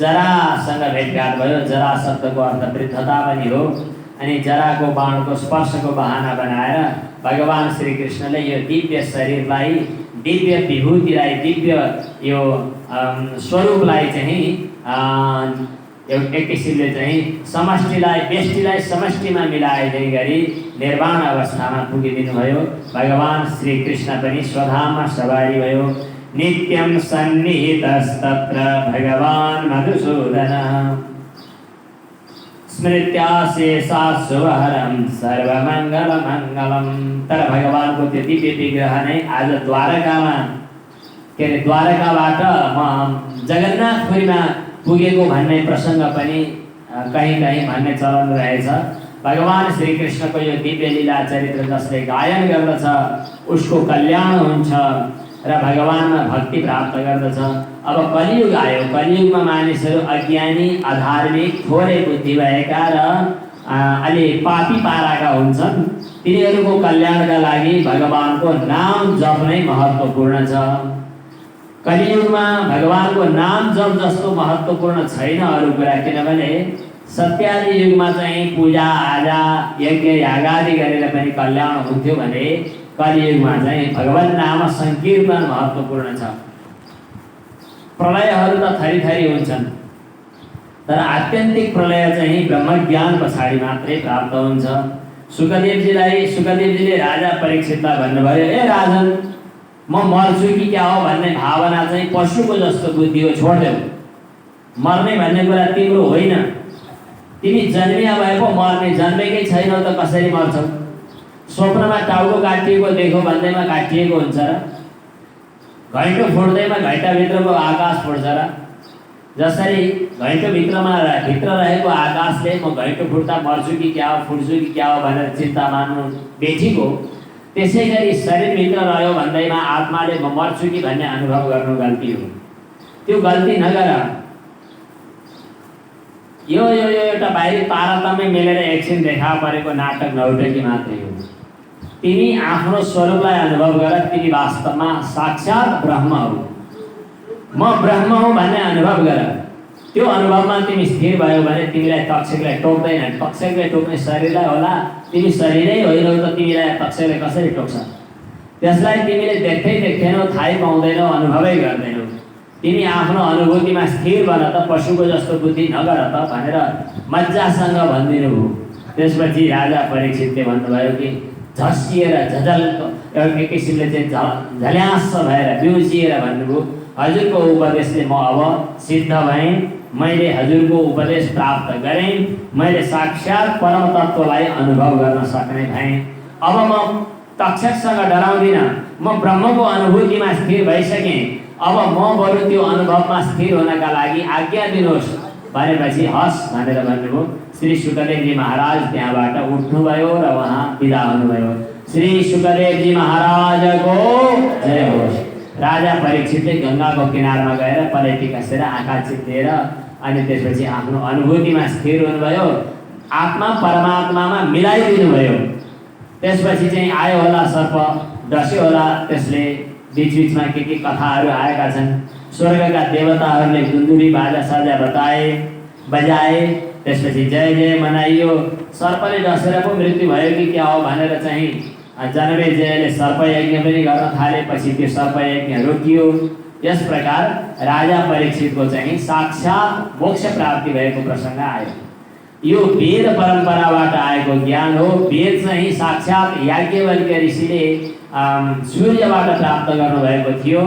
जरासँग भेटघाट भयो। जरा शब्दको अर्थ वृद्धता पनि हो। अनि जराको बाणको स्पर्शको बहाना बनाएर भगवान श्रीकृष्णले यो दिव्य शरीरलाई, दिव्य विभूतिलाई, दिव्य यो स्वरूपलाई चाहिँ एक किसिमले चाहिँ समष्टिलाई व्यष्टिलाई समष्टिमा मिलाइदिने गरी निर्वाण अवस्थामा पुगिदिनुभयो। भगवान श्रीकृष्ण पनि स्वधाममा सवारी भयो। नित्यं सन्निहितस्तत्र भगवान् मधुसूदनः स्मृत्या शेषाशुभहरं सर्वमङ्गलमङ्गलम्। तर भगवानको त्यो दिव्य विग्रह नै आज द्वारकामा के अरे द्वारकाबाट म जगन्नाथपुरीमा पुगेको भन्ने प्रसङ्ग पनि कहीँ कहीँ भन्ने चलन रहेछ। भगवान श्रीकृष्णको यो दिव्य लीला चरित्र जसले गायन गर्दछ उसको कल्याण हुन्छ र भगवानमा भक्ति प्राप्त गर्दछ। अब कलियुग आयो। कलियुगमा मानिसहरू अज्ञानी, अधार्मिक, थोरै बुद्धि भएका र अलि पापी पाराका हुन्छन्। तिनीहरूको कल्याणका लागि भगवानको नाम जप नै महत्त्वपूर्ण छ। कलियुगमा भगवानको नाम जप जस्तो महत्त्वपूर्ण छैन अरू कुरा, किनभने सत्यादि युगमा चाहिँ पूजा आजा यज्ञ यागादि गरेर पनि कल्याण हुन्थ्यो भने कलियुगमा चाहिँ भगवान नाम संकीर्तन महत्त्वपूर्ण छ। प्रलयहरू त थरी थरी हुन्छन्, तर आत्यन्तिक प्रलय चाहिँ ब्रह्मज्ञान पछाडि मात्रै प्राप्त हुन्छ। सुखदेवजीले राजा परीक्षितलाई भन्नुभयो, ए राजन, म मर्छु कि क्या हो भन्ने भावना चाहिँ पशुको जस्तो बुद्धि हो, छोड्देऊ। मर्ने भन्ने कुरा तिम्रो होइन। तिमी जन्मिया भए पो मर्ने, जन्मेकै छैनौ त कसरी मर्छौ? स्वप्नमा टाउको काटिएको देखो भन्दैमा काटिएको हुन्छ र? घैँटो फुट्दैमा घैँटाभित्रको आकाश फुट्छ र? जसरी घैँटोभित्रमा भित्र रहेको आकाशले म घैँटो फुट्दा मर्छु कि क्या हो, फुट्छु कि क्या हो भनेर चिन्ता मान्नु बेठिक हो। त्यसै गरी शरीरभित्र रह्यो भन्दैमा आत्माले म मर्छु कि भन्ने अनुभव गर्नु गल्ती हो। त्यो गल्ती नगर। यो एउटा बाहिरी तारतम्य मिलेर एकछिन देखा परेको नाटक नौटकी मात्रै हो। तिमी आफ्नो स्वरूपलाई अनुभव गर। तिमी वास्तवमा साक्षात ब्रह्म हौ। म ब्रह्म हौ भन्ने अनुभव गर। त्यो अनुभवमा तिमी स्थिर भयो भने तिमीलाई तक्षकले टोक्दैन। तक्षकले टोक्ने शरीरलाई होला, तिमी शरीरै होइनौ त तिमीलाई तक्षकले कसरी टोक्छ? त्यसलाई तिमीले देख्दैनौ, थाहै पाउँदैनौ, अनुभवै गर्दैनौ। तिमी आफ्नो अनुभूतिमा स्थिर बन त, पशुको जस्तो बुद्धि नगर त भनेर मजासँग भनिदिनु भयो। त्यसपछि राजा परीक्षितले भन्नुभयो कि झस्किएर झझल एउटा एक किसिमले चाहिँ झल्यास भएर बिउजिएर भन्नुभयो, हजुरको उपदेशले म अब सिद्ध भएँ, मैले हजुरको उपदेश प्राप्त गरेँ, मैले साक्षात् परम तत्त्वलाई अनुभव गर्न सक्ने भएँ। अब म तक्षकसँग डराउँदिनँ, म ब्रह्मको अनुभूतिमा स्थिर भइसकेँ, अब म बरु त्यो अनुभवमा स्थिर हुनका लागि आज्ञा दिनुहोस् भनेपछि हस् भनेर भन्नुभयो। श्री शुकदेवजी महाराज त्यहाँबाट उठ्नुभयो र उहाँ विदा हुनुभयो। श्री शुकदेवजी महाराजको जय होस्। राजा परीक्षितले गङ्गाको किनारमा गएर पलेटी कसेर आँखा चिप्लेर अनि त्यसपछि आफ्नो अनुभूतिमा स्थिर हुनुभयो, आत्मा परमात्मामा मिलाइदिनु भयो। त्यसपछि चाहिँ आयो होला सर्प, डस्यो होला त्यसले, बिचबिचमा के कथाहरू आएका छन्। स्वर्गका देवताहरूले गुन्दुरी बाजा साजा बजाए, त्यसपछि जय जय मनाइयो। सर्पले डसेर पो मृत्यु भयो कि क्या हो भनेर चाहिँ जनमेजयले सर्पयज्ञ पनि गर्न थालेपछि त्यो सर्पयज्ञ रोकियो। यस प्रकार राजा परीक्षितको चाहिँ साक्षात् मोक्ष प्राप्ति भएको प्रसङ्ग आयो। यो वेद परम्पराबाट आएको ज्ञान हो। वेद चाहिँ साक्षात् याज्ञवल्क्य ऋषिले सूर्यबाट प्राप्त गर्नुभएको थियो।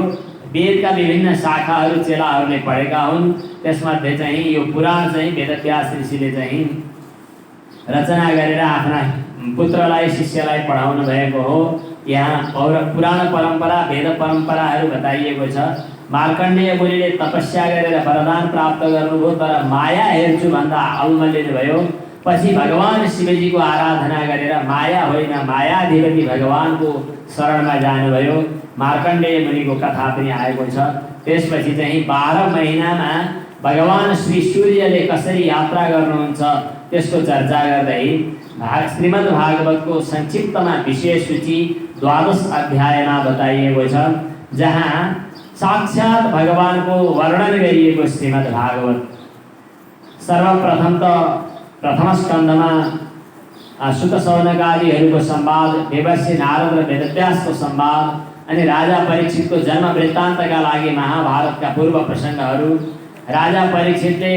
वेदका विभिन्न शाखाहरू चेलाहरूले पढेका हुन्। त्यसमध्ये चाहिँ यो पुराण चाहिँ वेदव्यास ऋषिले चाहिँ रचना गरेर आफ्ना पुत्रलाई शिष्यलाई पढाउनु भएको हो। यहाँ पुराण परम्परा वेद परम्पराहरू बताइएको छ। मार्कण्डेय मुनिले तपस्या गरेर वरदान प्राप्त गर्नुभयो, तर माया हेर्छु भन्दा अल्मलिनु भयो। पछि भगवान शिवजीको आराधना गरेर माया होइन मायाधिपति भगवानको शरणमा जानुभयो। मार्कण्डेय मुनिको कथा पनि आएको छ। त्यसपछि चाहिँ 12 महिनामा भगवान श्री सूर्यले कसरी यात्रा गर्नुहुन्छ त्यसको चर्चा गर्दै श्रीमद् भागवतको संक्षिप्तमा विशेष सूची 12 अध्यायमा बताइएको छ, जहाँ साक्षात् भगवानको वर्णन गरिएको श्रीमद् भागवत। सर्वप्रथम त प्रथम स्कन्धमा सुत सौनकादिहरूको संवाद, देवर्षि नारद र वेदव्यासको संवाद, अनि राजा परीक्षितको जन्म वृत्तान्तका लागि महाभारतका पूर्व प्रसङ्गहरू, राजा परीक्षितले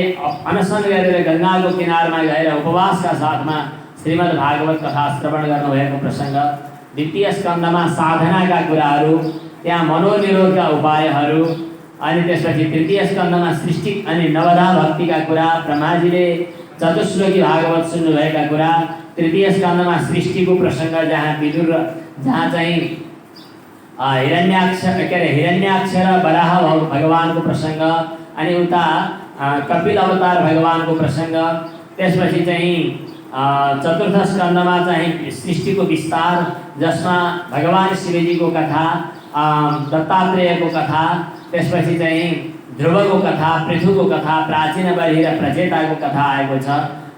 अनसन गरेर गङ्गाको किनारमा गएर उपवासका साथमा श्रीमद् भागवत कथा श्रवण गर्नुभएको प्रसङ्ग, द्वितीय स्कन्धमा साधनाका कुराहरू, त्यहाँ मनोनिरोधका उपायहरू, अनि त्यसपछि तृतीय स्कन्धमा सृष्टि अनि नवधा भक्तिका कुरा, ब्रह्माजीले चतुश्लोकी भागवत सुन्नुभएका कुरा, तृतीय स्कन्धमा सृष्टिको प्रसङ्ग जहाँ चाहिँ हिरण्याक्षर वराह भगवानको प्रसङ्ग, अनि उता कपिल अवतार भगवानको प्रसङ्ग, त्यसपछि चाहिँ चतुर्थ स्कन्धमा चाहिँ सृष्टिको विस्तार जसमा भगवान शिवजीको कथा, दत्तात्रेयको कथा, त्यसपछि चाहिँ ध्रुवको कथा, पृथुको कथा, प्राचीन बलि र प्रचेताको कथा आएको छ।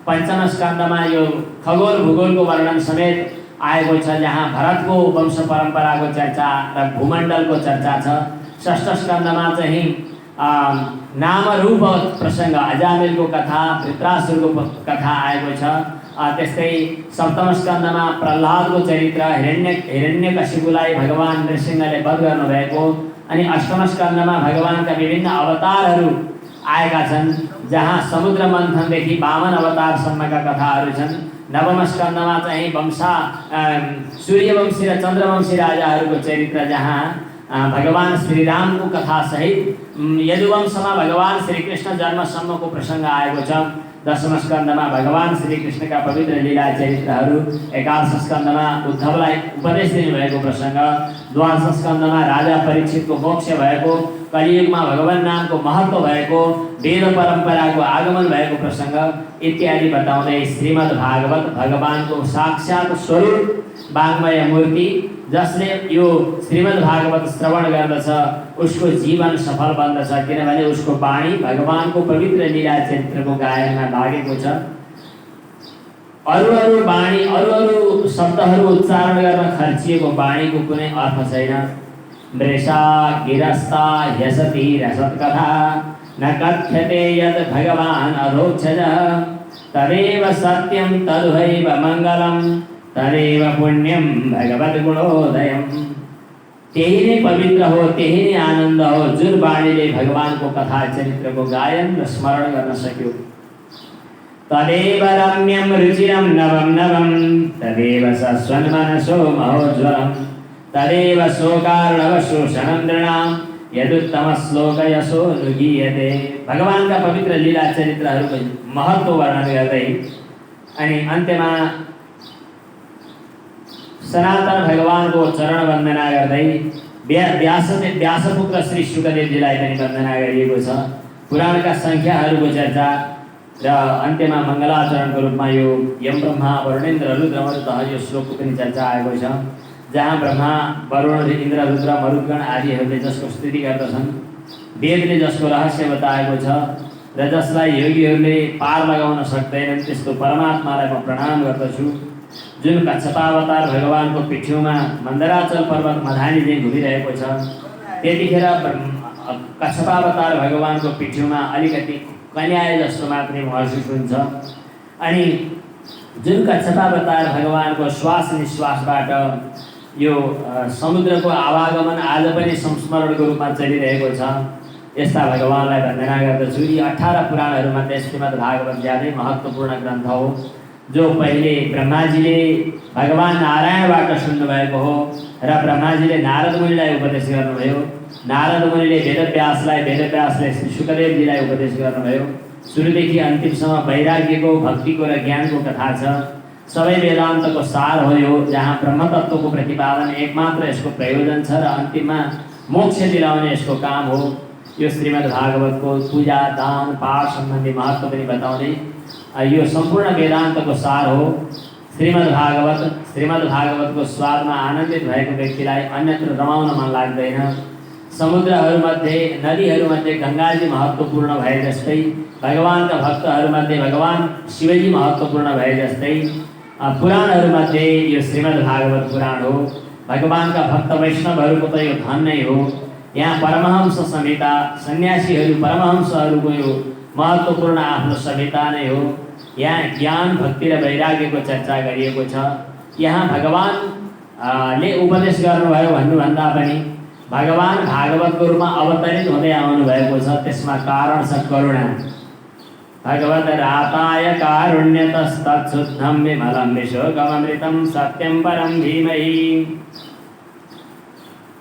पञ्चम स्कन्धमा यो खगोल भूगोलको वर्णन समेत आएको छ, जहाँ भरतको वंश परम्पराको चर्चा र भूमण्डलको चर्चा छ। षष्ठ स्कन्धमा चाहिँ नाम रूप प्रसङ्ग, अजामिलको कथा, वृत्रासुरको कथा आएको छ। त्यस्तै सप्तम स्कन्धमा प्रह्लादको चरित्र, हिरण्यकशिपुलाई भगवान नृसिंहले वध गर्नुभएको, अनि अष्टम स्कन्धमा भगवानका विभिन्न अवतारहरू आएका छन्, जहाँ समुद्र मन्थनदेखि वामन अवतारसम्मका कथाहरू छन्। नवम स्कन्धमा चाहिँ सूर्यवंशी र चन्द्रवंशी राजाहरूको चरित्र, जहाँ भगवान श्रीरामको कथा सहित यदुवंशमा भगवान श्रीकृष्ण जन्मसम्मको प्रसङ्ग आएको छ। दशम स्कन्धमा भगवान श्रीकृष्णका पवित्र लीला चरित्रहरू, एकादश स्कन्धमा उद्धवलाई उपदेश दिनुभएको प्रसङ्ग, द्वादश स्कन्धमा राजा परीक्षितको मोक्ष भएको, कलियुगमा भगवान नामको महत्त्व भएको, वेद परम्पराको आगमन भएको प्रसङ्ग इत्यादि बताउँदै श्रीमद् भागवत भगवानको साक्षात् स्वरूप वाङ्मय मूर्ति, जसले यो श्रीमद् भागवत श्रवण गर्दछ उसको जीवन सफल बन्दछ, किनभने उसको वाणी भगवानको पवित्र लीला चरित्रको गायनमा लागेको छ। अरू वाणी अरू शब्दहरू उच्चारण गर्न खर्चिएको वाणीको कुनै अर्थ छैन। मृषा गिरस्ता ह्यसति रसत्कथा न कथ्यते यद् भगवान् अधोक्षज तदेव सत्यं तदुहैव मङ्गलं तदेव पुण्यं भगवद्गुणोदयम्। त्यही नै पवित्र हो, त्यही नै आनन्द हो जुन वाणीले भगवानको कथा चरित्रको गायन र स्मरण गर्न सक्यो। तदेव रम्यं रुचिरं नवं नवं तदेव सस्वन्मनसो महोज्ज्वलं तदेव शोकार्णवशोषणं नृणां यदुत्तमश्लोकयशो नुगीयते। भगवानका पवित्र लीला चरित्रहरूको महत्त्व वर्णन गर्दै अनि अन्त्यमा सनातन भगवानको चरण वन्दना गर्दै व्यासपुत्र श्री शुकदेवजीलाई पनि वन्दना गरिएको छ। पुराणका सङ्ख्याहरूको चर्चा र अन्त्यमा मङ्गलाचरणको रूपमा यो यम ब्रह्मा वरुणेन्द्र रुद्र मरुतः यो श्लोकको पनि चर्चा आएको छ, जहाँ ब्रह्मा वरुण इन्द्र रुद्र मरुद्गण आदिहरूले जसको स्तुति गर्दछन्, वेदले जसको रहस्य बताएको छ र जसलाई योगीहरूले पार लगाउन सक्दैनन् त्यस्तो परमात्मालाई म प्रणाम गर्दछु। जुन कच्छपावतार भगवानको पिठ्यौमा मन्दराचल पर्वत मधानी चाहिँ घुमिरहेको छ, त्यतिखेर कच्छपावतार भगवानको पिठ्यौमा अलिकति कन्याए जस्तो मात्रै महसुस हुन्छ। अनि जुन कच्छपावतार भगवानको श्वास निश्वासबाट यो समुद्रको आवागमन आज पनि संस्मरणको रूपमा चलिरहेको छ, यस्ता भगवानलाई वन्दना गर्दछु। यी 18 पुराणहरूमध्ये श्रीमद् भागवत ज्यादै महत्त्वपूर्ण ग्रन्थ हो, जो पहिले ब्रह्माजीले भगवान नारायणबाट सुन्नुभएको हो र ब्रह्माजीले नारद मुनिलाई उपदेश गर्नुभयो। नारद मुनिले वेदव्यासलाई, वेदव्यासले श्री शुकदेवजीलाई उपदेश गर्नुभयो। सुरुदेखि अन्तिमसम्म वैराग्यको, भक्तिको र ज्ञानको कथा छ। सबै वेदान्तको सार हो यो, जहाँ ब्रह्मतत्त्वको प्रतिपादन एकमात्र यसको प्रयोजन छ र अन्तिममा मोक्ष दिलाउने यसको काम हो। यो श्रीमद् भागवतको पूजा, दान, पाठ सम्बन्धी महत्त्व पनि बताउँदै यो सम्पूर्ण वेदान्तको सार हो। श्रीमद् भागवतको स्वादमा आनन्दित भएको व्यक्तिलाई अन्यत्र रमाउन मन लाग्दैन। समुद्रहरूमध्ये, नदीहरूमध्ये गङ्गाजी महत्त्वपूर्ण भए जस्तै, भगवानका भक्तहरूमध्ये भगवान शिवजी महत्त्वपूर्ण भए जस्तै पुराणहरूमध्ये यो श्रीमद् भागवत पुराण हो। भगवानका भक्त वैष्णवहरूको त यो धन नै हो। यहाँ परमहंस संहिता, सन्यासीहरू परमहंसहरूको यो महत्त्वपूर्ण आफ्नो संहिता नै हो। यहाँ ज्ञान, भक्ति र वैराग्यको चर्चा गरिएको छ। यहाँ भगवानले उपदेश गर्नुभयो भन्नुभन्दा पनि भगवान भागवतको रूपमा अवतरित हुँदै आउनुभएको छ, त्यसमा कारण छ करुणा। भगवत राताय कारुण्यतस्तत्शुद्धं विमलं विशोकममृतं सत्यं परं धीमहि।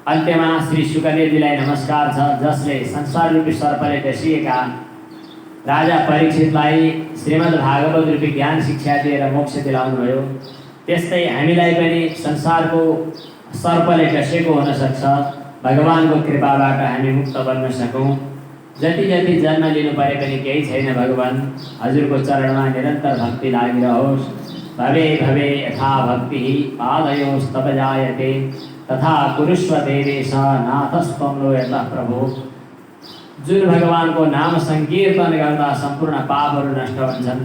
अन्त्यमा श्री शुकदेवजीलाई नमस्कार छ, जसले संसार रूपी सर्पले डसिएका राजा परीक्षितलाई श्रीमद् भागवत रूपी ज्ञान शिक्षा दिएर मोक्ष दिलाउनुभयो। त्यस्तै हामीलाई पनि संसारको सर्पले डसेको हुन सक्छ, भगवानको कृपाबाट हामी मुक्त बन्न सकौँ। जति जति जन्म लिनु परे पनि केही छैन, भगवान हजुरको चरणमा निरन्तर भक्ति लागिरहोस्। भवे भवे यथा भक्तिः पादयोस्तव जायते तथा कुरुष्व देवेश नाथस्त्वं नो यतः प्रभो। जुन भगवानको नाम संकीर्तन गर्दा सम्पूर्ण पापहरू नष्ट हुन्छन्,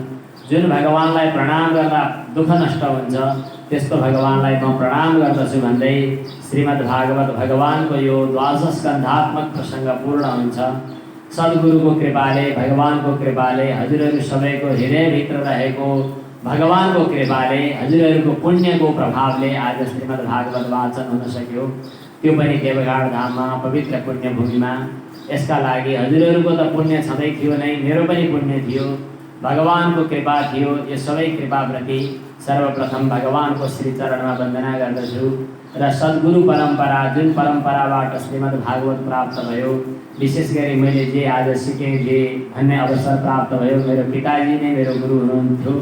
जुन भगवानलाई प्रणाम गर्दा दुःख नष्ट हुन्छ, त्यस्तो भगवानलाई म प्रणाम गर्दछु भन्दै श्रीमद् भागवत भगवानको यो द्वादशस्कन्धात्मक प्रसङ्ग पूर्ण हुन्छ। सद्गुरुको कृपाले, भगवानको कृपाले, हजुरहरू सबैको हृदयभित्र रहेको भगवानको कृपाले, हजुरहरूको पुण्यको प्रभावले आज श्रीमद् भागवत वाचन हुन सक्यो, त्यो पनि देवघाट धाममा पवित्र पुण्य भूमिमा। यसका लागि हजुरहरूको त पुण्य छँदै थियो नै, मेरो पनि पुण्य थियो, भगवानको कृपा थियो। यो सबै कृपाप्रति सर्वप्रथम भगवानको श्री चरणमा वन्दना गर्दछु र सद्गुरु परम्परा, जुन परम्पराबाट श्रीमद् भागवत प्राप्त भयो, विशेष गरी मैले जे आज सिकेँ, जे भन्ने अवसर प्राप्त भयो, मेरो पिताजी नै मेरो गुरु हुनुहुन्थ्यो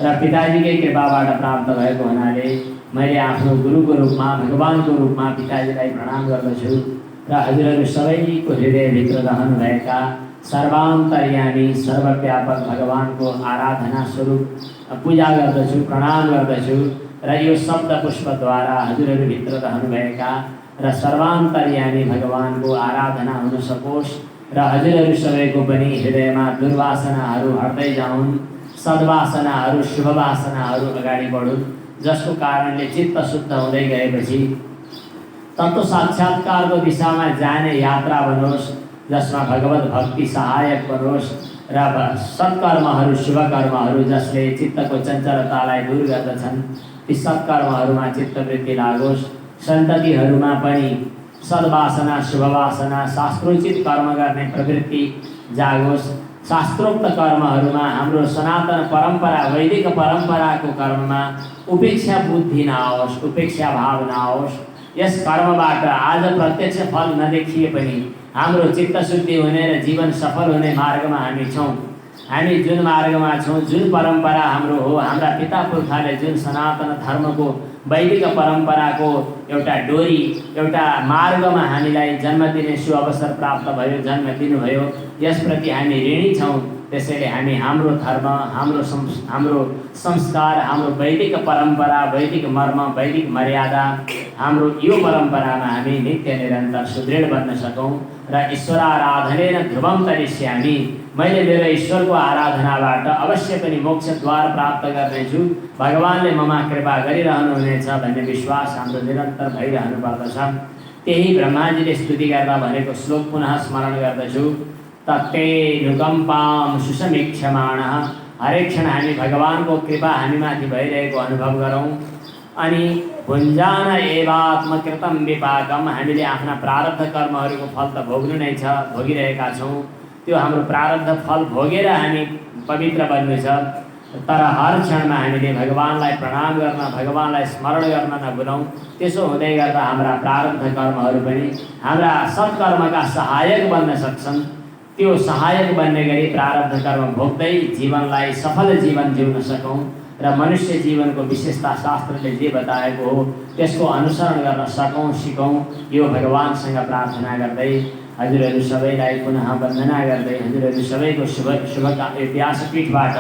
र पिताजीकै कृपाबाट प्राप्त भएको हुनाले मैले आफ्नो गुरुको रूपमा, भगवानको रूपमा पिताजीलाई प्रणाम गर्दछु र हजुरहरू सबैको हृदयभित्र रहनुभएका सर्वान्तर्यामी सर्वव्यापक भगवानको आराधना स्वरूप पूजा गर्दछु, प्रणाम गर्दछु र यो शब्द पुष्पद्वारा हजुरहरूभित्र रहनुभएका र सर्वान्तर्यामी भगवानको आराधना हुन सकोस् र हजुरहरू सबैको पनि हृदयमा दुर्वासनाहरू हट्दै जाउन्, सद्वासनाहरू, शुभवासनाहरू अगाडि बढुन्, जसको कारणले चित्त शुद्ध हुँदै गएपछि तत्त्व साक्षात्कारको दिशामा जाने यात्रा बनोस्, जसमा भगवत भक्ति सहायक बनोस् र सत्कर्महरू, शुभकर्महरू जसले चित्तको चञ्चलतालाई दूर गर्दछन्, ती सत्कर्महरूमा चित्तवृत्ति लागोस् सन्ततिहरूमा पनि सद्वासना शुभवासना शास्त्रोचित कर्म गर्ने प्रवृत्ति जागोस्। शास्त्रोक्त कर्महरूमा हाम्रो सनातन परम्परा वैदिक परम्पराको कर्ममा उपेक्षा बुद्धि नआओस्, उपेक्षा भाव नआओस्। यस कर्मबाट आज प्रत्यक्ष फल नदेखिए पनि हाम्रो चित्तशुद्धि हुने र जीवन सफल हुने मार्गमा हामी छौँ। हामी जुन मार्गमा छौँ, जुन परम्परा हाम्रो हो, हाम्रा पिता पुर्खाले जुन सनातन धर्मको वैदिक परम्पराको एउटा डोरी एउटा मार्गमा हामीलाई जन्म दिने सुअवसर प्राप्त भयो, जन्म दिनुभयो, यसप्रति हामी ऋणी छौँ। त्यसैले हामी हाम्रो धर्म, हाम्रो संस्कार, हाम्रो वैदिक परम्परा, वैदिक मर्म, वैदिक मर्यादा, हाम्रो यो परम्परामा हामी नित्य निरन्तर सुदृढ बन्न सकौँ र ईश्वराराधनेन ध्रुवं तरिष्यामि। मैले मेरो ईश्वरको आराधनाबाट अवश्य पनि मोक्षद्वार प्राप्त गर्नेछु, भगवानले ममा कृपा गरिरहनुहुनेछ भन्ने विश्वास हाम्रो निरन्तर भइरहनु पर्दछ। त्यही ब्रह्माजीले स्तुति गर्दा भनेको श्लोक पुनः स्मरण गर्दछु। तत्तेऽनुकम्पां सुसमीक्षमाणः। हरेक क्षण हामी भगवानको कृपा हामीमाथि भइरहेको अनुभव गरौँ। अनि भुञ्जान एवात्मकृतं विपाकम। हामीले आफ्ना प्रारब्ध कर्महरूको फल त भोग्नु नै छ, भोगिरहेका छौँ। त्यो हाम्रो प्रारब्ध फल भोगेर हामी पवित्र बन्नु छ। तर हर क्षणमा हामीले भगवानलाई प्रणाम गर्न, भगवानलाई स्मरण गर्न नभुलौँ। त्यसो हुँदै गर्दा हाम्रा प्रारब्ध कर्महरू पनि हाम्रा सत्कर्मका सहायक बन्न सक्छन्। त्यो सहायक बन्ने गरी प्रारब्ध कर्म भोग्दै जीवनलाई सफल जीवन जिउन सकौँ र मनुष्य जीवनको विशेषता शास्त्रले जे बताएको हो त्यसको अनुसरण गर्न सकौँ, सिकौँ। यो भगवानसँग प्रार्थना गर्दै हजुरहरू सबैलाई पुनः वन्दना गर्दै हजुरहरू सबैको शुभ व्यासपीठबाट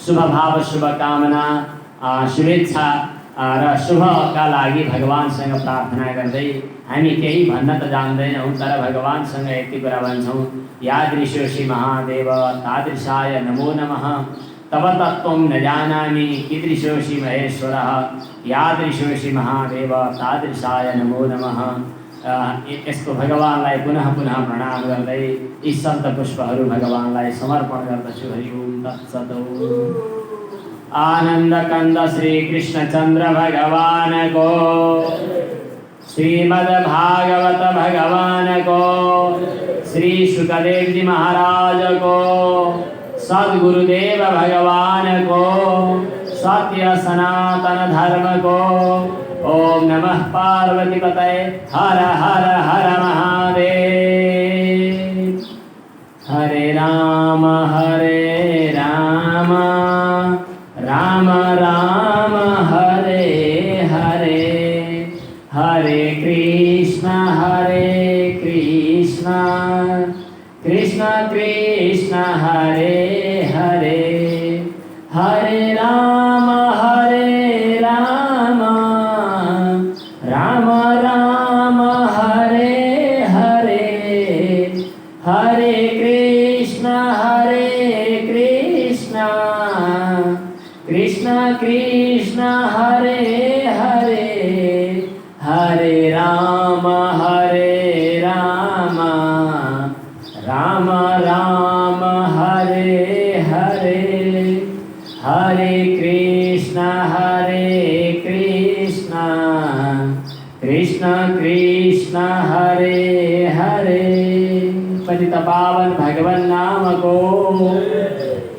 शुभभाव, शुभकामना, शुभेच्छा र शुभका लागि भगवानसँग प्रार्थना गर्दै हामी केही भन्न त जान्दैनौँ, तर भगवानसँग यति कुरा भन्छौँ। यादृशोऽसि महादेव तादृशाय नमो नमः। तव तत्त्वं न जानामि कीदृशोऽसि महेश्वरः। यादृशोऽसि महादेव तादृशाय नमो नमः। यसको भगवानलाई पुनः पुनः प्रणाम गर्दै यी शब्द पुष्पहरू भगवानलाई समर्पण गर्दछु। हरि ओम तत्सत्। आनंद कंद श्री कृष्णचंद्र भगवान को, श्रीमद् भागवत भगवान को, श्री शुकदेव जी महाराज को, सद्गुरुदेव भगवान को, सत्य सनातन धर्म को। ओम नमः पार्वती पतये। हर हर हर महादेव। हरे राम राम राम हरे हरे, हरे कृष्ण कृष्ण कृष्ण हरे हरे, हरे राम राम राम हरे हरे, हरे कृष्ण कृष्ण कृष्ण हरे हरे, हरे राम राम राम हरे हरे, हरे कृष्ण कृष्ण कृष्ण हरे हरे। पतित पावन भगवान नाम को